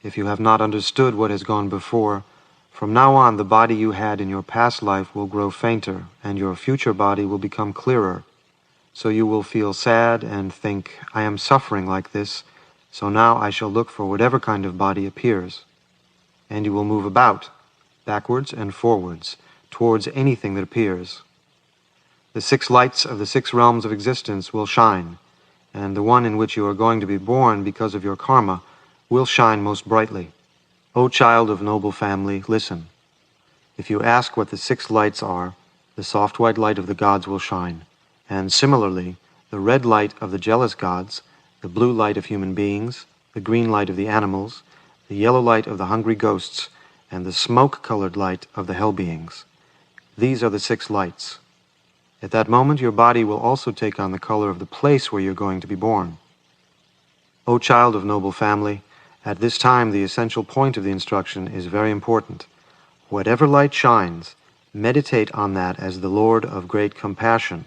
if you have not understood what has gone before, from now on the body you had in your past life will grow fainter, and your future body will become clearer. So you will feel sad and think, I am suffering like this, so now I shall look for whatever kind of body appears. And you will move about, backwards and forwards, towards anything that appears. The 6 lights of the 6 realms of existence will shine, and the one in which you are going to be born because of your karma will shine most brightly. O child of noble family, listen. If you ask what the 6 lights are, the soft white light of the gods will shine, and similarly, the red light of the jealous gods, the blue light of human beings, the green light of the animals, the yellow light of the hungry ghosts, and the smoke-colored light of the hell beings. These are the 6 lights. At that moment, your body will also take on the color of the place where you're going to be born. O child of noble family, at this time the essential point of the instruction is very important. Whatever light shines, meditate on that as the Lord of great compassion.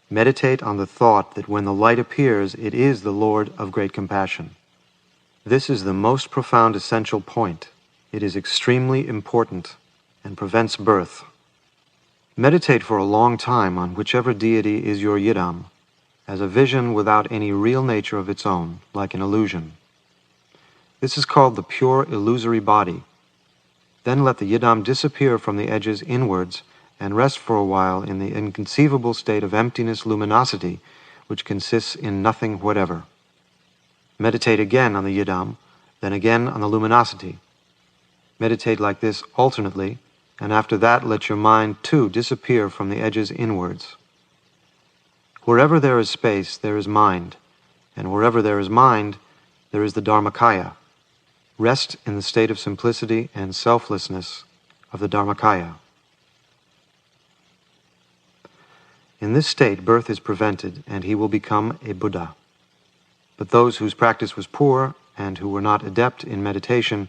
Meditate on the thought that when the light appears, it is the Lord of great compassion. This is the most profound essential point. It is extremely important and prevents birth. Meditate for a long time on whichever deity is your yidam, as a vision without any real nature of its own, like an illusion. This is called the pure illusory body. Then let the yidam disappear from the edges inwards and rest for a while in the inconceivable state of emptiness luminosity, which consists in nothing whatever. Meditate again on the yidam, then again on the luminosity. Meditate like this alternately, and after that let your mind too disappear from the edges inwards. Wherever there is space, there is mind, and wherever there is mind, there is the Dharmakaya. Rest in the state of simplicity and selflessness of the Dharmakaya. In this state, birth is prevented, and he will become a Buddha. But those whose practice was poor, and who were not adept in meditation,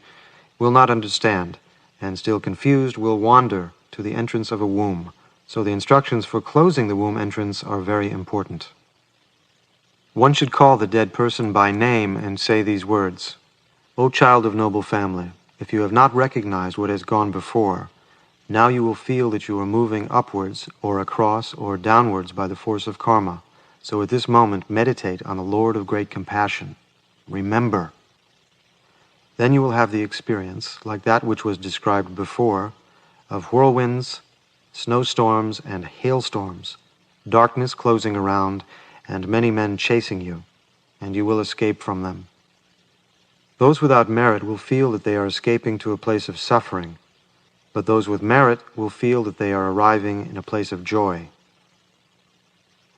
will not understand, and still confused will wander to the entrance of a womb. So the instructions for closing the womb entrance are very important. One should call the dead person by name and say these words: O child of noble family, if you have not recognized what has gone before, now you will feel that you are moving upwards or across or downwards by the force of karma. So at this moment, meditate on the Lord of great compassion. Remember. Then you will have the experience, like that which was described before, of whirlwinds, snowstorms, and hailstorms, darkness closing around, and many men chasing you, and you will escape from them. Those without merit will feel that they are escaping to a place of suffering, but those with merit will feel that they are arriving in a place of joy.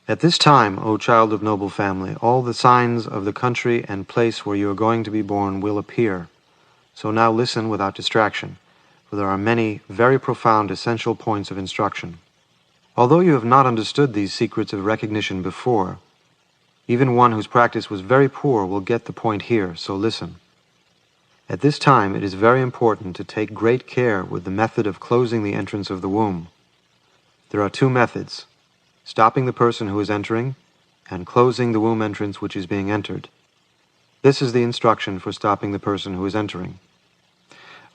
At this time, O child of noble family, all the signs of the country and place where you are going to be born will appear. So now listen without distraction, for there are many very profound essential points of instruction. Although you have not understood these secrets of recognition before, even one whose practice was very poor will get the point here, so listen. At this time, it is very important to take great care with the method of closing the entrance of the womb. There are 2 methods: stopping the person who is entering, and closing the womb entrance which is being entered. This is the instruction for stopping the person who is entering.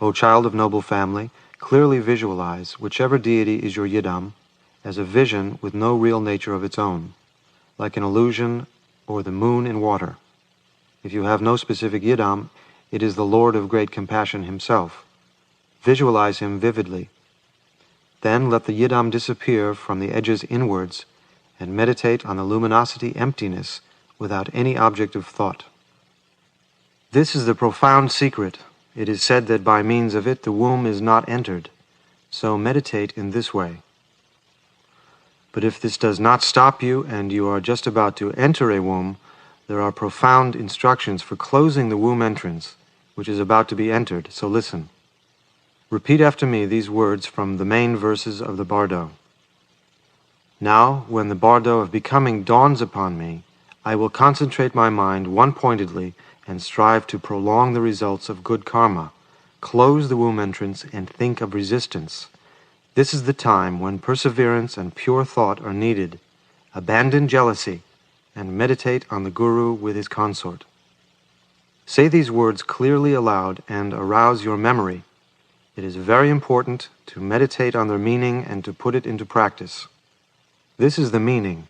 O child of noble family, clearly visualize whichever deity is your yidam as a vision with no real nature of its own, like an illusion or the moon in water. If you have no specific yidam, it is the Lord of great compassion himself. Visualize him vividly. Then let the yidam disappear from the edges inwards and meditate on the luminosity emptiness without any object of thought. This is the profound secret. It is said that by means of it the womb is not entered. So meditate in this way. But if this does not stop you and you are just about to enter a womb, there are profound instructions for closing the womb entrance, which is about to be entered, so listen. Repeat after me these words from the main verses of the Bardo. Now, when the Bardo of becoming dawns upon me, I will concentrate my mind one-pointedly and strive to prolong the results of good karma. Close the womb entrance and think of resistance. This is the time when perseverance and pure thought are needed. Abandon jealousy and meditate on the Guru with his consort. Say these words clearly aloud and arouse your memory. It is very important to meditate on their meaning and to put it into practice. This is the meaning.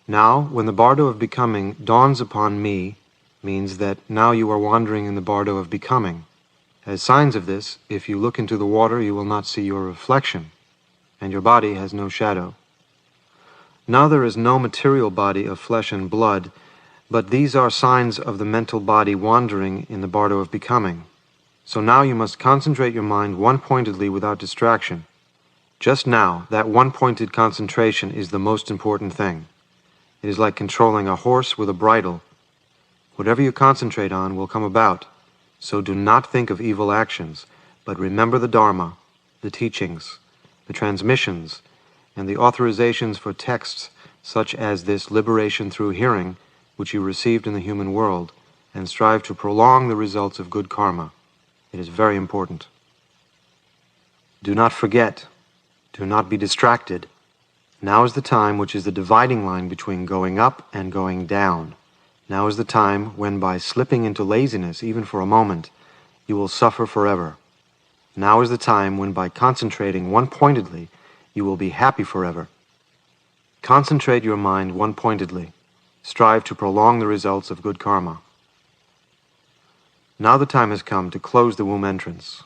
Now, when the Bardo of becoming dawns upon me, means that now you are wandering in the Bardo of becoming. As signs of this, if you look into the water, you will not see your reflection, and your body has no shadow. Now there is no material body of flesh and blood, but these are signs of the mental body wandering in the Bardo of becoming. So now you must concentrate your mind one-pointedly without distraction. Just now, that one-pointed concentration is the most important thing. It is like controlling a horse with a bridle. Whatever you concentrate on will come about, so do not think of evil actions, but remember the Dharma, the teachings, the transmissions, and the authorizations for texts such as this liberation through hearing, which you received in the human world, and strive to prolong the results of good karma. It is very important. Do not forget. Do not be distracted. Now is the time which is the dividing line between going up and going down. Now is the time when by slipping into laziness, even for a moment, you will suffer forever. Now is the time when by concentrating one-pointedly, you will be happy forever. Concentrate your mind one-pointedly. Strive to prolong the results of good karma. Now the time has come to close the womb entrance.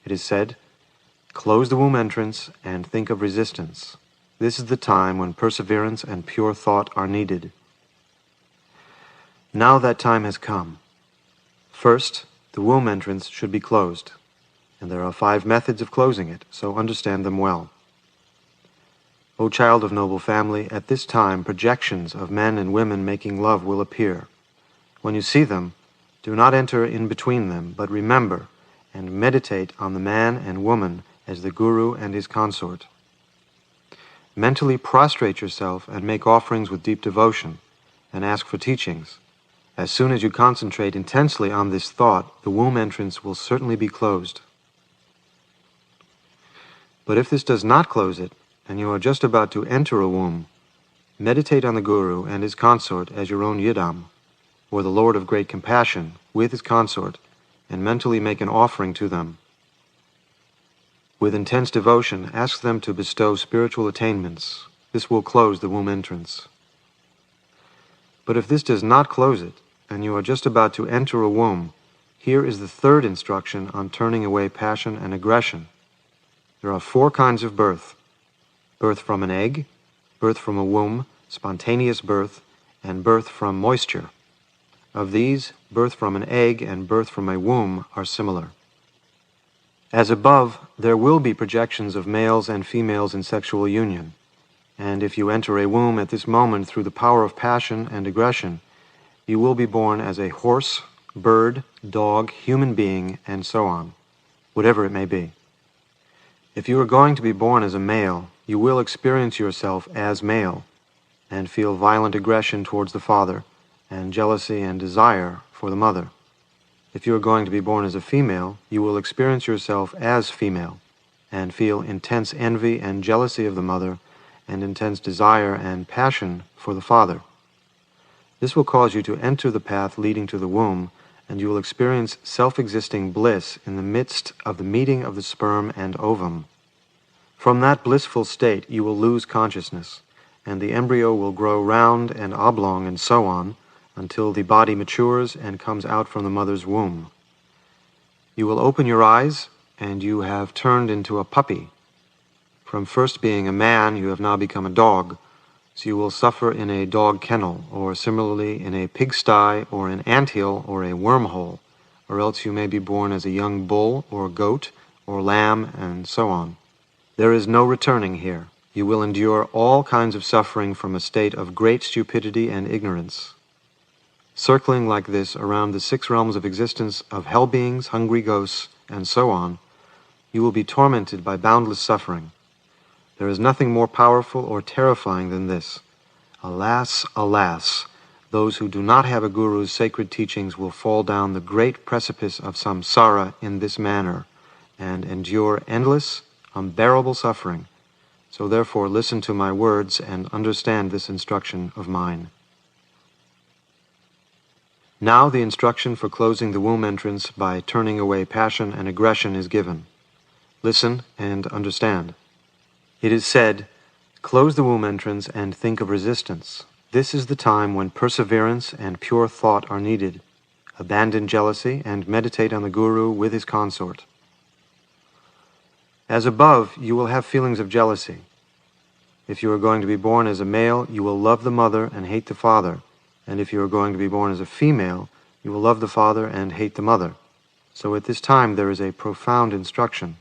It is said, close the womb entrance and think of resistance. This is the time when perseverance and pure thought are needed. Now that time has come. First, the womb entrance should be closed, and there are 5 methods of closing it, so understand them well. O child of noble family, at this time projections of men and women making love will appear. When you see them, do not enter in between them, but remember and meditate on the man and woman as the Guru and his consort. Mentally prostrate yourself and make offerings with deep devotion, and ask for teachings. As soon as you concentrate intensely on this thought, the womb entrance will certainly be closed. But if this does not close it, and you are just about to enter a womb, meditate on the Guru and his consort as your own Yidam, or the Lord of Great Compassion, with his consort, and mentally make an offering to them. With intense devotion, ask them to bestow spiritual attainments. This will close the womb entrance. But if this does not close it, and you are just about to enter a womb, here is the 3rd instruction on turning away passion and aggression. There are 4 kinds of birth: birth from an egg, birth from a womb, spontaneous birth, and birth from moisture. Of these, birth from an egg and birth from a womb are similar. As above, there will be projections of males and females in sexual union, and if you enter a womb at this moment through the power of passion and aggression, you will be born as a horse, bird, dog, human being, and so on, whatever it may be. If you are going to be born as a male, you will experience yourself as male, and feel violent aggression towards the father, and jealousy and desire for the mother. If you are going to be born as a female, you will experience yourself as female, and feel intense envy and jealousy of the mother, and intense desire and passion for the father. This will cause you to enter the path leading to the womb, and you will experience self-existing bliss in the midst of the meeting of the sperm and ovum. From that blissful state you will lose consciousness, and the embryo will grow round and oblong and so on, until the body matures and comes out from the mother's womb. You will open your eyes, and you have turned into a puppy. From first being a man, you have now become a dog, so you will suffer in a dog kennel, or similarly in a pigsty, or an anthill, or a wormhole, or else you may be born as a young bull, or goat, or lamb, and so on. There is no returning here. You will endure all kinds of suffering from a state of great stupidity and ignorance. Circling like this around the 6 realms of existence of hell beings, hungry ghosts, and so on, you will be tormented by boundless suffering. There is nothing more powerful or terrifying than this. Alas, alas, Those who do not have a guru's sacred teachings will fall down the great precipice of samsara in this manner and endure endless, unbearable suffering. So therefore listen to my words and understand this instruction of mine. Now the instruction for closing the womb entrance by turning away passion and aggression is given. Listen and understand. It is said, "Close the womb entrance and think of resistance. This is the time when perseverance and pure thought are needed. Abandon jealousy and meditate on the Guru with his consort." As above, you will have feelings of jealousy. If you are going to be born as a male, you will love the mother and hate the father. And if you are going to be born as a female, you will love the father and hate the mother. So at this time there is a profound instruction.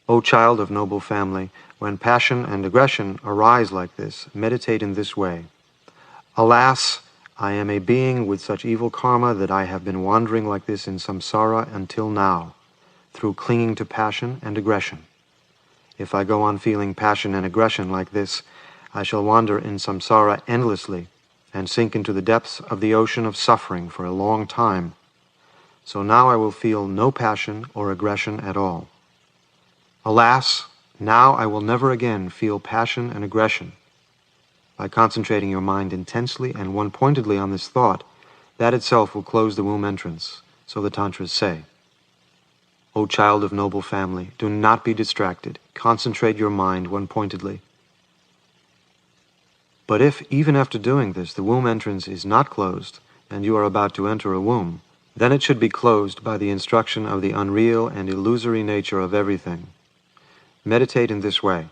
O child of noble family, when passion and aggression arise like this, meditate in this way. Alas, I am a being with such evil karma that I have been wandering like this in samsara until now, through clinging to passion and aggression. If I go on feeling passion and aggression like this, I shall wander in samsara endlessly and sink into the depths of the ocean of suffering for a long time. So now I will feel no passion or aggression at all. Alas, now I will never again feel passion and aggression. By concentrating your mind intensely and one-pointedly on this thought, that itself will close the womb entrance, so the Tantras say. O child of noble family, do not be distracted. Concentrate your mind one-pointedly. But if, even after doing this, the womb entrance is not closed, and you are about to enter a womb, then it should be closed by the instruction of the unreal and illusory nature of everything. Meditate in this way.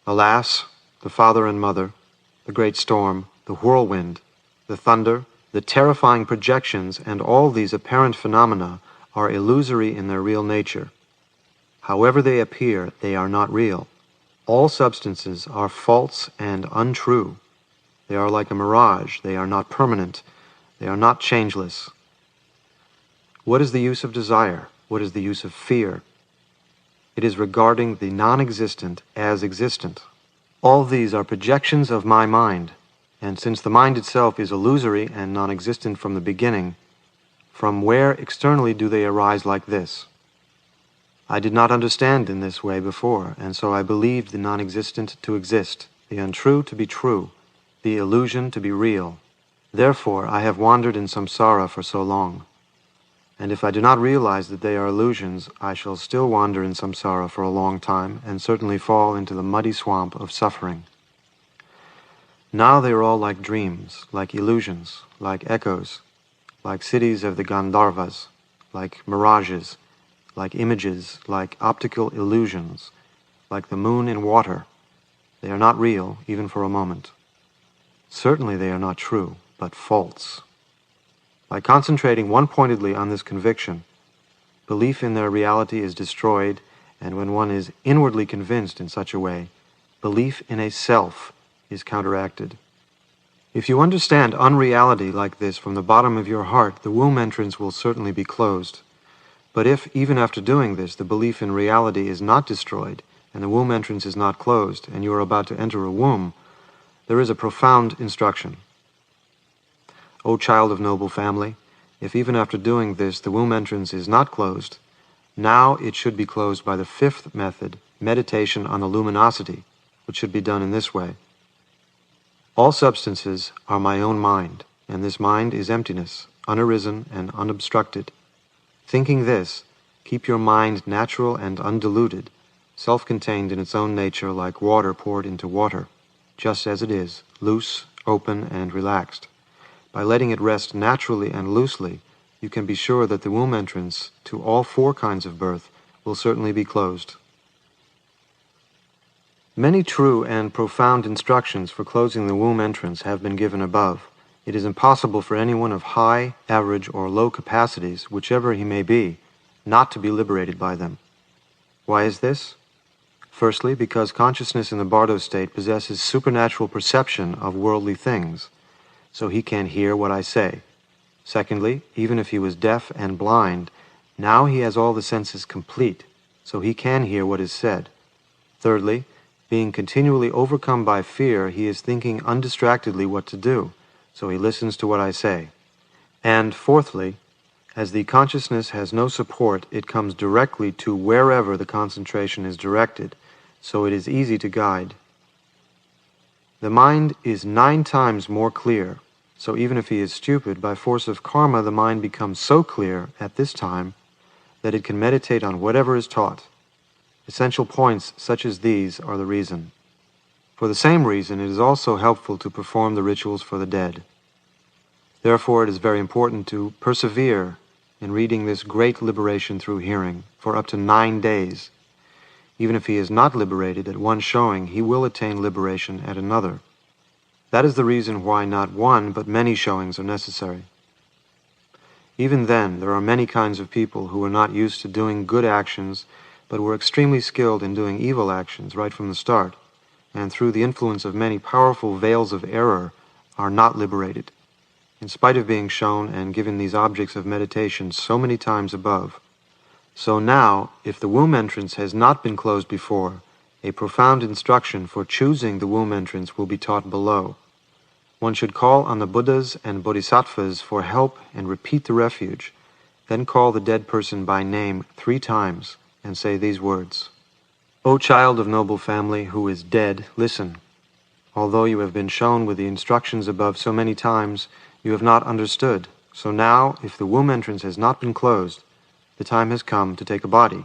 Alas, the father and mother, the great storm, the whirlwind, the thunder, the terrifying projections, and all these apparent phenomena are illusory in their real nature. However they appear, they are not real. All substances are false and untrue. They are like a mirage. They are not permanent. They are not changeless. What is the use of desire? What is the use of fear? It is regarding the non-existent as existent. All these are projections of my mind, and since the mind itself is illusory and non-existent from the beginning, from where externally do they arise like this? I did not understand in this way before, and so I believed the non-existent to exist, the untrue to be true, the illusion to be real. Therefore I have wandered in samsara for so long. And if I do not realize that they are illusions, I shall still wander in samsara for a long time, and certainly fall into the muddy swamp of suffering. Now they are all like dreams, like illusions, like echoes, like cities of the Gandharvas, like mirages, like images, like optical illusions, like the moon in water. They are not real, even for a moment. Certainly they are not true, but false. By concentrating one-pointedly on this conviction, belief in their reality is destroyed, and when one is inwardly convinced in such a way, belief in a self is counteracted. If you understand unreality like this from the bottom of your heart, the womb entrance will certainly be closed. But if, even after doing this, the belief in reality is not destroyed, and the womb entrance is not closed, and you are about to enter a womb, there is a profound instruction. O child of noble family, if even after doing this the womb entrance is not closed, now it should be closed by the fifth method, meditation on the luminosity, which should be done in this way. All substances are my own mind, and this mind is emptiness, unarisen and unobstructed. Thinking this, keep your mind natural and undiluted, self-contained in its own nature like water poured into water, just as it is, loose, open, and relaxed. By letting it rest naturally and loosely, you can be sure that the womb entrance to all four kinds of birth will certainly be closed. Many true and profound instructions for closing the womb entrance have been given above. It is impossible for anyone of high, average, or low capacities, whichever he may be, not to be liberated by them. Why is this? Firstly, because consciousness in the Bardo state possesses supernatural perception of worldly things, so he can hear what I say. Secondly, even if he was deaf and blind, now he has all the senses complete, so he can hear what is said. Thirdly, being continually overcome by fear, he is thinking undistractedly what to do, so he listens to what I say. And fourthly, as the consciousness has no support, it comes directly to wherever the concentration is directed, so it is easy to guide. The mind is 9 times more clear, so even if he is stupid, by force of karma the mind becomes so clear at this time that it can meditate on whatever is taught. Essential points such as these are the reason. For the same reason, it is also helpful to perform the rituals for the dead. Therefore, it is very important to persevere in reading this great liberation through hearing for up to 9 days. Even if he is not liberated at one showing, he will attain liberation at another. That is the reason why not one, but many showings are necessary. Even then, there are many kinds of people who are not used to doing good actions, but were extremely skilled in doing evil actions right from the start, and through the influence of many powerful veils of error are not liberated, in spite of being shown and given these objects of meditation so many times above. So now, if the womb entrance has not been closed before, a profound instruction for choosing the womb entrance will be taught below. One should call on the Buddhas and Bodhisattvas for help and repeat the refuge, then call the dead person by name 3 times and say these words. O child of noble family who is dead, listen. Although you have been shown with the instructions above so many times, you have not understood. So now, if the womb entrance has not been closed, the time has come to take a body.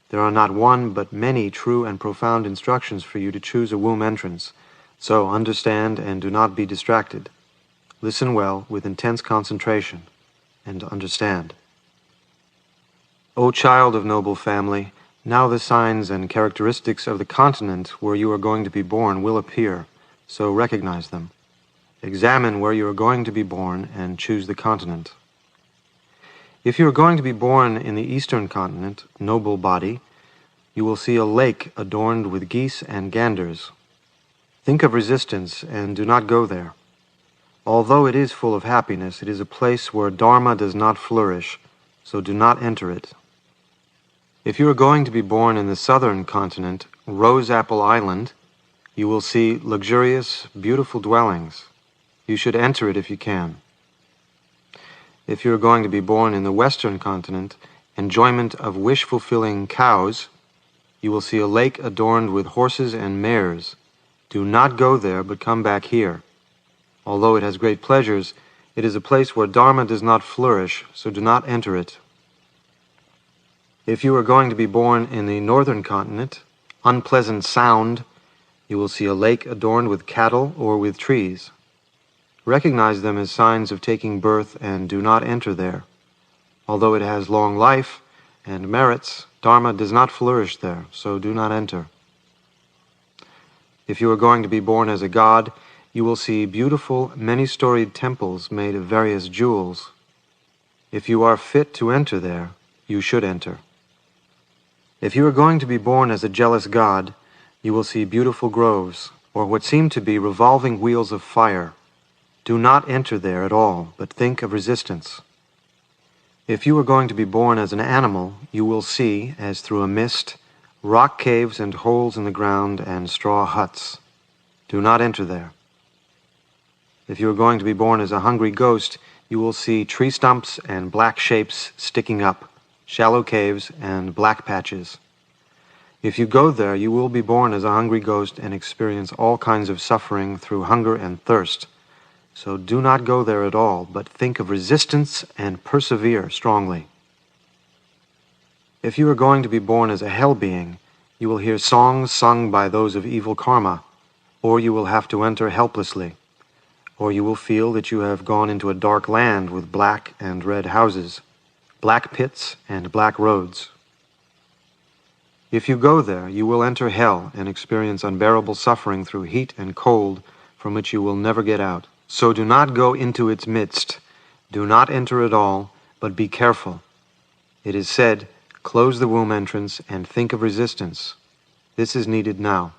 There are not one but many true and profound instructions for you to choose a womb entrance, so understand and do not be distracted. Listen well with intense concentration and understand. O child of noble family, now the signs and characteristics of the continent where you are going to be born will appear, so recognize them. Examine where you are going to be born and choose the continent. If you are going to be born in the eastern continent, noble body, you will see a lake adorned with geese and ganders. Think of resistance and do not go there. Although it is full of happiness, it is a place where Dharma does not flourish, so do not enter it. If you are going to be born in the southern continent, Rose Apple Island, you will see luxurious, beautiful dwellings. You should enter it if you can. If you are going to be born in the western continent, enjoyment of wish-fulfilling cows, you will see a lake adorned with horses and mares. Do not go there, but come back here. Although it has great pleasures, it is a place where Dharma does not flourish, so do not enter it. If you are going to be born in the northern continent, Unpleasant Sound, you will see a lake adorned with cattle or with trees. Recognize them as signs of taking birth and do not enter there. Although it has long life and merits, Dharma does not flourish there, so do not enter. If you are going to be born as a god, you will see beautiful, many-storied temples made of various jewels. If you are fit to enter there, you should enter. If you are going to be born as a jealous god, you will see beautiful groves, or what seem to be revolving wheels of fire. Do not enter there at all, but think of resistance. If you are going to be born as an animal, you will see, as through a mist, rock caves and holes in the ground and straw huts. Do not enter there. If you are going to be born as a hungry ghost, you will see tree stumps and black shapes sticking up, shallow caves and black patches. If you go there, you will be born as a hungry ghost and experience all kinds of suffering through hunger and thirst. So do not go there at all, but think of resistance and persevere strongly. If you are going to be born as a hell being, you will hear songs sung by those of evil karma, or you will have to enter helplessly, or you will feel that you have gone into a dark land with black and red houses, black pits and black roads. If you go there, you will enter hell and experience unbearable suffering through heat and cold from which you will never get out. So do not go into its midst. Do not enter at all, but be careful. It is said, close the womb entrance and think of resistance. This is needed now.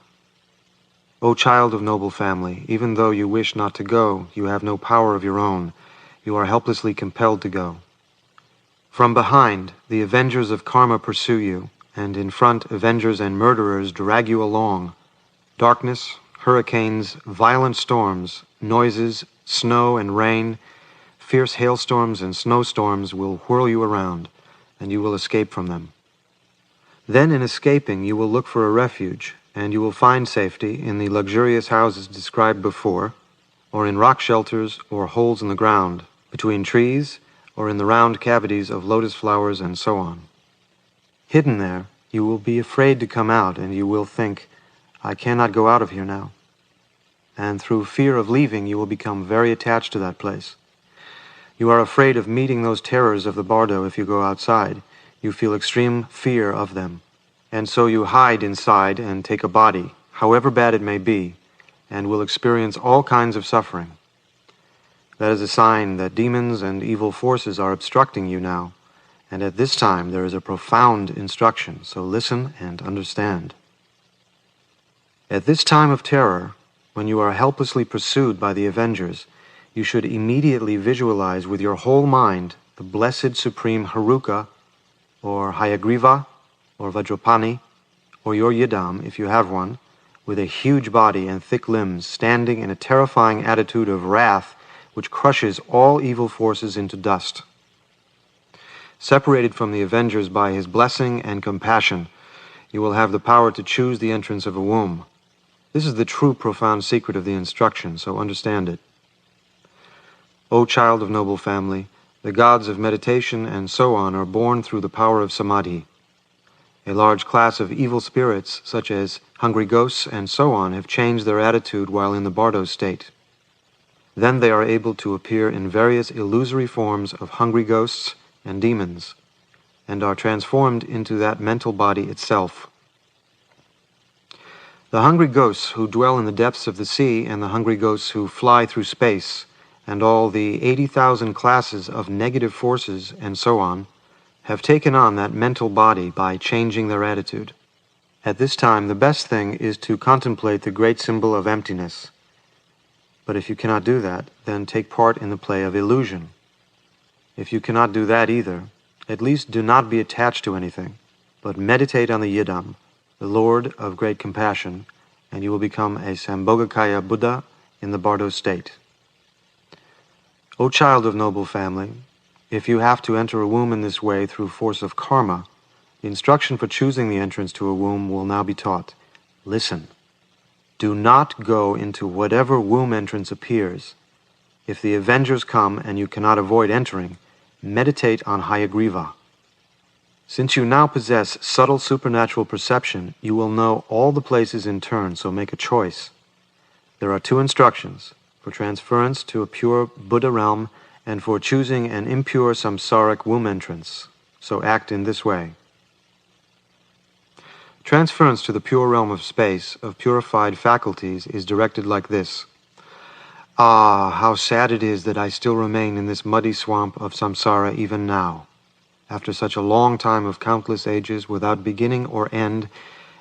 O child of noble family, even though you wish not to go, you have no power of your own. You are helplessly compelled to go. From behind, the avengers of karma pursue you, and in front, avengers and murderers drag you along. Darkness, hurricanes, violent storms, noises, snow and rain, fierce hailstorms and snowstorms will whirl you around, and you will escape from them. Then in escaping you will look for a refuge, and you will find safety in the luxurious houses described before, or in rock shelters or holes in the ground, between trees, or in the round cavities of lotus flowers and so on. Hidden there, you will be afraid to come out, and you will think, I cannot go out of here now. And through fear of leaving, you will become very attached to that place. You are afraid of meeting those terrors of the Bardo if you go outside. You feel extreme fear of them. And so you hide inside and take a body, however bad it may be, and will experience all kinds of suffering. That is a sign that demons and evil forces are obstructing you now, and at this time there is a profound instruction, so listen and understand. At this time of terror, when you are helplessly pursued by the avengers, you should immediately visualize with your whole mind the blessed supreme Haruka, or Hayagriva, or Vajrapani, or your Yidam, if you have one, with a huge body and thick limbs, standing in a terrifying attitude of wrath which crushes all evil forces into dust. Separated from the avengers by his blessing and compassion, you will have the power to choose the entrance of a womb. This is the true profound secret of the instruction, so understand it. O child of noble family, the gods of meditation and so on are born through the power of samadhi. A large class of evil spirits, such as hungry ghosts and so on, have changed their attitude while in the Bardo state. Then they are able to appear in various illusory forms of hungry ghosts and demons, and are transformed into that mental body itself. The hungry ghosts who dwell in the depths of the sea, and the hungry ghosts who fly through space, and all the 80,000 classes of negative forces and so on, have taken on that mental body by changing their attitude. At this time, the best thing is to contemplate the great symbol of emptiness. But if you cannot do that, then take part in the play of illusion. If you cannot do that either, at least do not be attached to anything, but meditate on the Yidam, the Lord of great compassion, and you will become a Sambhogakaya Buddha in the Bardo state. O child of noble family, if you have to enter a womb in this way through force of karma, the instruction for choosing the entrance to a womb will now be taught. Listen. Do not go into whatever womb entrance appears. If the avengers come and you cannot avoid entering, meditate on Hayagriva. Since you now possess subtle supernatural perception, you will know all the places in turn, so make a choice. There are two instructions, for transference to a pure Buddha realm and for choosing an impure samsaric womb entrance, so act in this way. Transference to the pure realm of space, of purified faculties, is directed like this. Ah, how sad it is that I still remain in this muddy swamp of samsara even now, after such a long time of countless ages without beginning or end,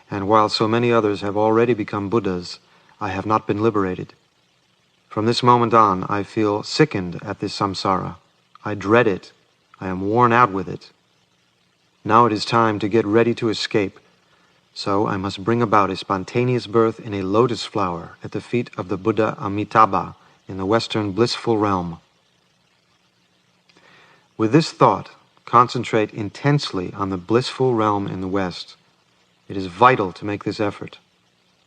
and while so many others have already become Buddhas, I have not been liberated. From this moment on, I feel sickened at this samsara. I dread it. I am worn out with it. Now it is time to get ready to escape. So I must bring about a spontaneous birth in a lotus flower at the feet of the Buddha Amitabha in the Western blissful realm. With this thought, concentrate intensely on the blissful realm in the West. It is vital to make this effort.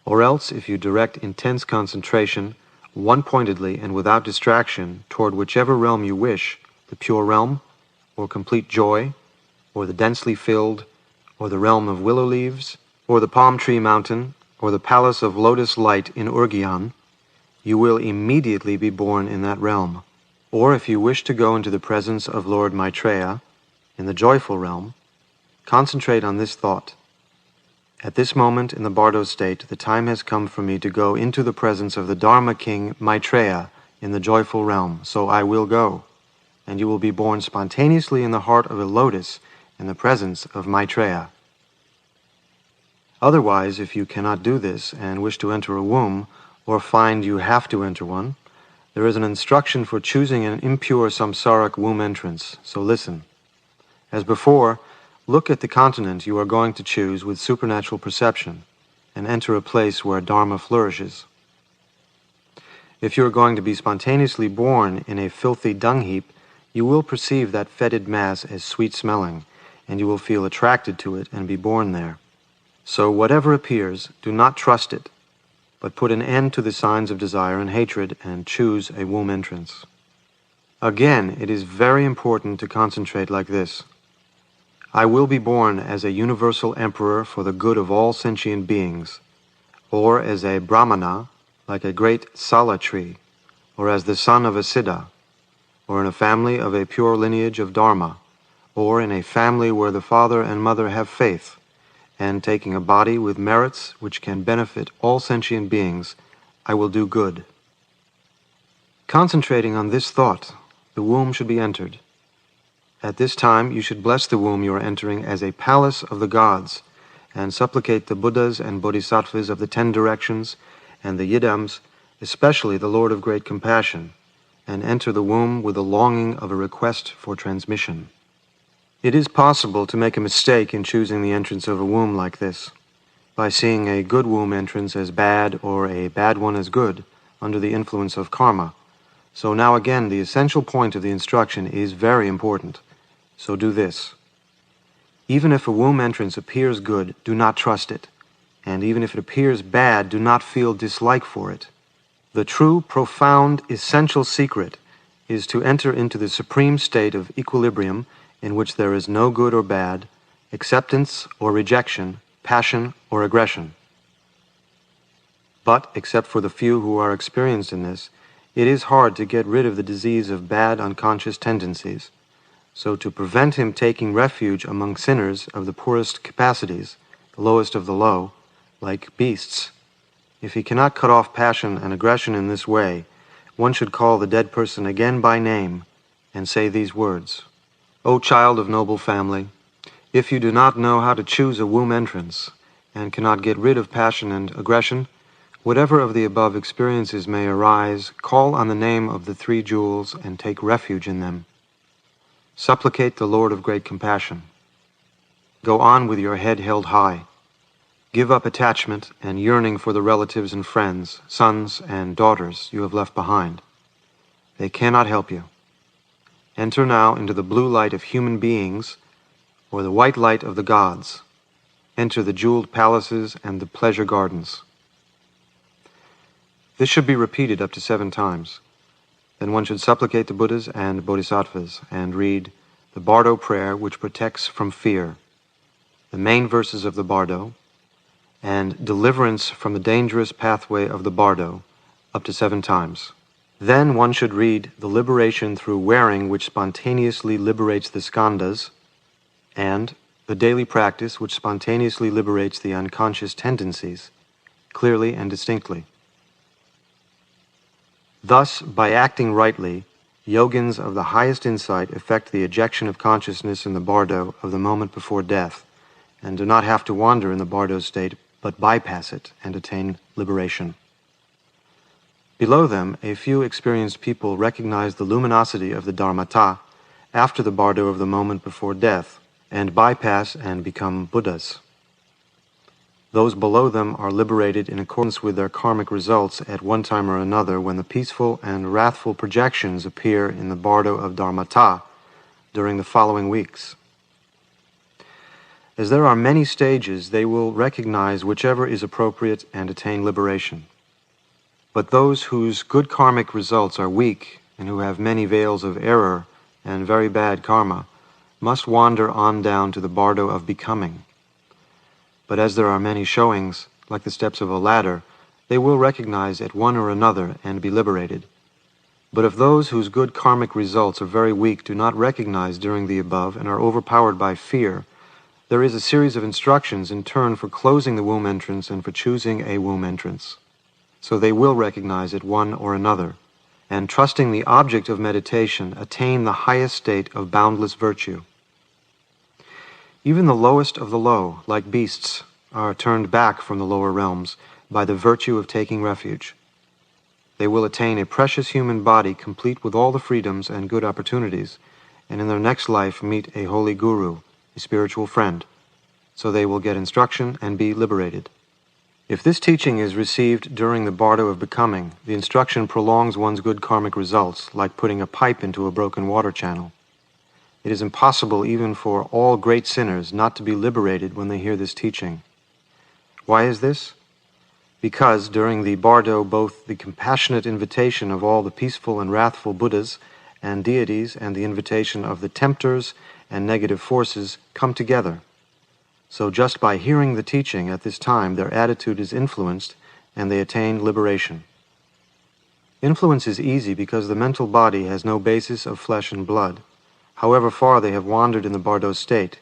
Or else, if you direct intense concentration, one-pointedly and without distraction, toward whichever realm you wish, the pure realm, or complete joy, or the densely filled, or the realm of willow leaves, or the palm tree mountain, or the palace of lotus light in Urgyan, you will immediately be born in that realm. Or if you wish to go into the presence of Lord Maitreya, in the joyful realm, concentrate on this thought. At this moment in the Bardo state, the time has come for me to go into the presence of the Dharma king Maitreya in the joyful realm, so I will go, and you will be born spontaneously in the heart of a lotus in the presence of Maitreya. Otherwise, if you cannot do this and wish to enter a womb, or find you have to enter one, there is an instruction for choosing an impure samsaric womb entrance, so listen. As before, look at the continent you are going to choose with supernatural perception, and enter a place where Dharma flourishes. If you are going to be spontaneously born in a filthy dung heap, you will perceive that fetid mass as sweet-smelling, and you will feel attracted to it and be born there. So whatever appears, do not trust it, but put an end to the signs of desire and hatred and choose a womb entrance. Again, it is very important to concentrate like this. I will be born as a universal emperor for the good of all sentient beings, or as a brahmana, like a great sala tree, or as the son of a siddha, or in a family of a pure lineage of dharma, or in a family where the father and mother have faith, and taking a body with merits which can benefit all sentient beings, I will do good. Concentrating on this thought, the womb should be entered. At this time, you should bless the womb you are entering as a palace of the gods, and supplicate the Buddhas and Bodhisattvas of the 10 directions, and the Yidams, especially the Lord of Great Compassion, and enter the womb with the longing of a request for transmission. It is possible to make a mistake in choosing the entrance of a womb like this, by seeing a good womb entrance as bad or a bad one as good, under the influence of karma. So now again, the essential point of the instruction is very important. So do this. Even if a womb entrance appears good, do not trust it. And even if it appears bad, do not feel dislike for it. The true, profound, essential secret is to enter into the supreme state of equilibrium in which there is no good or bad, acceptance or rejection, passion or aggression. But, except for the few who are experienced in this, it is hard to get rid of the disease of bad unconscious tendencies. So to prevent him taking refuge among sinners of the poorest capacities, the lowest of the low, like beasts, if he cannot cut off passion and aggression in this way, one should call the dead person again by name and say these words. O child of noble family, if you do not know how to choose a womb entrance and cannot get rid of passion and aggression, whatever of the above experiences may arise, call on the name of the 3 jewels and take refuge in them. Supplicate the Lord of Great Compassion. Go on with your head held high. Give up attachment and yearning for the relatives and friends, sons and daughters you have left behind. They cannot help you. Enter now into the blue light of human beings, or the white light of the gods. Enter the jeweled palaces and the pleasure gardens. This should be repeated up to 7 times. Then one should supplicate the Buddhas and Bodhisattvas and read the Bardo prayer which protects from fear, the main verses of the Bardo, and deliverance from the dangerous pathway of the Bardo up to 7 times. Then one should read the liberation through wearing which spontaneously liberates the skandhas, and the daily practice which spontaneously liberates the unconscious tendencies, clearly and distinctly. Thus, by acting rightly, yogins of the highest insight effect the ejection of consciousness in the bardo of the moment before death, and do not have to wander in the bardo state, but bypass it and attain liberation. Below them, a few experienced people recognize the luminosity of the dharmata after the bardo of the moment before death, and bypass and become Buddhas. Those below them are liberated in accordance with their karmic results at one time or another when the peaceful and wrathful projections appear in the bardo of dharmata during the following weeks. As there are many stages, they will recognize whichever is appropriate and attain liberation. But those whose good karmic results are weak and who have many veils of error and very bad karma must wander on down to the bardo of becoming. But as there are many showings, like the steps of a ladder, they will recognize at one or another and be liberated. But if those whose good karmic results are very weak do not recognize during the above and are overpowered by fear, there is a series of instructions in turn for closing the womb entrance and for choosing a womb entrance. So they will recognize at one or another, and trusting the object of meditation, attain the highest state of boundless virtue. Even the lowest of the low, like beasts, are turned back from the lower realms by the virtue of taking refuge. They will attain a precious human body complete with all the freedoms and good opportunities, and in their next life meet a holy guru, a spiritual friend, so they will get instruction and be liberated. If this teaching is received during the Bardo of becoming, the instruction prolongs one's good karmic results, like putting a pipe into a broken water channel. It is impossible even for all great sinners not to be liberated when they hear this teaching. Why is this? Because during the Bardo, both the compassionate invitation of all the peaceful and wrathful Buddhas and deities and the invitation of the tempters and negative forces come together. So just by hearing the teaching at this time, their attitude is influenced and they attain liberation. Influence is easy because the mental body has no basis of flesh and blood. However far they have wandered in the Bardo state,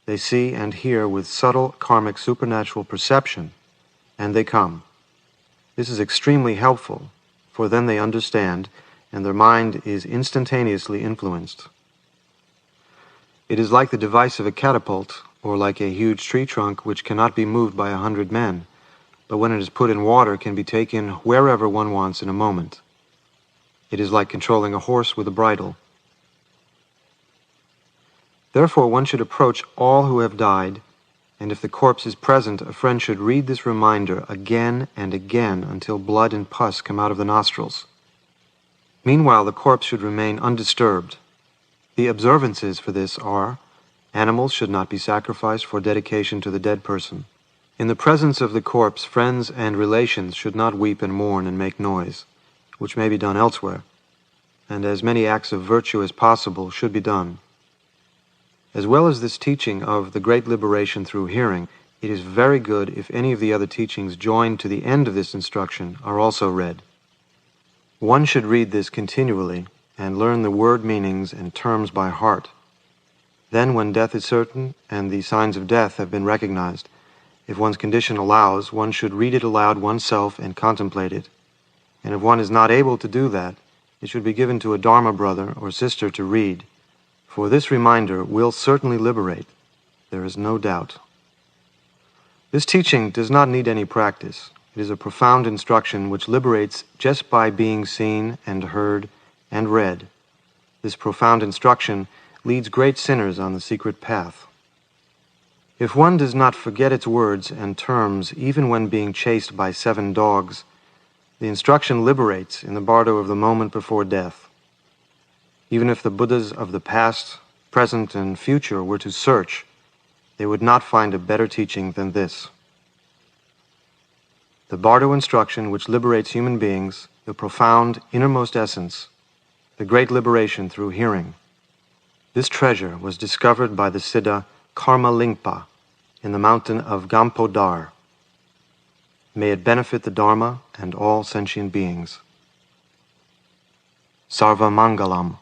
they see and hear with subtle karmic supernatural perception, and they come. This is extremely helpful, for then they understand, and their mind is instantaneously influenced. It is like the device of a catapult, or like a huge tree trunk which cannot be moved by 100 men, but when it is put in water can be taken wherever one wants in a moment. It is like controlling a horse with a bridle. Therefore one should approach all who have died, and if the corpse is present, a friend should read this reminder again and again until blood and pus come out of the nostrils. Meanwhile, the corpse should remain undisturbed. The observances for this are: animals should not be sacrificed for dedication to the dead person. In the presence of the corpse, friends and relations should not weep and mourn and make noise, which may be done elsewhere, and as many acts of virtue as possible should be done. As well as this teaching of the great liberation through hearing, it is very good if any of the other teachings joined to the end of this instruction are also read. One should read this continually and learn the word meanings and terms by heart. Then, when death is certain and the signs of death have been recognized, if one's condition allows, one should read it aloud oneself and contemplate it. And if one is not able to do that, it should be given to a Dharma brother or sister to read, for this reminder will certainly liberate. There is no doubt. This teaching does not need any practice. It is a profound instruction which liberates just by being seen and heard and read. This profound instruction leads great sinners on the secret path. If one does not forget its words and terms even when being chased by 7 dogs, the instruction liberates in the Bardo of the moment before death. Even if the Buddhas of the past, present, and future were to search, they would not find a better teaching than this. The Bardo instruction which liberates human beings, the profound innermost essence, the great liberation through hearing. This treasure was discovered by the Siddha Karma Lingpa in the mountain of Gampodar. May it benefit the Dharma and all sentient beings. Sarva Mangalam.